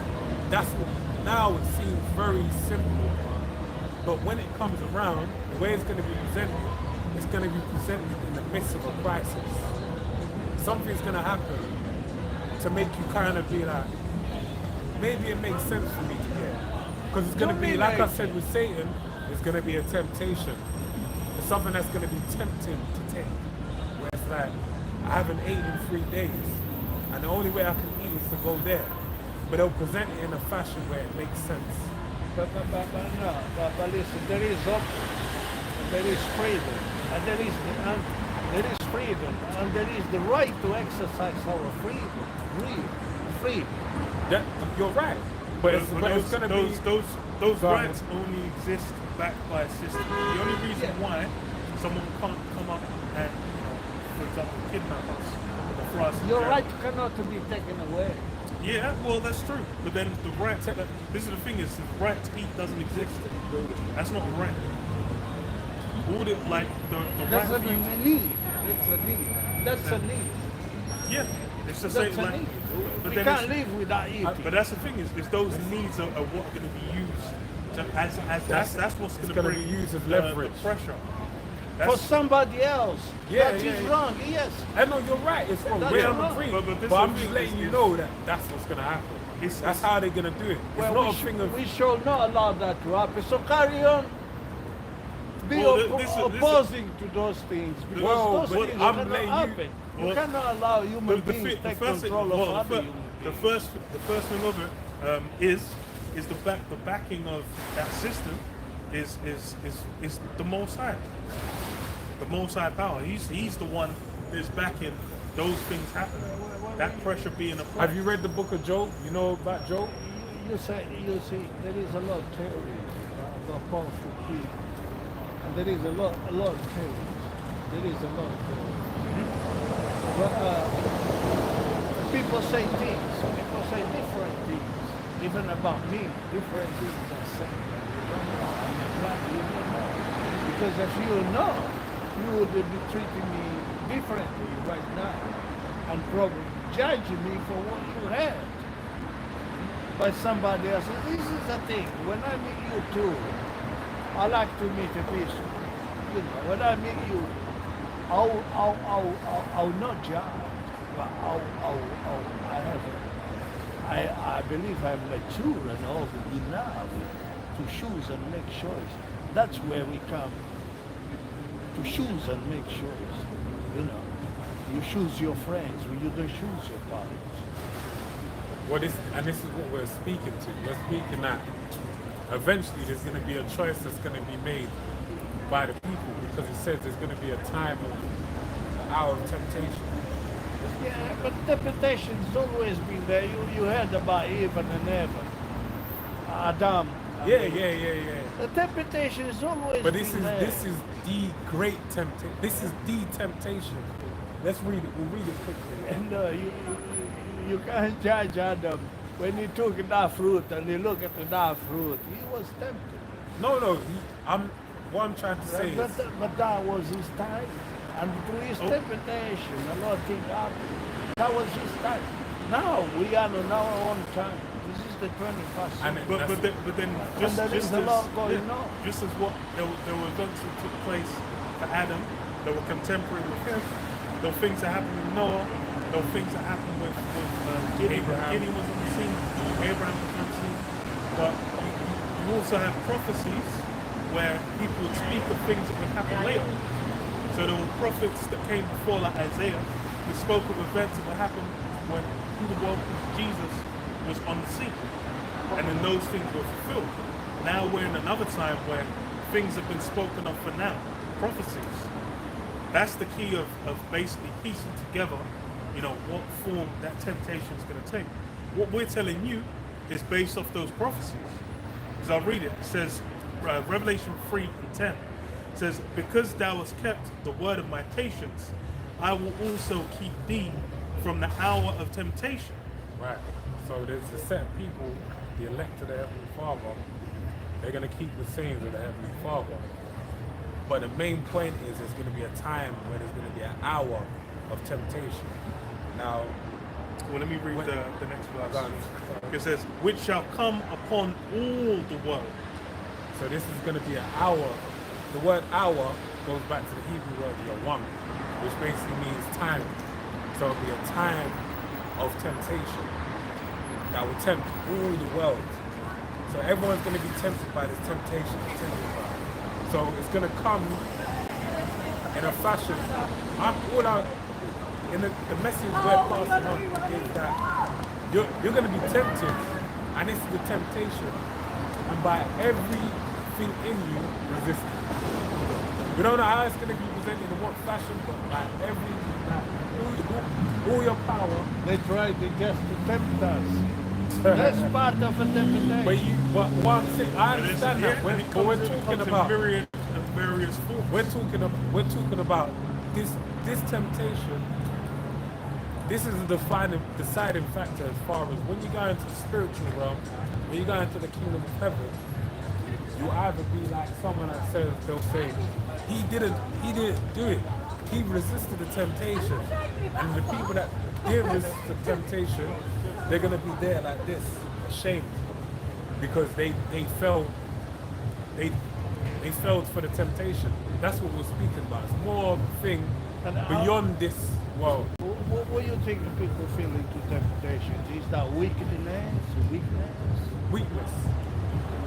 now it seems very simple. But when it comes around, the way it's going to be presented, it's going to be presented in the midst of a crisis. Something's going to happen to make you kind of be like, maybe it makes sense for me to get. Because it's going to be, like I said with Satan, it's going to be a temptation. It's something that's going to be tempting to take. Where it's like, I haven't eaten in 3 days, and the only way I can eat is to go there. But they'll present it in a fashion where it makes sense. But listen, there is option, there is freedom, and there is freedom, and there is the right to exercise our freedom. Freedom. You're right. But it's going to be... Those Go ahead. rights only exist backed by a system. The only reason why someone can't come up and, for example, kidnap us or throw us in Your jail. right cannot be taken away. Yeah, well, that's true. But then the right to... This is the thing is, the right to eat doesn't exist. That's not a right. All the, like, the That's right a for you... need. It's a need. That's a need. Yeah. It's just That's saying, a like... need. But We then can't it's- live without eating. But that's the thing is those needs are what are going to be used that's what's going to gonna bring be used as the leverage. pressure. For That's, somebody else. Yeah, that yeah, is yeah. wrong, yes. I know you're right. It's wrong. That's Yeah, I'm wrong. agreeing. But But, this I'm is just the letting thing you is- know that that's what's going to happen. That's how they're going to do it. It's Well, not a thing of... we shall not allow that to happen. So carry on. Be Well, this is- opposing to those things. Because Well, those but things I'm cannot letting you- happen. You well, cannot allow human beings to take first control well, of other human the beings. first thing of it is the backing of that system is the Most High. The Most High power. He's the one that's backing those things happening. That pressure being applied. Have you read the book of Job? You know about Job? You see, there is a lot of theories about powerful people. And there is a lot of theories. There is a lot of theories. But people say things. People say different things. Even about me, different things are said. You don't know. I'm glad you don't know. Because if you know, you would be treating me differently right now. And probably judging me for what you had. By somebody else. This is the thing. When I meet you too, I like to meet a person. You know, when I meet you, I'll not judge, but I believe I'm mature enough to choose and make choice. That's where we come. To choose and make choice. You know, you choose your friends, you don't choose your partners. Well, this is what we're speaking to. We're speaking that eventually there's going to be a choice that's going to be made by the people because it says there's going to be a time of an hour of temptation. Yeah, but temptation's always been there. You heard about Eve and Eva, Adam. Yeah. The temptation is always But this been there. is the great temptation. This is the temptation. Let's read it. We'll read it quickly. And you can't judge Adam when he took that fruit and he looked at that fruit. He was tempted. No. What I'm trying to say is, But that was his time. And through his temptation, a lot of things happened. That was his time. Now we are on our own time. This is the 21st century. But then just there is just a as lot going on. just as what there were events that took place for Adam that were contemporary with him. There were things that happened with Noah. There were things that happened with Abraham. Gideon was on the scene. Abraham was on the scene. But you also have prophecies where people would speak of things that would happen later. So there were prophets that came before, like Isaiah, who spoke of events that would happen when who the world Jesus was on the scene. and then those things were fulfilled. Now we're in another time where things have been spoken of for now, prophecies. That's the key of basically piecing together, what form that temptation is going to take. What we're telling you is based off those prophecies. Because I'll read it. It says, Revelation 3:10 says, because thou hast kept the word of my patience, I will also keep thee from the hour of temptation. Right. So there's a set of people, the elect of the Heavenly Father, they're going to keep the sayings of the Heavenly Father. But the main point is there's going to be a time when there's going to be an hour of temptation. Now, well, let me read the next verse. It says, which shall come upon all the world. So this is going to be an hour. The word hour goes back to the Hebrew word yawam, which basically means time. So it'll be a time of temptation that will tempt all the world. So everyone's going to be tempted by this temptation. So it's going to come in a fashion. The message we're passing on is that you're going to be tempted, and this is the temptation. And by everything in you, resist it. We don't know how it's going to be presented in what fashion, but by all your power. They tried just to tempt us. That's part of a temptation. But what I'm saying, I understand that. But we're talking about various forms. We're talking about this temptation. This is the deciding factor as far as when you go into the spiritual realm, when you go into the kingdom of heaven, you either be like someone that says, they'll say, he didn't do it. He resisted the temptation. And the people that did resist the temptation, they're going to be there like this, ashamed, because they fell for the temptation. That's what we're speaking about. It's more of a thing beyond this world. What do you think the people feel into temptation? Is that weakness? Weakness.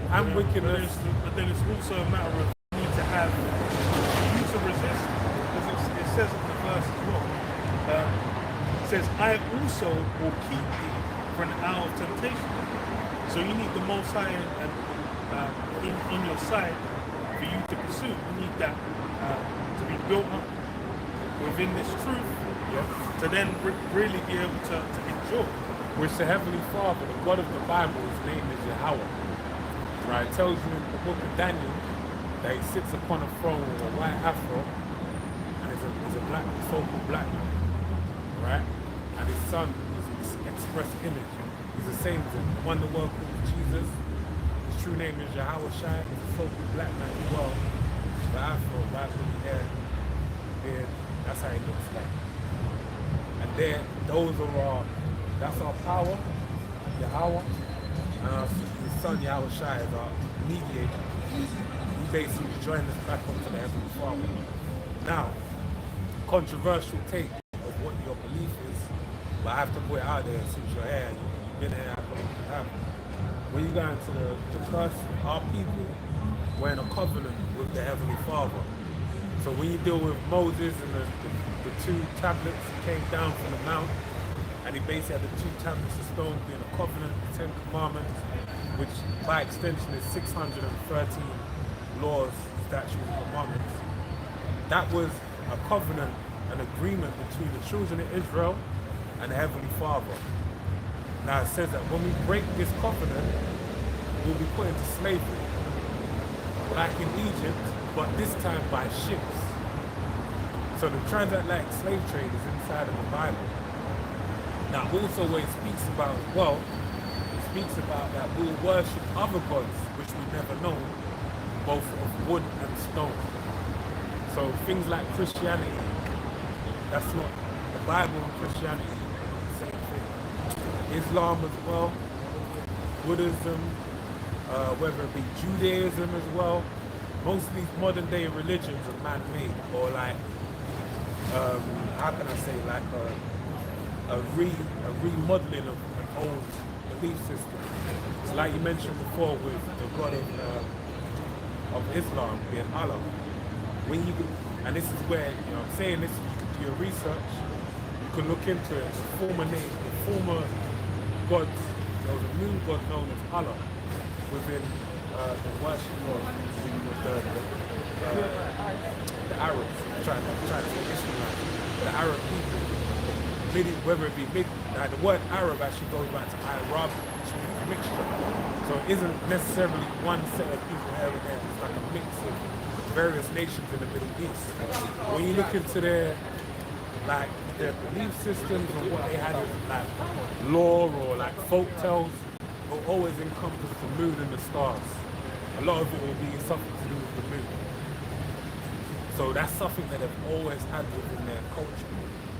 And wickedness. But then it's also a matter of you need to have you to resist. Because it says in the verse as well. It says, I also will keep thee for an hour of temptation. So you need the Most High and in your side for you to pursue. You need that to be built up within this truth, to then really be able to endure. Which the Heavenly Father, the God of the Bible, his name is Yahweh. Right? It tells you in the book of Daniel that he sits upon a throne with a white afro and he's a black, so-called black man. Right? And his son is his express image. He's the same as him. The one the world calls Jesus. His true name is Yahweh Shai. He's a so-called black man as well. The afro, right with the hair, beard. That's how he looks like. And there, that's our power, Yahweh, and his son Yahweh Shai is our mediator. He basically joined us back up to the Heavenly Father. Now, controversial take of what your belief is, but I have to put it out there since you're here, you've been here, I believe you have. When you go into the curse, our people, we're in a covenant with the Heavenly Father. So when you deal with Moses and the two tablets came down from the mount, and he basically had the two tablets of stone being a covenant, the 10 commandments, which by extension is 613 laws, statutes, and commandments. That was a covenant, an agreement between the children of Israel and the Heavenly Father. Now it says that when we break this covenant, we'll be put into slavery, like in Egypt, but this time by ships. So the transatlantic slave trade is inside of the Bible. Now also what it speaks about as well, it speaks about that we'll worship other gods which we've never known, both of wood and stone. So things like Christianity, that's not the Bible and Christianity, same thing. Islam as well, Buddhism, whether it be Judaism as well. Most of these modern day religions are man-made, or like, how can I say, like a remodeling of an old belief system. So like you mentioned before with the God of Islam being Allah. When you, and this is where, I'm saying this, you can do your research, you can look into it, the former gods, there was a moon god known as Allah within the worship of the Arabs, trying to Israelize the Arab people. Whether it be the word Arab actually goes back to Arab, which means a mixture. So it isn't necessarily one set of people here and there. It's like a mix of various nations in the Middle East. When you look into their belief systems and what they had as like lore or like folk tales, will always encompass the moon and the stars. A lot of it will be something to do with the moon. So that's something that they've always had within their culture.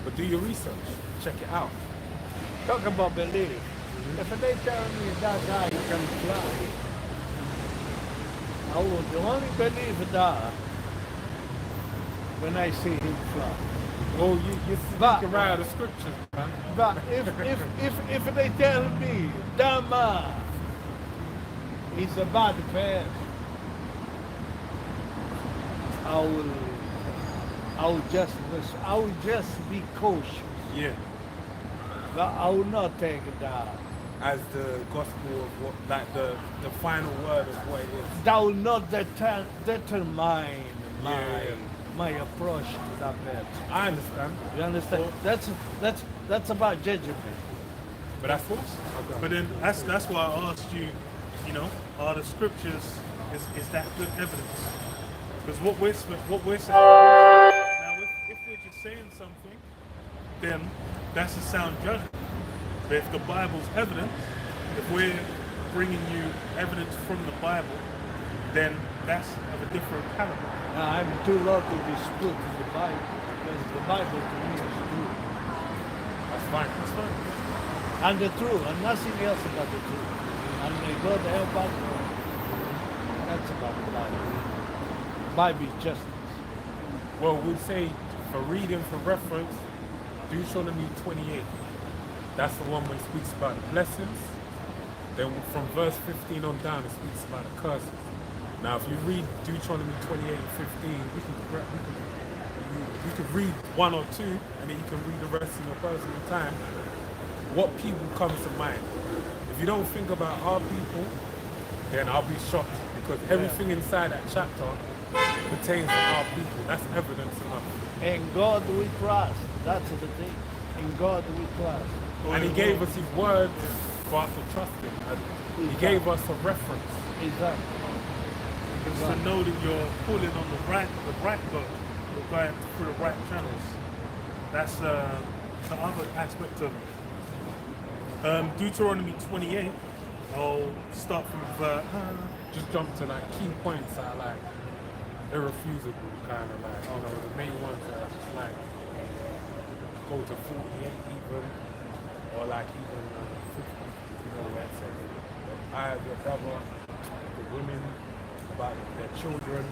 But do your research, check it out. Talk about belief. If they tell me that guy can fly, I would only believe that when I see him fly. Well, you speak around the scriptures, man. But if they tell me that man is a bad person, I will just be cautious. Yeah. But I will not take that. As the gospel of what, like the final word of what it is. That will not determine Yeah. my approach to that person. I understand. You understand? Well, That's about judgment. but that's what. But then that's why I asked you, are the scriptures is that good evidence? Because what we're saying now, if we're just saying something, then that's a sound judgment. But if the Bible's evidence, if we're bringing you evidence from the Bible, then that's of a different caliber. Now, I'm too low to dispute the Bible because the Bible to me is true. That's fine. That's fine. And the truth, and nothing else about the truth. And may God help us. That's about the Bible. Bible is justice. Well, we'd say for reading, for reference, Deuteronomy 28. That's the one where it speaks about the blessings. Then from verse 15 on down, it speaks about the curses. Now, if you read Deuteronomy 28 and 15, you can read one or two, and then you can read the rest in your personal time. What people comes to mind? If you don't think about our people, then I'll be shocked, because everything inside that chapter pertains to our people. That's evidence enough. In God we trust. That's the thing. In God we trust. And he gave us his word for us to trust him. And he gave us a reference. Exactly. It's to know that you're pulling on the right boat, you're going through the right channels. That's the other aspect of it. Deuteronomy 28. I'll start from Just jump to like key points that are like irrefusable, kind of like, the main ones that are just like go to 48 even, or like even 50, that's it. I have your brother, the women, about their children,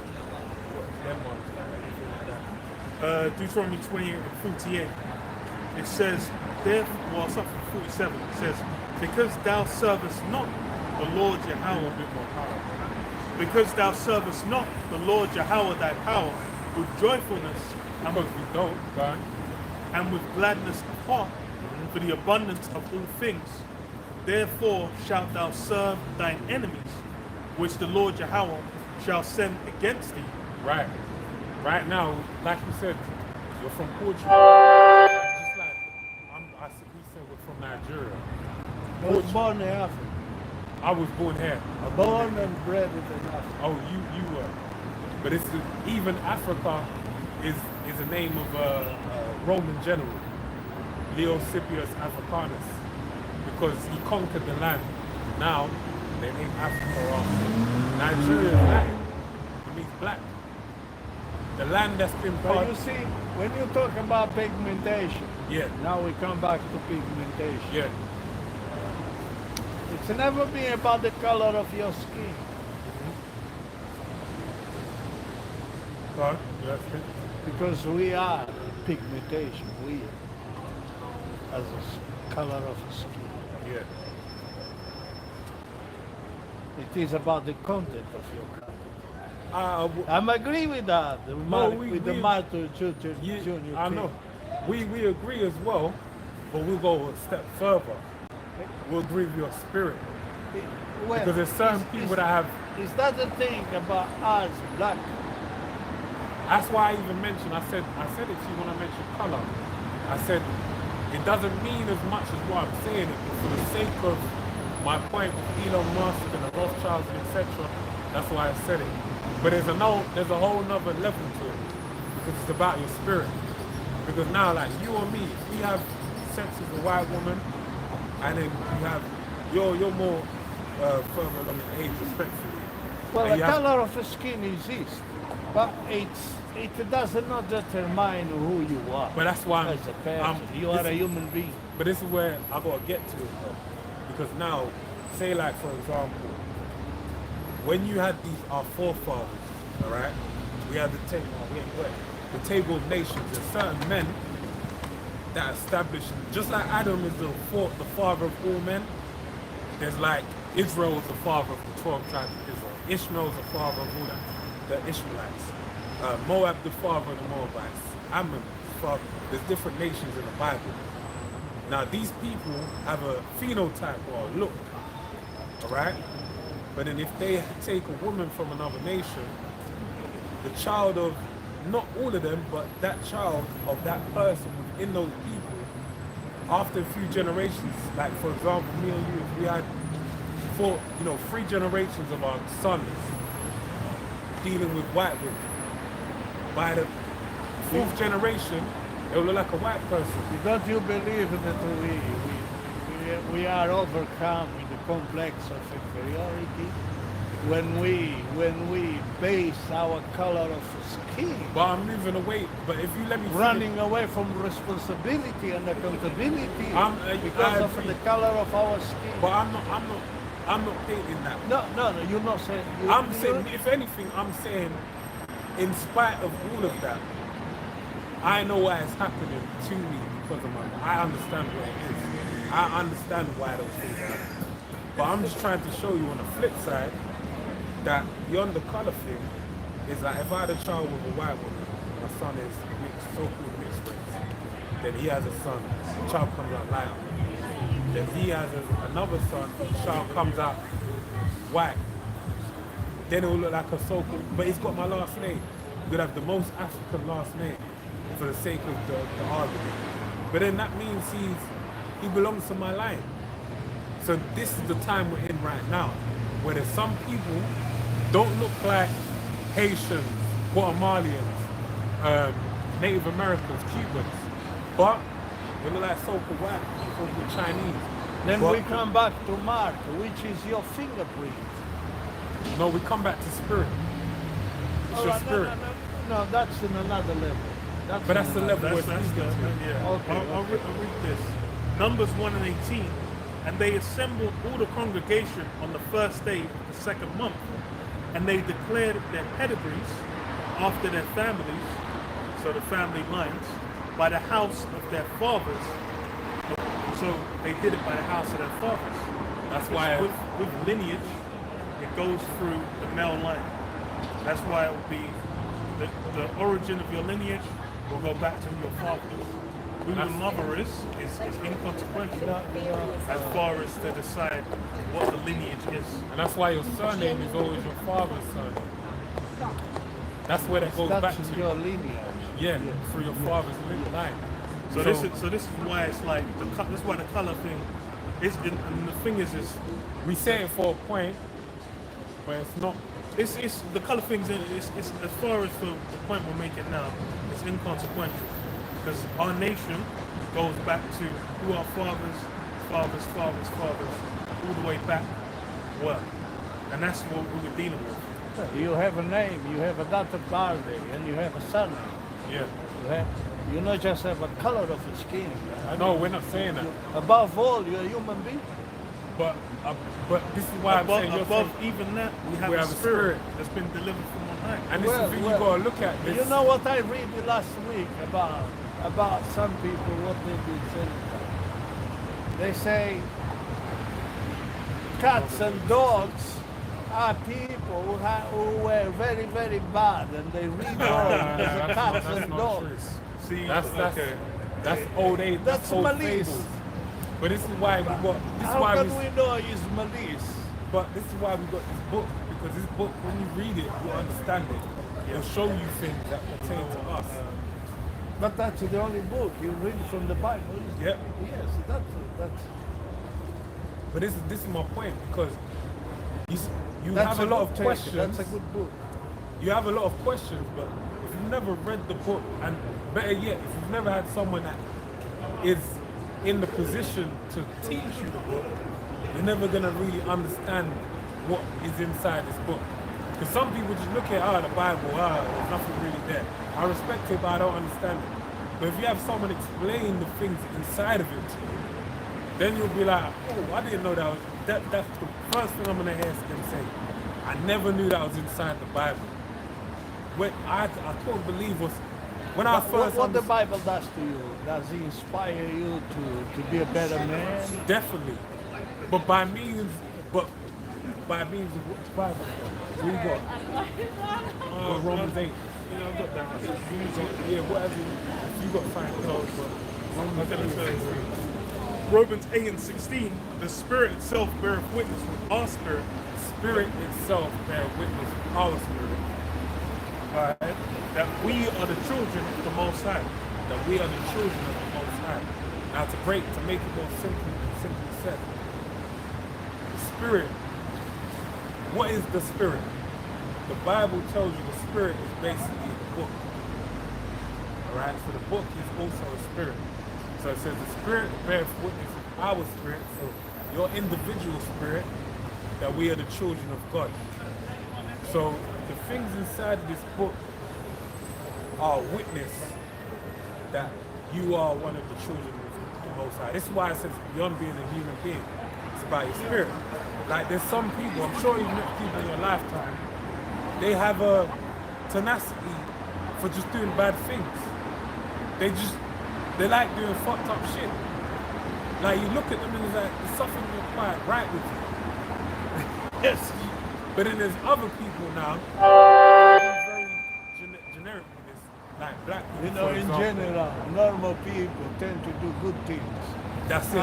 them ones, like anything like that. Deuteronomy 28 and 48. It says, something 47. It says, because thou servest not the Lord Yahweh, A bit more power. because thou servest not the Lord Yahweh thy power with joyfulness and Because with, we don't, God. and with gladness of heart for the abundance of all things. Therefore shalt thou serve thine enemies, which the Lord Yahweh shall send against thee. Right. Right now, like you said, you're from Portugal. Just like we said we're from Nigeria. I was born in Africa. I was born here. Born and bred in Africa. Oh, you were. But even Africa is the name of a Roman general, Leo Scipius Africanus, because he conquered the land. Now they name Africa after Nigeria is Latin. It means black. The land that's been But part. you see, when you talk about pigmentation, Yeah, now we come back to pigmentation. yeah. It's never been about the color of your skin. God, that's it. Because we are pigmentation, we as a color of skin. Yeah. It is about the content of your color. W- I'm agree with that. The we- Martin Luther Yeah, Jr. I know. We agree as well, but we'll go a step further. will grieve your spirit. Well, Because there's certain people that have. Is that the thing about us, black? That's why I even mentioned. I said it to you when I mentioned color. I said it doesn't mean as much as what I'm saying it, but for the sake of my point with Elon Musk and the Rothschilds and etc. That's why I said it. But there's a whole nother level to it because it's about your spirit. Because now, like you or me, if we have sex with a white woman, and then you have you're more further along in age, respectfully. Well, And the you have- color of the skin exists, but it does not determine who you are. But that's why as a person. You are a human being. But this is where I gotta get to it though. Because now, say like for example, when you had our forefathers, alright, we had the table of nations, there's certain men that established, just like Adam is the father of all men, there's like Israel is the father of the 12 tribes of Israel. Ishmael is the father of all that, the Ishmaelites. Moab the father of the Moabites. Ammon the father. There's different nations in the Bible. Now these people have a phenotype or a look, alright? But then if they take a woman from another nation, the child of, not all of them, but that child of that person within those people, after a few generations, like for example, me and you, if we had 3 generations of our sons dealing with white women, by the 4th generation, it will look like a white person. Don't you believe that we are overcome with the complex of inferiority when we base our color of skin, But I'm moving away. But if you let me running away from responsibility and accountability because I of agree. the color of our skin? But I'm not painting that. No, you're not saying. I'm saying, if anything, I'm saying, in spite of all of that, I know why it's happening to me because of I understand what it is. I understand why those things happen. But I'm just trying to show you on the flip side that beyond the color thing is that if I had a child with a white woman, my son is mixed, so-called mixed race, then he has a son, the child comes out lighter. Then he has another son, the child comes out white. Then it will look like a so-called, but he's got my last name. He could have the most African last name for the sake of the argument. But then that means he belongs to my line. So this is the time we're in right now, where there's some people don't look like Haitians, Guatemalans, Native Americans, Cubans, but they look like so-called white people, Chinese. Then But- we come back to Mark, which is your fingerprint. No, we come back to spirit. It's your Alright, spirit. No, that's in another level. But that's the level we're That's speaking to. yeah. Okay, I'll read this. Numbers 1 and 18. And they assembled all the congregation on the first day of the second month, and they declared their pedigrees after their families, so the family lines, by the house of their fathers. So they did it by the house of their fathers. That's why with lineage, it goes through the male line. That's why it will be the origin of your lineage will go back to your father. Who the mother is inconsequential as far as to decide what the lineage is. And that's why your surname is always your father's surname. That's where that goes back That's to. your lineage. Yeah, through your father's line. So this is why it's like that's why the color thing is. And the thing is we say it for a point, but it's not. it's the color things. It's as far as the point we're making now, it's inconsequential because our nation goes back to who our fathers, all the way back were, and that's what we were dealing with. You have a name, you have a date of birthday, and you have a surname. Yeah. You not just have a color of your skin. No, we're not saying that. Above all, you're a human being. But this is why I'm saying you're above saying, even that, we have, we a have a spirit spirit. that's been delivered from on high. and this is the thing you gotta look at. This. You know what I read last week about some people, what they did saying? They say cats and dogs are people who were very, very bad, and they read all as cats and not dogs. true. See, That's okay. old age. That's old malice. fables. But this is why we got. This is How why can we. we know it's malice? But this is why we got this book, because this book, when you read it, you understand it. It'll show you things that pertain to us. But that's the only book you read from the Bible. Isn't Yep. it? Yes, that's But this is my point, because you that's have a lot good of take. questions. That's a good book. You have a lot of questions, but if you've never read the book, and better yet, if you've never had someone that is in the position to teach you the book, you're never gonna really understand what is inside this book. Because some people just look at the Bible, there's nothing really there. I respect it, but I don't understand it. But if you have someone explain the things inside of it to you, then you'll be like, oh, I didn't know that was that's the first thing I'm gonna hear them say. I never knew that was inside the Bible. When I couldn't believe was when I first What the understood- Bible does to you, does it inspire you to be a better man? Definitely. But by means of what the Bible says. We got Romans 8. You know, I've got that. Yeah, whatever you got fine clothes, but Romans Okay, 8 let's says, Romans 8 and 16, the Spirit itself beareth witness with our spirit. Spirit itself bear witness with our spirit. Alright, that we are the children of the Most High. That we are the children of the Most High. Now to make it more simply said, the Spirit, what is the Spirit? The Bible tells you the Spirit is basically the book. Alright, so the book is also a spirit. So it says the Spirit bears witness with our spirit, so your individual spirit, that we are the children of God. So the things inside this book are witness that you are one of the children of the Most High. This is why it says beyond being a human being, it's about your spirit. Like there's some people, I'm sure you've met people in your lifetime, they have a tenacity for just doing bad things. They like doing fucked up shit. Like you look at them and it's like, there's something not quite right with you. Yes. But then there's other people now, very generic with this, like black people. You know, for in example. general, normal people tend to do good things. That's it.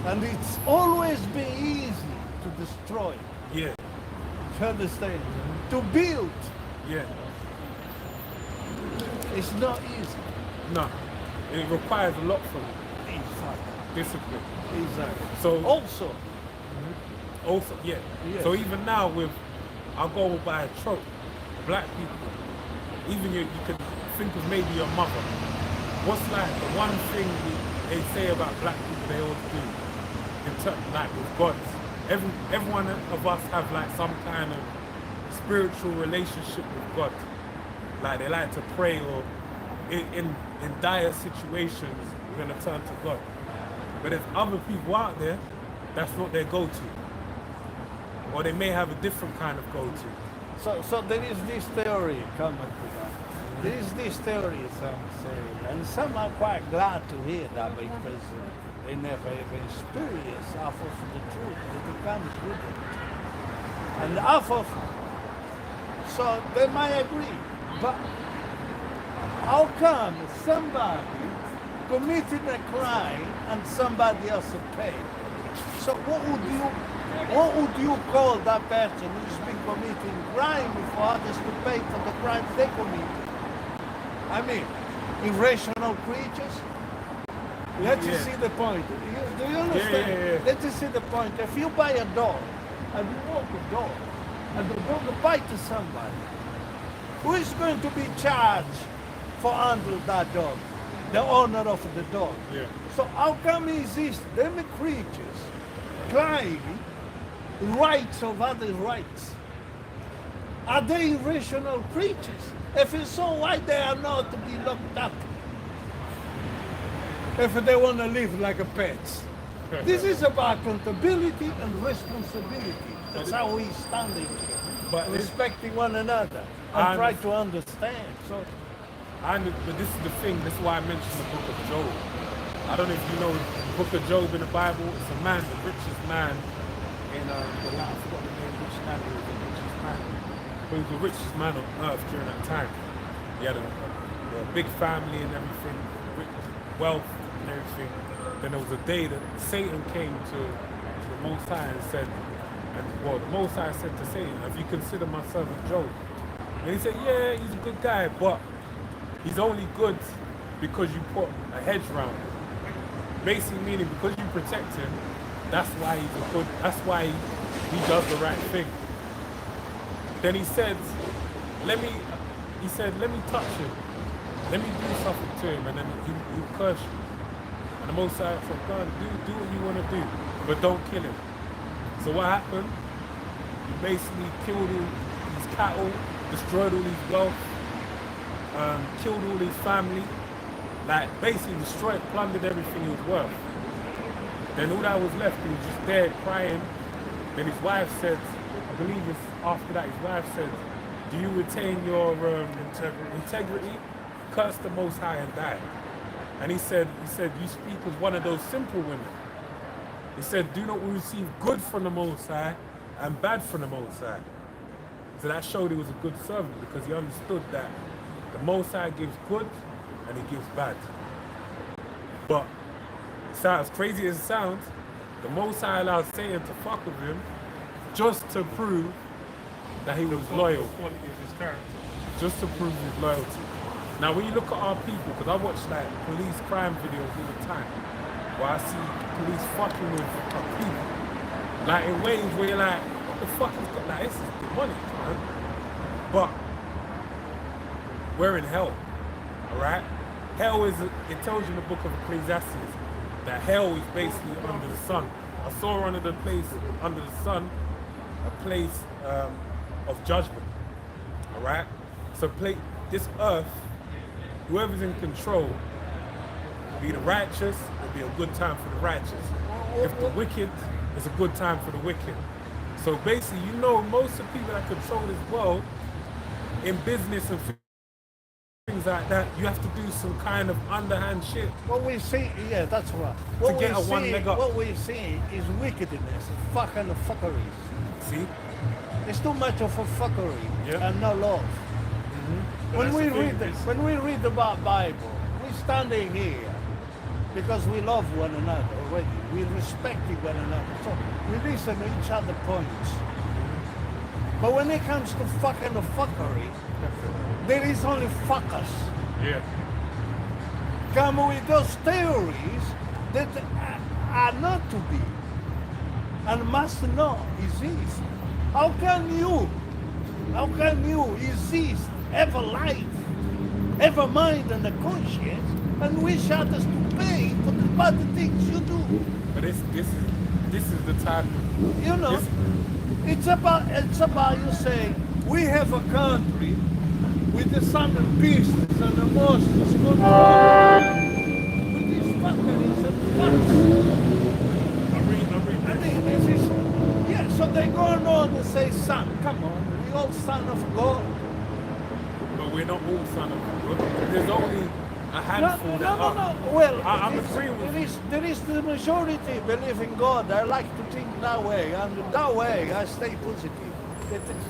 And it's always been easy to destroy. Yeah, You understand? To build, yeah. it's not easy. No, it requires a lot from you. Exactly. Discipline. Exactly. So Also, yeah. Yes. So even now I'll go by a trope. Black people, even you could think of maybe your mother. What's like the one thing they say about black people they always do in terms like with God? Every one of us have like some kind of spiritual relationship with God. Like they like to pray, or in dire situations we're gonna turn to God. But there's other people out there that's not their go-to. Or they may have a different kind of go-to. so there is this theory coming to that. There is this theory, some say, and some are quite glad to hear that because they never even experience half of the truth that comes with it. And half of, so they might agree, but how come somebody committed a crime and somebody else paid? So what would you call that person who's been committing crime for others to pay for the crimes they committed? I mean, irrational creatures? Let's Yeah. see the point. Do you understand? Yeah. Let's see the point. If you buy a dog and you walk a dog and the dog bites somebody, who is going to be charged for handling that dog? The owner of the dog. Yeah. So how come exist them creatures claim rights of other rights? Are they irrational creatures? If it's so, why they are not to be locked up? If they want to live like a pets. This is about accountability and responsibility. That's how we stand here. But Respecting one another I and try to understand. So But this is the thing, this is why I mentioned the book of Job. I don't know if you know the book of Job in the Bible. It's a man, the richest man in I forgot the name, which man he was the richest man. But he was the richest man on earth during that time. He had a big family and everything, wealth, and everything. Then there was a day that Satan came to the Most High and said, well, the Most High said to Satan, have you considered my servant Job? And he said, yeah, he's a good guy, but he's only good because you put a hedge around him. Basically meaning because you protect him, that's why he's a good, that's why he does the right thing. Then he said, let me touch him. Let me do something to him, and then he'll curse you. And the Most High said, God, do what you want to do, but don't kill him. So what happened? He basically killed all his cattle, destroyed all his wealth, killed all his family, like basically destroyed, plundered everything he was worth. Then all that was left, he was just there crying. Then his wife said, I believe it's after that, his wife said, do you retain your integrity? Curse the Most High and die. And he said, you speak as one of those simple women. He said, do not receive good from the Most High and bad from the Most High. So that showed he was a good servant because he understood that the Most High gives good and he gives bad. But as crazy as it sounds, the Most High allowed Satan to fuck with him just to prove that he was loyal. The quality of his character. Just to prove his loyalty. Now when you look at our people, because I watch like police crime videos all the time, where I see police fucking with people. Like in ways where you're like, what the fuck is that? Like, this is demonic, man. But we're in hell, alright? Hell is, it tells you in the book of Ecclesiastes that hell is basically under the sun. I saw under the sun, a place of judgment, alright? So this earth, whoever's in control, be the righteous, it'll be a good time for the righteous. If the wicked, it's a good time for the wicked. So basically, you know, most of the people that control this world in business and things like that, you have to do some kind of underhand shit. What we see, yeah, that's right. What get a one leg up. What we see is wickedness, fucking fuckeries. See? It's too much of a fuckery and no love. Mm-hmm. When we read about Bible, we're standing here because we love one another already. We respect one another. So we listen to each other's points. But when it comes to fucking fuckery, there is only fuckers. Yeah. Come with those theories that are not to be and must not exist. How can you exist, have a life, have a mind and a conscience, and wish others to pay for the bad things you do? But this is the time. You know, it's about you say we have a country with the sun and business and emotions going on. With these fuckeries and fucks. I think this is, yeah, so they go on and say, son, come on, we all son of God. But we're not all son of God. There's only a handful that are. No. Well, I'm agreeing with you. There is the majority believe in God. I like to think that way, and that way I stay positive.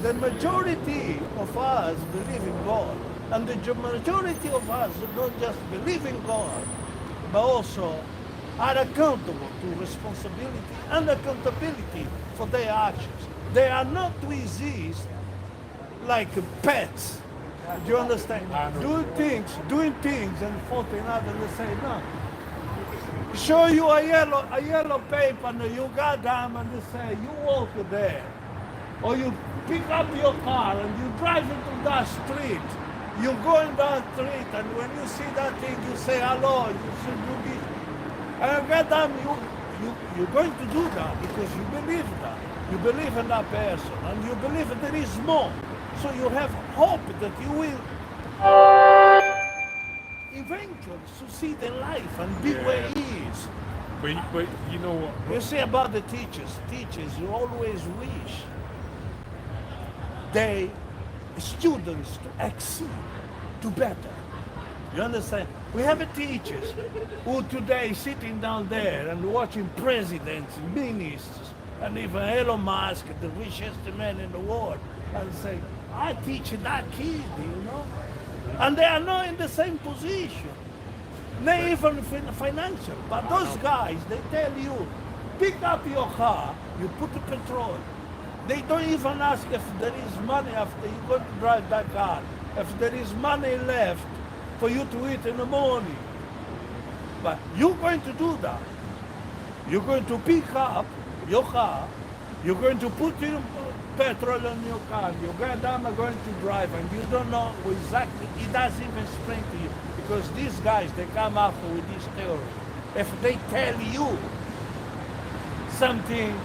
The majority of us believe in God, and the majority of us don't just believe in God, but also are accountable to responsibility and accountability for their actions. They are not to exist like pets. Do you understand? Doing things and faulting others and say no. Show you a yellow paper and you got them and they say you walk there. Or you pick up your car and you drive into that street. You go in that street and when you see that thing you say hello, you should do this. And get them, you're going to do that because you believe that. You believe in that person and you believe that there is more. So you have hope that you will eventually succeed in life and be where he is. But you know what? You see about the teachers, you always wish they students to exceed, to better. You understand? We have teachers who today sitting down there and watching presidents, ministers, and even Elon Musk, the richest man in the world, and say, I teach that kid, you know? And they are not in the same position. not even financial. But those guys, they tell you, pick up your car, you put the petrol. They don't even ask if there is money after you're going to drive that car. If there is money left for you to eat in the morning. But you're going to do that. You're going to pick up your car, you're going to put your petrol in your car, your goddamn are going to drive, and you don't know exactly, it doesn't even explain to you. Because these guys, they come up with this theory. If they tell you something,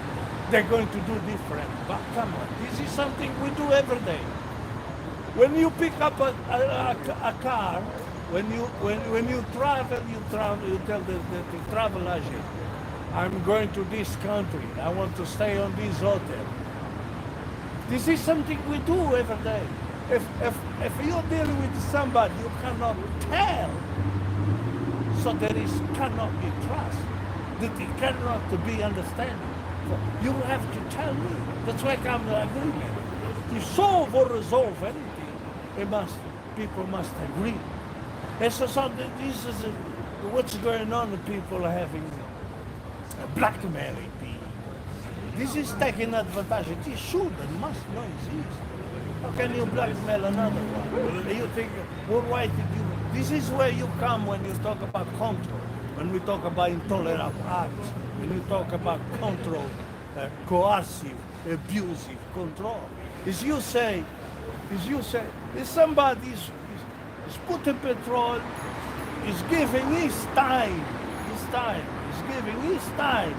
they're going to do different. But come on, this is something we do every day. When you pick up a car, when you travel, you tell the travel agent, I'm going to this country, I want to stay on this hotel. This is something we do every day. If you're dealing with somebody you cannot tell, so cannot be trust, that it cannot be understanding. So you have to tell me. That's why come to agreement. To solve or resolve anything, people must agree. And so this is what's going on. People are having blackmailing people. This is taking advantage. It should and must not exist. How can you blackmail another one? And you think, well, why did you? This is where you come when you talk about control, when we talk about intolerant acts, when you talk about control, coercive, abusive control. Is you say, if somebody is putting petrol, is giving his time, is giving his time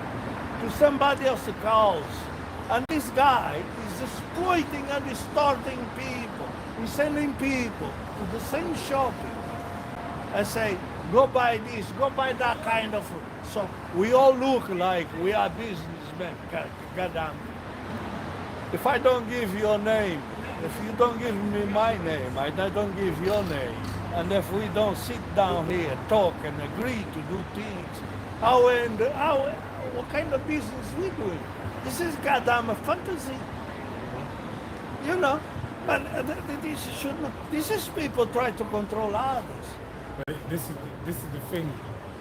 to somebody else's cause. And this guy is exploiting and distorting people. He's sending people to the same shopping and say, go buy this, go buy that kind of food. So we all look like we are businessmen, goddamn. If I don't give your name, if you don't give me my name, I don't give your name, and if we don't sit down here, talk and agree to do things, what kind of business we doing? This is goddamn a fantasy. You know, and this should not. This is people try to control others. But this is the thing.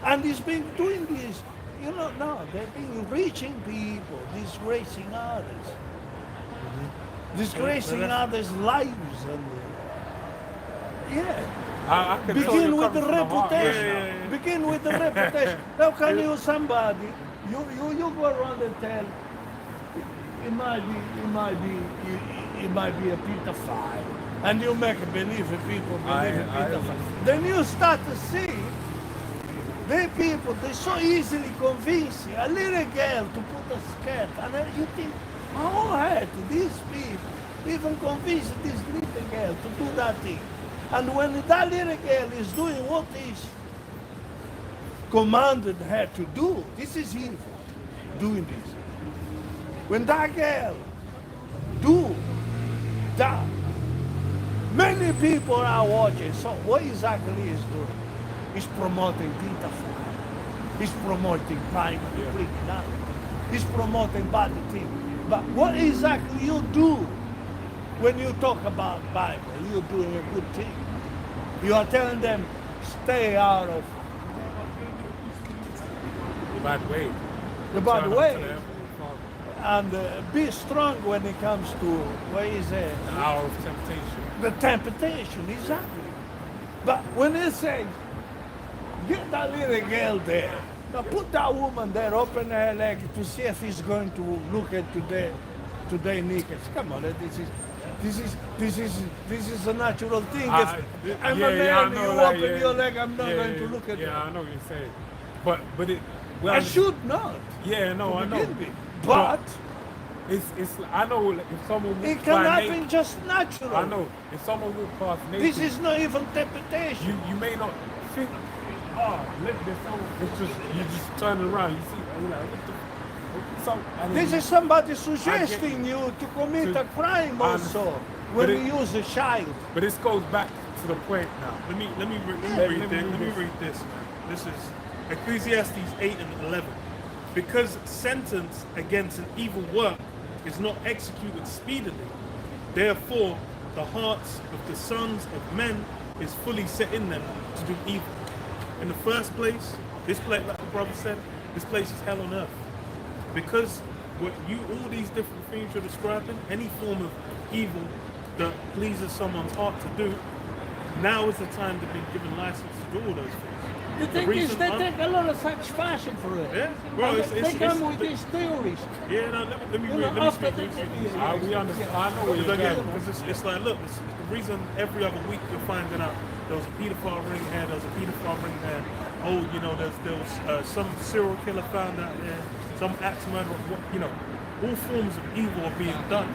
And he's been doing this. You know, no, they've been reaching people, disgracing others, disgracing others' lives, and I can tell begin you're with the coming from heart right reputation. now. Begin with the reputation. How can you somebody you go around and tell it might be a pedophile, and you make believe people believe in pedophile. Then you start to see the people, they so easily convince a little girl to put a skirt, and then you think, how hard these people even convince this little girl to do that thing? And when that little girl is doing what is commanded her to do, this is evil, doing this. When that girl do that, many people are watching. So what exactly is doing? He's promoting pedophile. He's promoting crime and criminality. He's promoting bad things. But what exactly you do when you talk about Bible? You're doing a good thing. You are telling them, stay out of The bad way. the bad Turn up way. to the Heavenly Father. And be strong when it comes to, what is it? The hour of temptation. The temptation, exactly. But when it says, get that little girl there, now put that woman there, open her leg to see if he's going to look at today knickers. Come on, this is a natural thing. If I'm a man, you open your leg, I'm not going to look at it. Yeah, I know what you're saying. But it. Well, I should not. Yeah, no, I know. begin with. But it's. I know if someone it walks can by happen naked, just naturally. I know if someone walks past naked. This is not even temptation. You may not think. Oh, look, there's someone. It's just you just turn around. You see, you're like, what the. And This is somebody suggesting you to commit a crime also when you use a child. But this goes back to the point now. Let me read this. This is Ecclesiastes 8 and 11. Because sentence against an evil work is not executed speedily, therefore the hearts of the sons of men is fully set in them to do evil. in the first place, this place, like the brother said, this place is hell on earth. Because what all these different things you're describing, any form of evil that pleases someone's heart to do, now is the time to be given license to do all those things. The thing is, they take a lot of satisfaction for it. Yeah, bro, They come with these theories. Yeah, no, let me You read. know, Let me after speak. We understand. I know where you're going. Because it's like, look, it's the reason every other week you're finding out there was a pedophile ring here, there was a pedophile ring there. Oh, you know, there was some serial killer found out there, some axe murderer. You know, all forms of evil are being done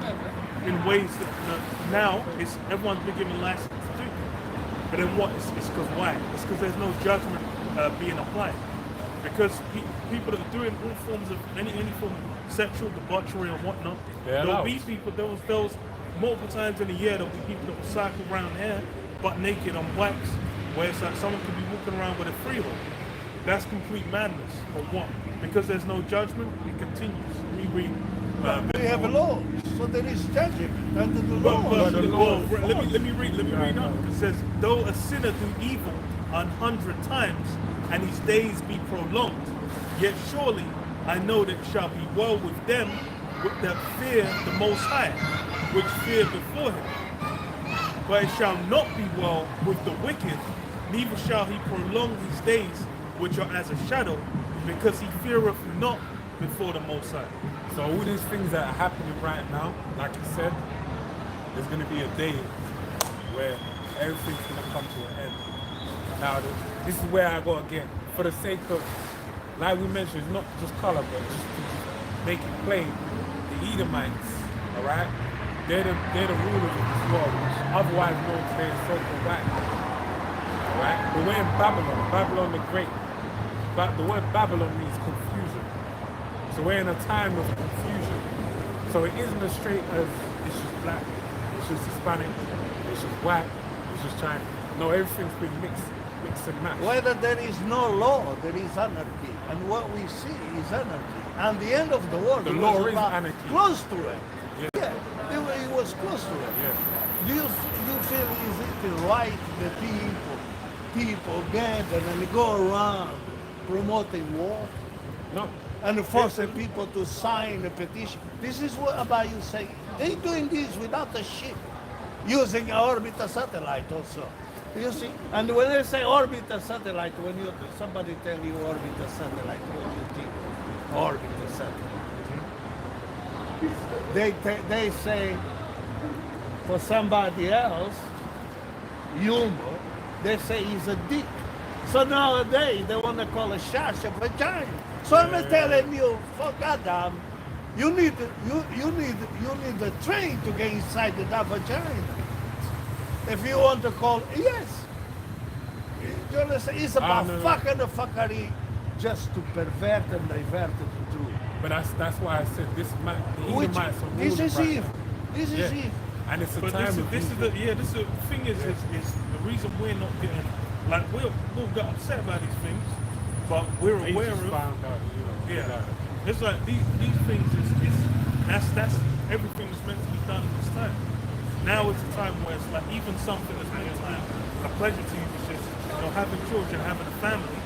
in ways that now it's everyone's been given license to do. But then what? It's because why? It's because there's no judgment being applied. Because people that are doing all forms of any form of sexual debauchery and whatnot, there'll be people. There was multiple times in a year there'll be people that will cycle around here butt naked on bikes, where it's like someone could be walking around with a freehold. That's complete madness. For what? Because there's no judgment, it continues. We read. We have a law, so there is judgment under the law. Let me read on. It says, though a sinner do evil 100 times, and his days be prolonged, yet surely I know that it shall be well with them that fear the Most High, which fear before him. But it shall not be well with the wicked, neither shall he prolong his days, which are as a shadow, because he feareth not before the Most High. So all these things that are happening right now, like you said, there's going to be a day where everything's going to come to an end. Now, this is where I go again. For the sake of, like we mentioned, it's not just color, but just to make it plain, the Edomites, all right? They're the rulers of this world, which otherwise known today as so-called white. All right? But we're in Babylon the Great. But the word Babylon means confusion. So we're in a time of confusion. So it isn't as straight as it's just black, it's just Hispanic, it's just white, it's just Chinese. No, everything's been mixed and matched. Whether there is no law, there is anarchy. And what we see is anarchy. And the end of the world The was law is about anarchy. close to it. Yeah. It was close to it. Yeah. Do you feel is it right that people gather and go around promoting war? No. And forcing people to sign a petition? This is what about you say. They're doing this without a ship, using an orbital satellite also. You see? And when they say orbital satellite, when somebody tell you orbital satellite, what do you think? Orbital satellite. They say for somebody else, humor, they say he's a dick. So nowadays they want to call a shash a vagina. So I'm telling you, for goddamn, you need a train to get inside that vagina. If you want to call, yes. You understand? It's about fucking the fuckery just to pervert and divert the truth. But that's why I said this might, the Edomites are This is ruling right evil. now. This is evil. And it's a But time this is the thing is the reason we're not getting, like, we'll get upset about these things, but we're aware of. Found out, you know, Yeah, it's like these things is that's everything that's meant to be done at this time. Now it's a time where it's like even something that's meant to be a pleasure to you, which is having children, having a family,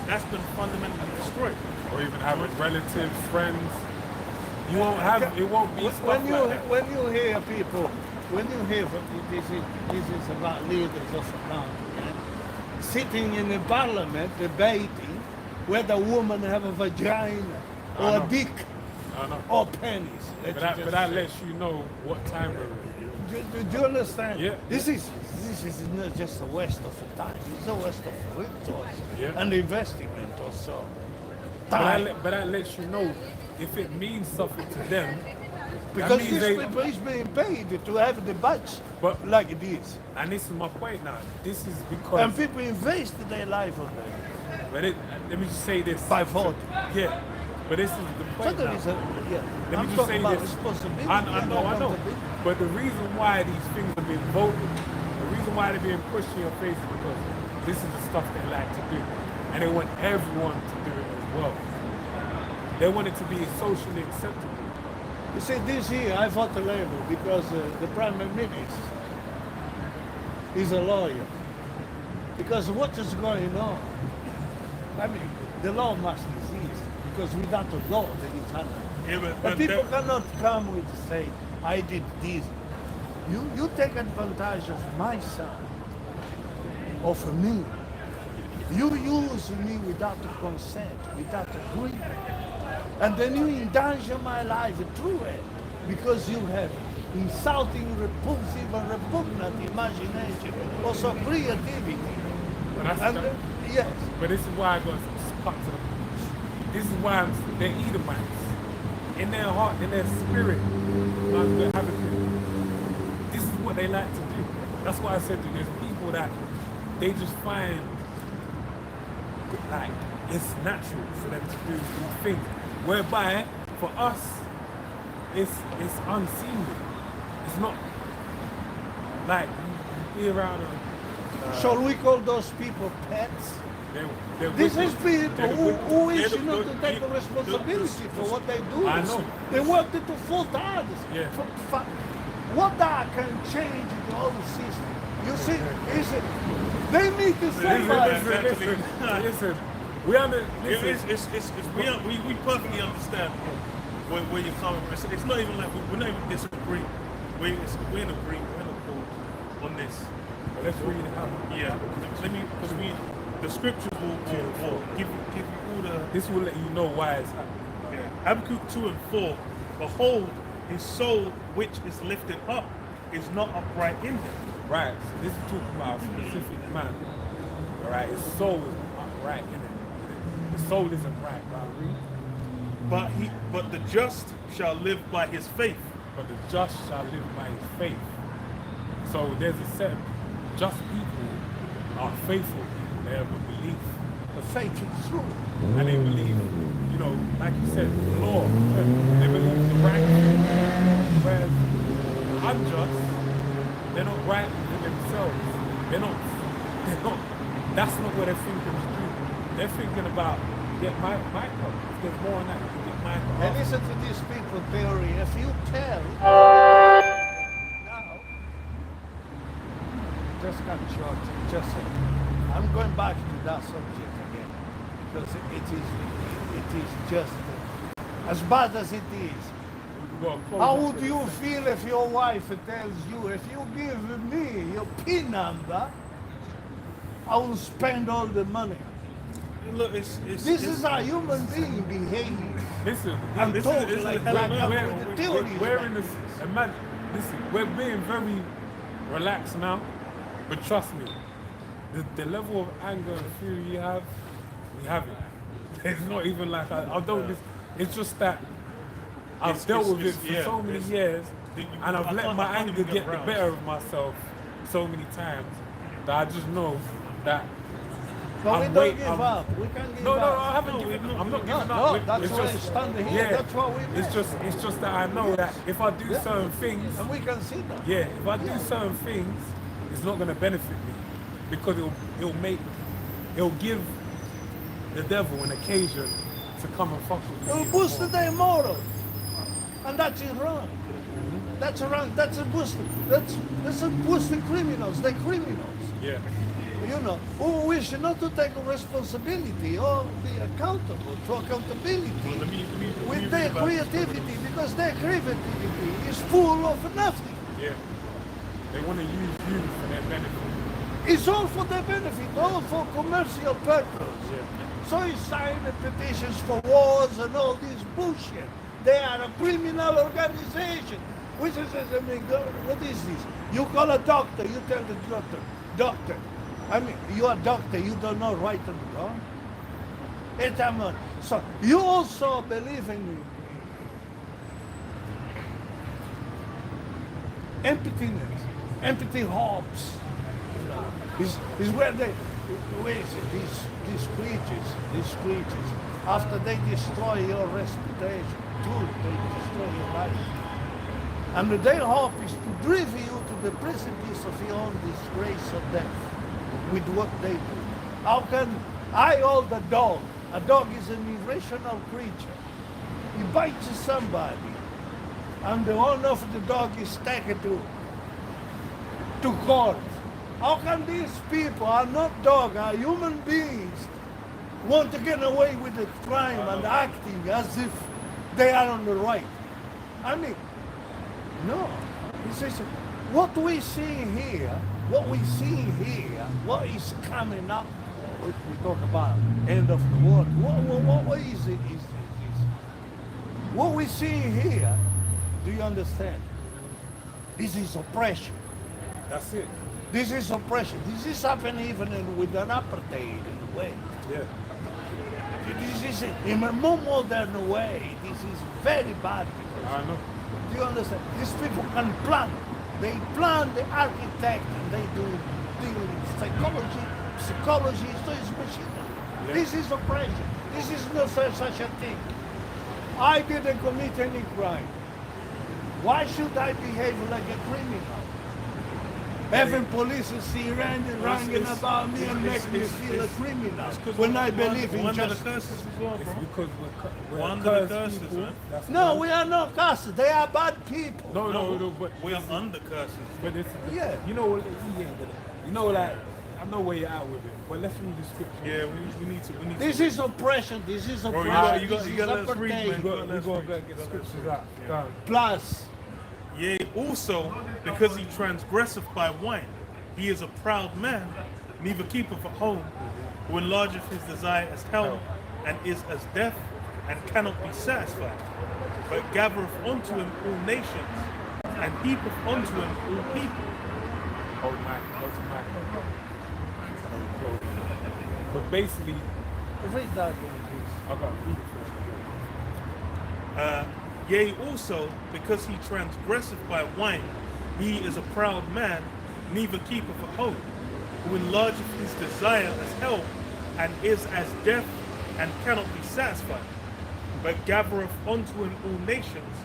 that's been fundamentally destroyed. or even having relatives, friends. You won't have, it won't be stuff like that. When you hear people, when you hear this is about leaders of a country, yeah? Sitting in the parliament debating whether a woman have a vagina or a dick I know. or penis. But that lets you know what time we're in. Do you understand? Yeah. This is not just a waste of time. It's a waste of resources Yeah. and investment also. But Time. that lets you know if it means something to them. Because that means these they, people is being paid to have debates But- like this. and this is my point now. This is because. And people invest their life on that But let me just say this. by vote. Yeah. But this is the So point there now. is a, yeah. Let I'm me just talking say about this. responsibility. I and know. accountability. But the reason why these things are being voted, the reason why they're being pushed in your face is because this is the stuff they like to do. And they want everyone to do it as well. They want it to be socially acceptable. You see, this year I voted Labour because the Prime Minister is a lawyer. Because what is going on? I mean, the law must exist because without a law there is nothing. Yeah, But people cannot come with say, I did this. You take advantage of my son, of me. You use me without consent, without agreement. And then you endanger my life through it because you have insulting, repulsive, and repugnant imagination, also creativity. But And yes, But this is why I got stuck to the. This is why they're Edomites. In their heart, in their spirit, like we're Habakkuk. This is what they like to do. That's why I said to you, there's people that they just find like it's natural for them to do these things. Whereby for us, it's unseemly. It's not like you be around a shall we call those people pets? they're This is wicked. people who wish not to take the responsibility for what they do. I know. They wanted to fault others. Yeah. What that can change the whole system. You see, they need to say Listen, we haven't. We perfectly understand where you're coming from. It's not even like we're not even disagreeing. We're in agreement. We're in accord on this. Let's read it out. Yeah. Let me, because the scriptures will give you all the. This will let you know why it's happening. Yeah. Habakkuk 2 and 4. Behold, his soul which is lifted up is not upright in him. Right. So this is talking about a specific man. All right. His soul is upright in it. The soul isn't right. Right? But the just shall live by his faith. But the just shall live by his faith. So there's a set. Just people are faithful people. They have a belief. the faith is true. And they believe, you know, like you said, the law. They believe the right thing. Whereas unjust, they're not right within themselves. They're not, that's not what they're thinking to do. They're thinking about, get my cup. If there's more on that, get my cup. And listen to this people theory. If you tell now, just cut short, just I'm going back to that subject again because it is just as bad as it is. How would you feel if your wife tells you, if you give me your PIN number, I will spend all the money? Look, This is how human being behaving. Listen, I'm this talking is like we're, that we're, with the theories. we're in this. Imagine, listen, we're being very relaxed now, but trust me, the level of anger and fury you have, we have it. It's not even like I don't. It's just that I've dealt with it for so many years, and I've let my anger get the better of myself so many times that I just know that. But we don't give up. We can't give No, up. I haven't given up. I'm not giving up. No, that's It's why just- I stand here. That's what we It's just that I know that if I do certain things, and we can see that. yeah, if I do certain things, it's not going to benefit me because it'll give the devil an occasion to come and fuck with me. It will boost their moral, and that's wrong. That's wrong. That's a boost. That's a boost the criminals. They're criminals. Yeah. You know, who wish not to take responsibility or be accountable to accountability Let me with their read about this. creativity, because their creativity is full of nothing. Yeah. They want to use you for their benefit. It's all for their benefit, all for commercial purpose. Yeah. So you sign the petitions for wars and all this bullshit. They are a criminal organization. Which is, I mean, what is this? You call a doctor, you tell the doctor, I mean, you're a doctor, you don't know right and wrong. So you also believe in emptiness, empty hopes. Is where they, where is it? These creatures, after they destroy your reputation, they destroy your life. And their hope is to drive you to the precipice of your own disgrace or death with what they do. How can I hold a dog? A dog is an irrational creature. He bites somebody, and the owner of the dog is taken to court. How can these people are not dogs, are human beings want to get away with the crime and acting as if they are on the right. I mean, no. He says, what we see here, what is coming up, if we talk about end of the world, what is it? What we see here, do you understand? This is oppression. That's it. This is oppression. This is happening even with an apartheid in a way. Yeah. This is in a more modern way. This is very bad. I know. Do you understand? These people can plan. They plan the architect and they do deal with psychology, so it's machinery. Yeah. This is oppression. This is no such a thing. I didn't commit any crime. Why should I behave like a criminal? Having police see ranking about me and make me feel a criminal when I believe in One of the justice. curses as well, It's bro. because we're One of cursed the curses, people. man. That's No, why. we are not cursed. They are bad people. No, but We are under curses. But it's, Yeah. you know, like, I know where you're at with it, but let's read the scripture. Yeah, we need to. This is oppression. This is Bro, oppression. you got this to is let us read, apartheid. man. We're going to get the scriptures out. Go on. Plus, Yea, also, because he transgresseth by wine, he is a proud man, neither keepeth at home, who enlargeth his desire as hell, and is as death, and cannot be satisfied, but gathereth unto him all nations, and heapeth unto him all people. Hold Michael. But basically, read that one, please. I got to read it. Yea, also, because he transgresseth by wine, he is a proud man, neither keepeth at home, who enlargeth his desire as hell, and is as death, and cannot be satisfied, but gathereth unto him all nations,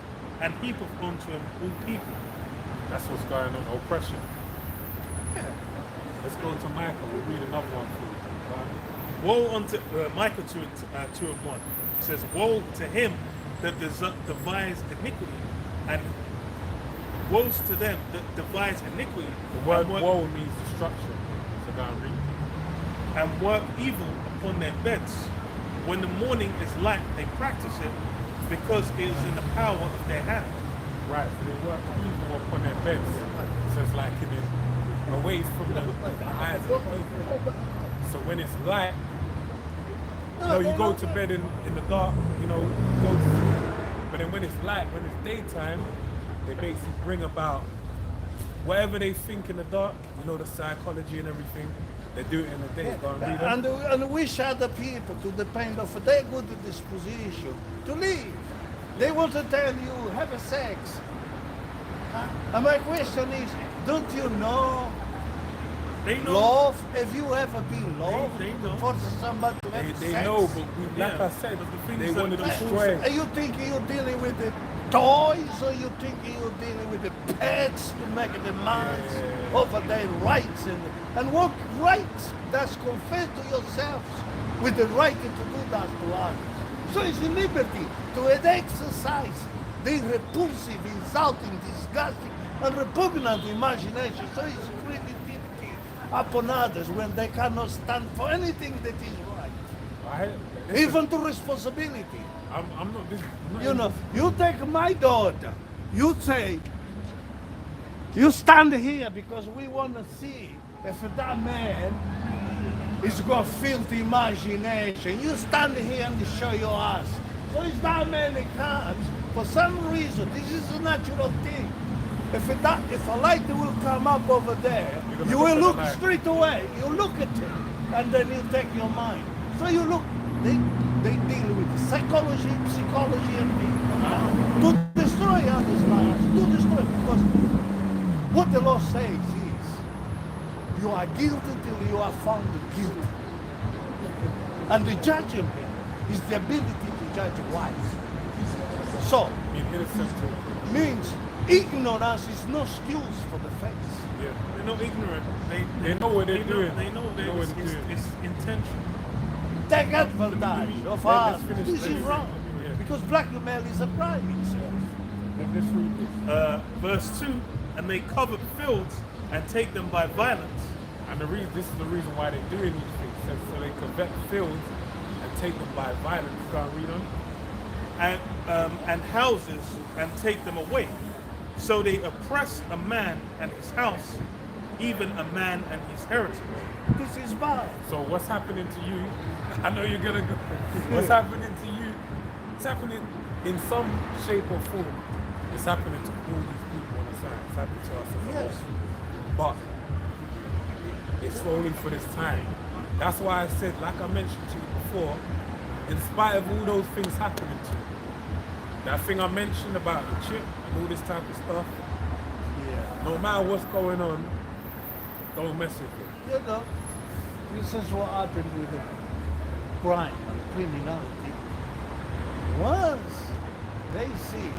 and heapeth unto him all people. That's what's going on, oppression. Let's go to Michael. We'll read another one for you. Woe unto Micah 2 and 1. It says, woe to him that devise iniquity, and woes to them that devise iniquity, The word and work, woe means destruction. So go and read. and work evil upon their beds. When the morning is light, they practice it, because it is in the power of their hand. Right, so they work evil upon their beds. So it's like away from the eyes of people. So when it's light, you go to bed in the dark, go to sleep. But then when it's light, when it's daytime, they basically bring about whatever they think in the dark, the psychology and everything, they do it in the day. Go and read them. And wish other people to depend of their good disposition to live. They want to tell you, have a sex. And my question is, don't you know They know. love? Have you ever been loved? They know. For somebody to have They sex? know, but like Yeah, I said, but the thing they is that want to we destroy Are it. you think you're dealing with the toys, or you think you're dealing with the pets to make demands over their rights and what rights that's conferred to yourselves with the right to do that to others? So it's a liberty to exercise the repulsive, insulting, disgusting, and repugnant imagination. So it's creativity upon others when they cannot stand for anything that is right, even to responsibility. I'm not this. You take my daughter, you say, you stand here because we want to see if that man is got filthy imagination. You stand here and show your ass. So if that man comes, for some reason, this is a natural thing. If a light will come up over there, you will look straight away. You look at it, and then you take your mind. So you look, they deal with psychology, and people. To destroy others' lives, to destroy, because what the law says is, you are guilty till you are found guilty. And the judgment is the ability to judge wise. So, means ignorance is no excuse for the face. Yeah. They're not ignorant. They know what they're doing. They know what they're doing. it's intentional. Take advantage of us. This is wrong. Yeah. Because blackmail is a crime itself. Let's read this. Verse 2, and they covered fields and take them by violence. And this is the reason why they're doing these things. So they covet fields take them by violence. Can't read on. And houses and take them away. So they oppress a man and his house, even a man and his heritage. This is bad. So what's happening to you? I know you're gonna go. What's happening to you? It's happening in some shape or form. It's happening to all these people on the side. It's happening to us as a Yes. whole. But it's only for this time. That's why I said, like I mentioned to you before, in spite of all those things happening to you, that thing I mentioned about the chip and all this type of stuff, Yeah. no matter what's going on, don't mess with it. You know, this is what happened with the crime and criminality. Once they see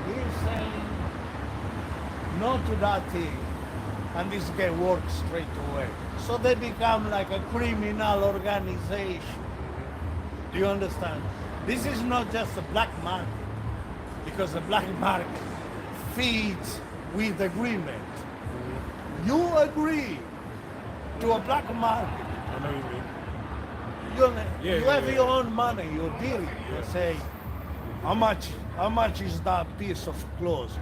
he's saying no to that thing, and this guy works straight away. So they become like a criminal organization. Do you understand? This is not just a black market, because the black market feeds with agreement. You agree to a black market. I know you mean. You have your own money, you're dealing. You say, how much is that piece of clothes?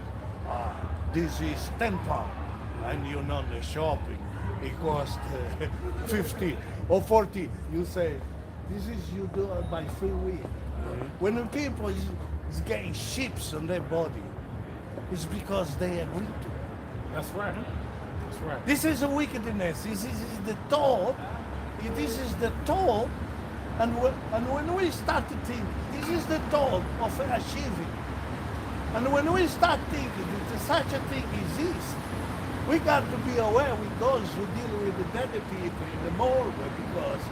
This is 10 pounds. And you know the shopping, it costs 50 or 40. You say, this is you do it by free will. When the people is getting chips on their body, it's because they agree to it. That's right. That's right. This is a wickedness. This is the top. This is the top. And when we start to think, this is the top of achieving. And when we start thinking that such a thing exists, we got to be aware with those who deal with the dead people in the morgue, because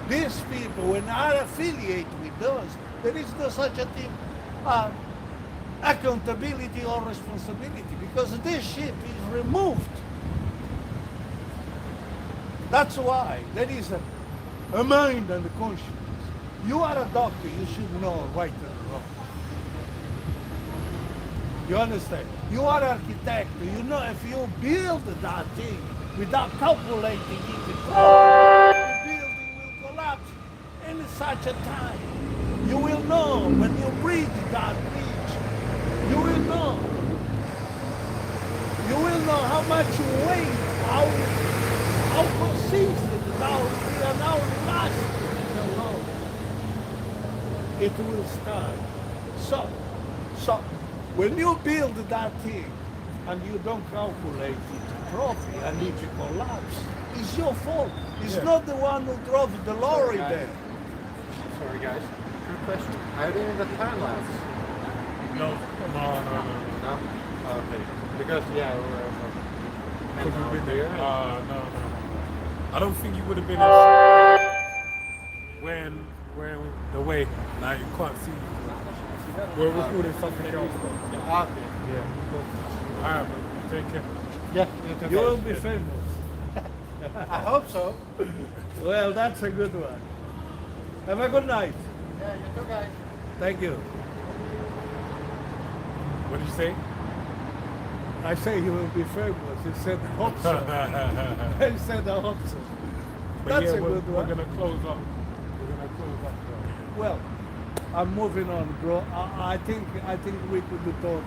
these people, when are affiliated with those, there is no such a thing accountability or responsibility, because this ship is removed. That's why there is a mind and a conscience. You are a doctor, you should know right and wrong. You understand? You are an architect, you know if you build that thing without calculating it, the building will collapse in such a time. You will know when you bridge that bridge. You will know. You will know how much weight, how consistent, how lasting the load it will start. So when you build that thing and you don't calculate it properly and it collapse, it's your fault. It's not the one who drove the lorry there. Sorry guys. Good question. Are they in the time lapse? No. No? Okay. Because Could have been there. No. I don't think you would have been when the way like you can't see. We're recording something else. Okay. Yeah. Alright, man. Take care. Yeah. You will be famous. I hope so. Well, that's a good one. Have a good night. Yeah, you too guys. Thank you. What did you say? I say you will be famous. He said, hope so. He said, I hope so. But That's yeah, a good we're one. gonna close up. We're gonna close up. Well, I'm moving on, bro. I think we could talk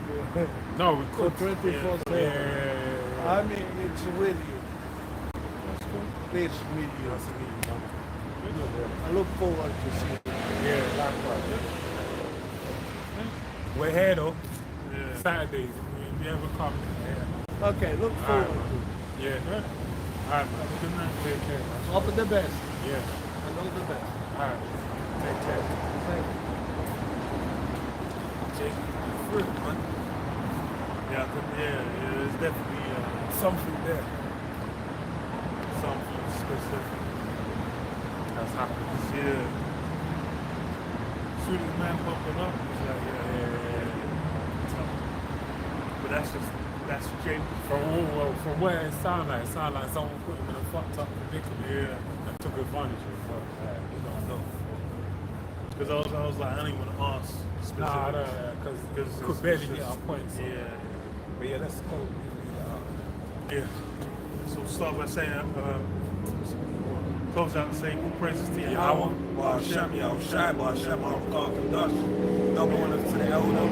No, we for could. 24/7. Yeah. I mean, it's really this video. I look forward to seeing it. Yeah, likewise. We're here though. Saturdays. If you ever come, yeah. Okay, look forward to it. Yeah. Alright, man. Good night. Take care. Man. All the best. Yeah. And all the best. Alright. Take care. Thank you. Jake, fruit, man. Yeah, there's definitely Something there. something specific That's happening. Yeah. Soon as man bumping up, it's like, yeah. But that's Jake. From where it sounded like someone put him in a fucked up predicament. Yeah. And took advantage of it. You don't know. Because I was like, I don't even ask specific. Nah, because could barely get our points. So. Yeah. But yeah, let's go. Yeah. So start by saying, close out and say, all praises to Yahweh, Yahweh. Baal Shem, Yahushai, Baal Shem, Baal Kadosh. Double honors to the elder.